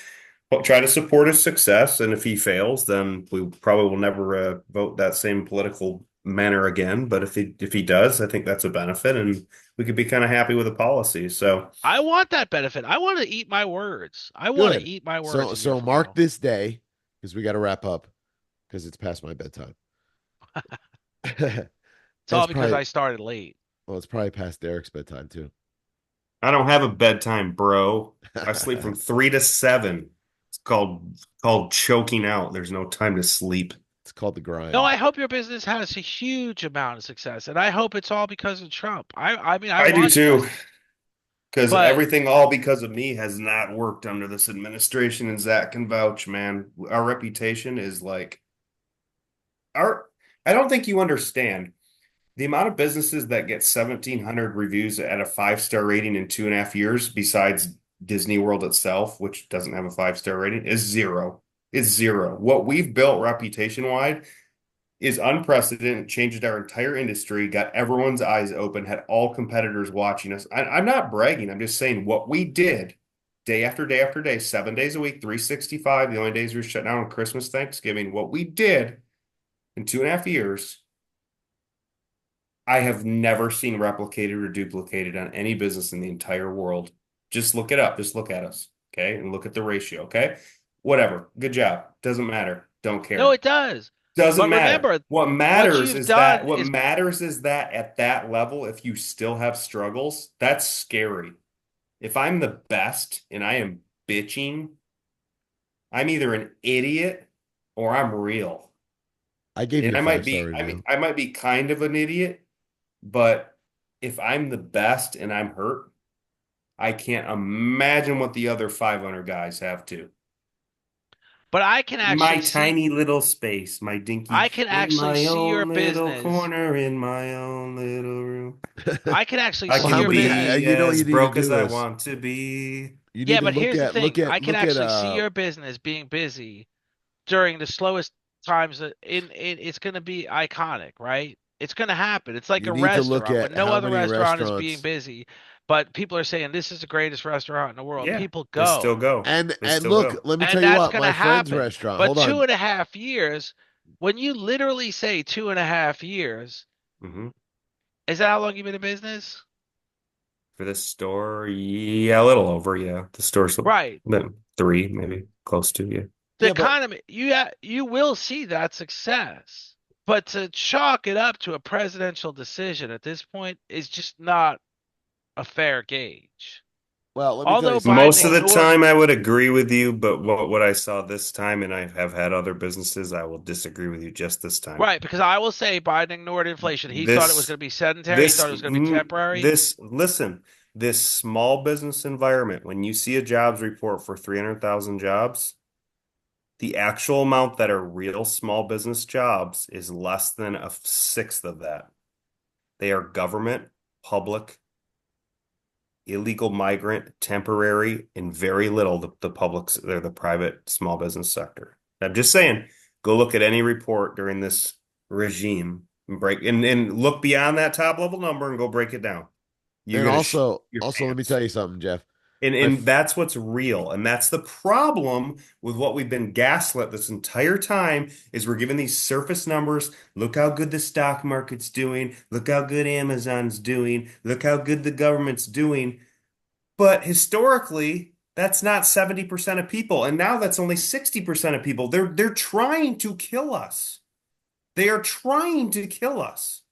try to support his success? And if he fails, then we probably will never vote that same political manner again. But if he does, I think that's a benefit, and we could be kind of happy with the policy. So I want that benefit. I want to eat my words. I want to good. eat my words So a year so from mark now. this day because we got to wrap up because it's past my bedtime. It's It's all because probably I started late. well, it's probably past Derek's bedtime too. I don't have a bedtime, bro. I sleep from 3 to 7. It's called choking out. There's no time to sleep. It's called the No, grind. I hope your business has a huge amount of success, and I hope it's all because of Trump. I mean, I I do want you guys too, to, because but everything all because of me has not worked under this administration, and Zach can vouch, man. Our reputation is like our. I don't think you understand the amount of businesses that get 1,700 reviews at a 5-star rating in 2.5 years, besides Disney World itself, which doesn't have a 5-star rating, is zero. It's zero. What we've built reputation wide is unprecedented, changed our entire industry, got everyone's eyes open, had all competitors watching us. I'm not bragging. I'm just saying what we did day after day after day, 7 days a week, 365. The only days we were shut down on Christmas, Thanksgiving. What we did in 2.5 years, I have never seen replicated or duplicated on any business in the entire world. Just look it up. Just look at us. Okay. And look at the ratio. Okay. Whatever. Good job. Doesn't matter. Don't no, care. it does. Doesn't But matter. remember, What what matters you've is that done what is matters is that at that level, if you still have struggles, that's scary. If I'm the best and I am bitching, I'm either an idiot or I'm real. I gave And you a I might 5-star be, I mean, review. I might be kind of an idiot, but if I'm the best and I'm hurt, I can't imagine what the other 500 guys have to. but I can My actually see tiny little space, my dinky, I can in actually my see your own little business. corner, in my own little room. I can actually I Well, see how your can many? business. be You know what as you need to broke as do I is want to be. you Yeah, need to but here's the thing. I can look at actually see your business being busy during the slowest times it's going to be iconic, right? It's going to happen. It's like you a need to look restaurant when at no how other many restaurant is being restaurants busy, but people are saying this is the greatest restaurant in the world. Yeah, People they still go. go. They and still look, go. let me tell And you that's what, going to my friend's happen. restaurant. But Hold on. 2.5 years, when you literally say 2.5 years, Hmm. is that how long you've been in business? For this store, yeah, a little over. Yeah, the store's Right. been 3, maybe close to. Yeah. The Yeah, but economy, you will see that success. But to chalk it up to a presidential decision at this point is just not a fair gauge. well, let me tell you Although something. Biden Most of the ignored, time, I would agree with you, but what I saw this time, and I have had other businesses, I will disagree with you just this time. right, because I will say Biden ignored inflation. He thought it was This, going to be sedentary. He thought it was going to be temporary. listen, this small business environment, when you see a jobs report for 300,000 jobs, the actual amount that are real small business jobs is less than a sixth of that. They are government, public, illegal migrant, temporary, and very little the public, they're the private small business sector. I'm just saying, go look at any report during this regime and look beyond that top level number and go break it down. You're And gonna shit also, your let me tell pants. you something, Jeff. And that's what's real. And that's the problem with what we've been gaslit this entire time is we're given these surface numbers. Look how good the stock market's doing. Look how good Amazon's doing. Look how good the government's doing. But historically, that's not 70% of people. And now that's only 60% of people. They're trying to kill us. They are trying to kill us.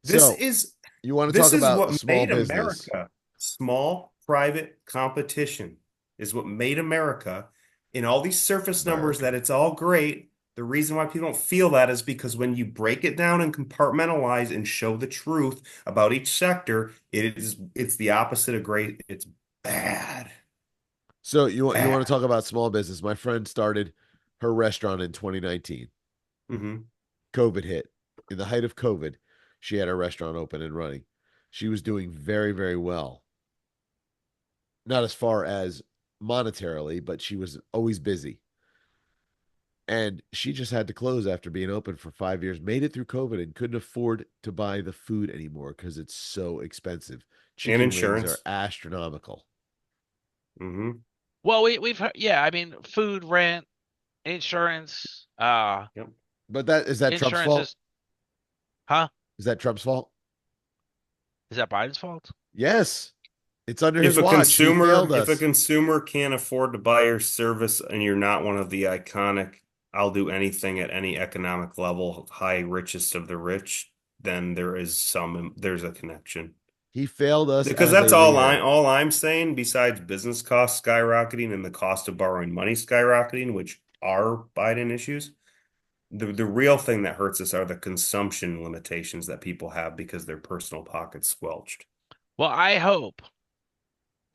This So is you want to this talk is about what small made business? America. Small private competition is what made America. In all these surface numbers America. that it's all great. The reason why people don't feel that is because when you break it down and compartmentalize and show the truth about each sector, it's the opposite of great. It's bad. So you want to Bad. talk about small business? My friend started her restaurant in 2019. Hmm. COVID hit. In the height of COVID, she had her restaurant open and running. She was doing very, very well. Not as far as monetarily, but she was always busy. And she just had to close after being open for 5 years, made it through COVID and couldn't afford to buy the food anymore because it's so expensive. And Chicken wings are insurance. astronomical. Hmm. Well, we've heard, yeah, I mean, food, rent, insurance, Yep. But that Trump's insurance fault? is, huh? Is that Trump's fault? Is that Biden's fault? Yes. It's under his If a watch. He consumer, failed if a us. consumer can't afford to buy your service and you're not one of the iconic, I'll do anything at any economic level, high richest of the rich, then there's a connection. He failed us Because as that's a leader. all I'm saying, besides business costs skyrocketing and the cost of borrowing money skyrocketing, which are Biden issues, the real thing that hurts us are the consumption limitations that people have because their personal pockets squelched. Well, I hope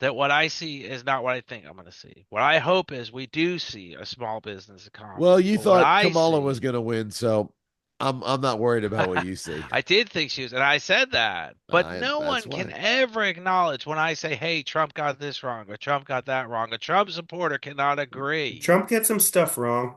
that what I see is not what I think I'm going to see. What I hope is we do see a small business Well, economy. you But what thought I Kamala was see, going to win, so I'm not worried about what you see. I did think she was, and I said that. But no That's one can why. ever acknowledge when I say, hey, Trump got this wrong or Trump got that wrong. A Trump supporter cannot agree. Trump gets some stuff wrong.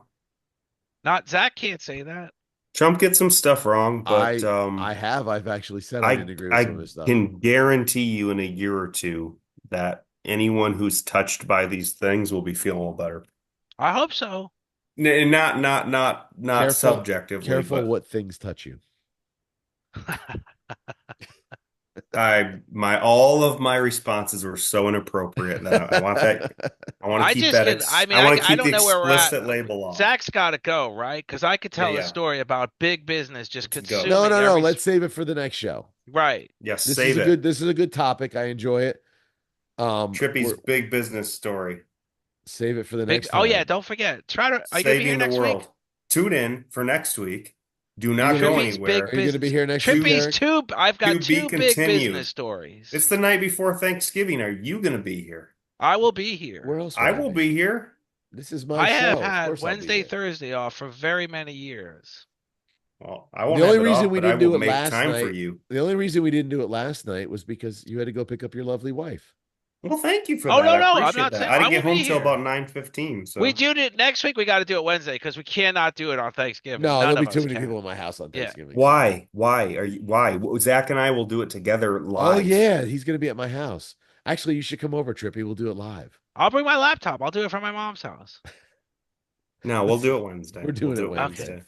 Not Zach can't say that. Trump gets some stuff wrong, but I've actually said I I didn't agree with some of I his stuff. can guarantee you in a year or two that anyone who's touched by these things will be feeling better. I hope so. Not Careful, subjectively, careful but what things touch you. I all of my responses were so inappropriate that I want that I want to I keep just that can. I ex mean, I want to I keep the don't know where we're at. explicit label off. Zach's got to go, right? Because I could Yeah, tell a yeah. story about big business just Let's go. No, consuming no, no. every. Let's save it for the next show. Right. Yes, This is save a it. good topic. I enjoy it. Trippi's We're big business story. save it for the Big. next Oh yeah, time. don't forget. Try to. Are you gonna be here Saving the next week? world. Tune in for next week. Do You not gonna go Trippy's big are anywhere. you gonna be business. here next week, Trippy's Derek? two. I've got To be two big business continued. stories. It's the night before Thanksgiving. Are you going to be here? I will be Where here. else I would I will be? be here. This is my I have show. Of had course I'll be Wednesday, here. Thursday off for very many years. Well, I The won't only have it reason off, we but I didn't will do it make last time for night, you. the only reason we didn't do it last night was because you had to go pick up your lovely wife. Well, thank you for Oh that. no, I no, I'm appreciate not that. saying I I didn't will get home be till here. about 9:15, We so do it next week. We got to do it Wednesday because we cannot do it on Thanksgiving. No, there'll None be of too us many can. people in my house on Yeah. Thanksgiving. So. why? Zach and I will do it together Oh live. yeah, he's gonna be at my house. Actually, you should come over, Trippy. We'll do it live. I'll bring my laptop. I'll do it from my mom's house. No, we'll do it Wednesday. We're We'll doing do it it Okay. Wednesday. Wednesday.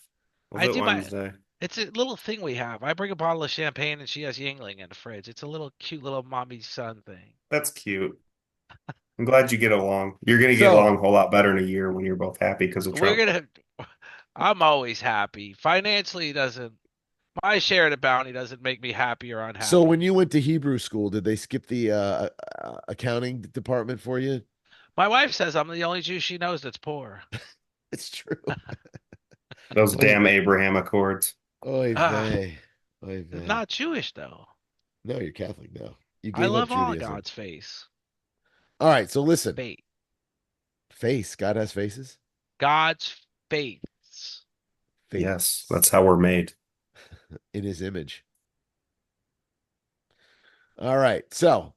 We'll I do it do my. Wednesday. It's a little thing we have. I bring a bottle of champagne and she has Yingling in the fridge. It's a little cute little mommy son thing. That's cute. I'm glad you get along. You're going to get So along a whole lot better in a year when you're both happy because of We're Trump. gonna. I'm always happy. Financially doesn't. My share of the bounty doesn't make me happy or so when unhappy. you went to Hebrew school, did they skip the accounting department for you? My wife says I'm the only Jew she knows that's poor. It's true. Those Oy, damn Abraham Accords. oy Ah, vey. Oy vey. not Jewish though. No, you're Catholic now. You I gave up love all Judaism. God's face. All right, so listen. Fate. Face. God has faces. God's face. Yes, Face that's how we're made. in his image. All right. So,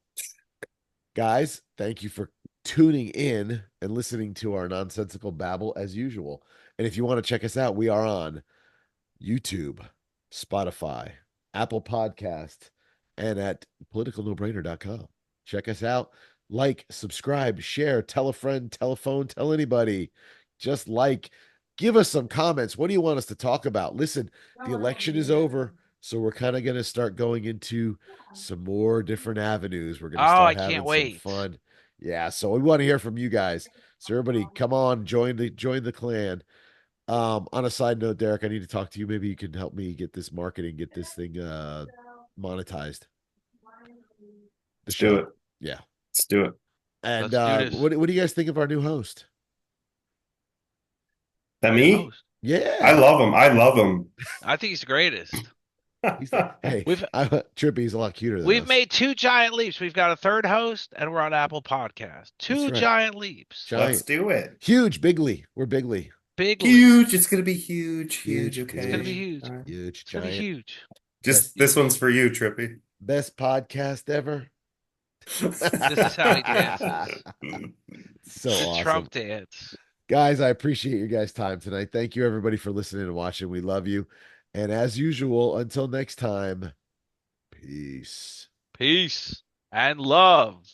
guys, thank you for tuning in and listening to our nonsensical babble as usual. And if you want to check us out, we are on YouTube, Spotify, Apple Podcast, and at politicalnobrainer.com. Check us out. Like, subscribe, share, tell a friend, telephone, tell anybody. Just like, give us some comments. What do you want us to talk about? Listen, the election is over, so we're kind of going to start going into some more different avenues. We're going to Oh, I start can't having some wait. fun. Yeah, so we want to hear from you guys. So everybody, come on, join the clan. On a side note, Derek, I need to talk to you. Maybe you can help me get this marketing, get this thing monetized. The Let's do show. it. Yeah. Let's do it. And Let's do this. what do you guys think of our new host? That Our new me? host. Yeah. I love him. I love him. I think he's the greatest. He's hey, We've Trippy's a lot cuter than we've us. made 2 giant leaps. We've got a 3rd host, and we're on Apple Podcast. That's 2 right. giant leaps. Let's Giant. do it. Huge, bigly. We're bigly. Big leap. Huge. It's gonna be huge. Huge, Okay. It's gonna be huge. All right. Huge, It's gonna be giant. huge. Just this one's for you, Trippy. Best podcast ever. This is how he dances. So The awesome. Trump dance. Guys, I appreciate your guys' time tonight. Thank you, everybody, for listening and watching. We love you. And as usual, until next time, peace. Peace and love.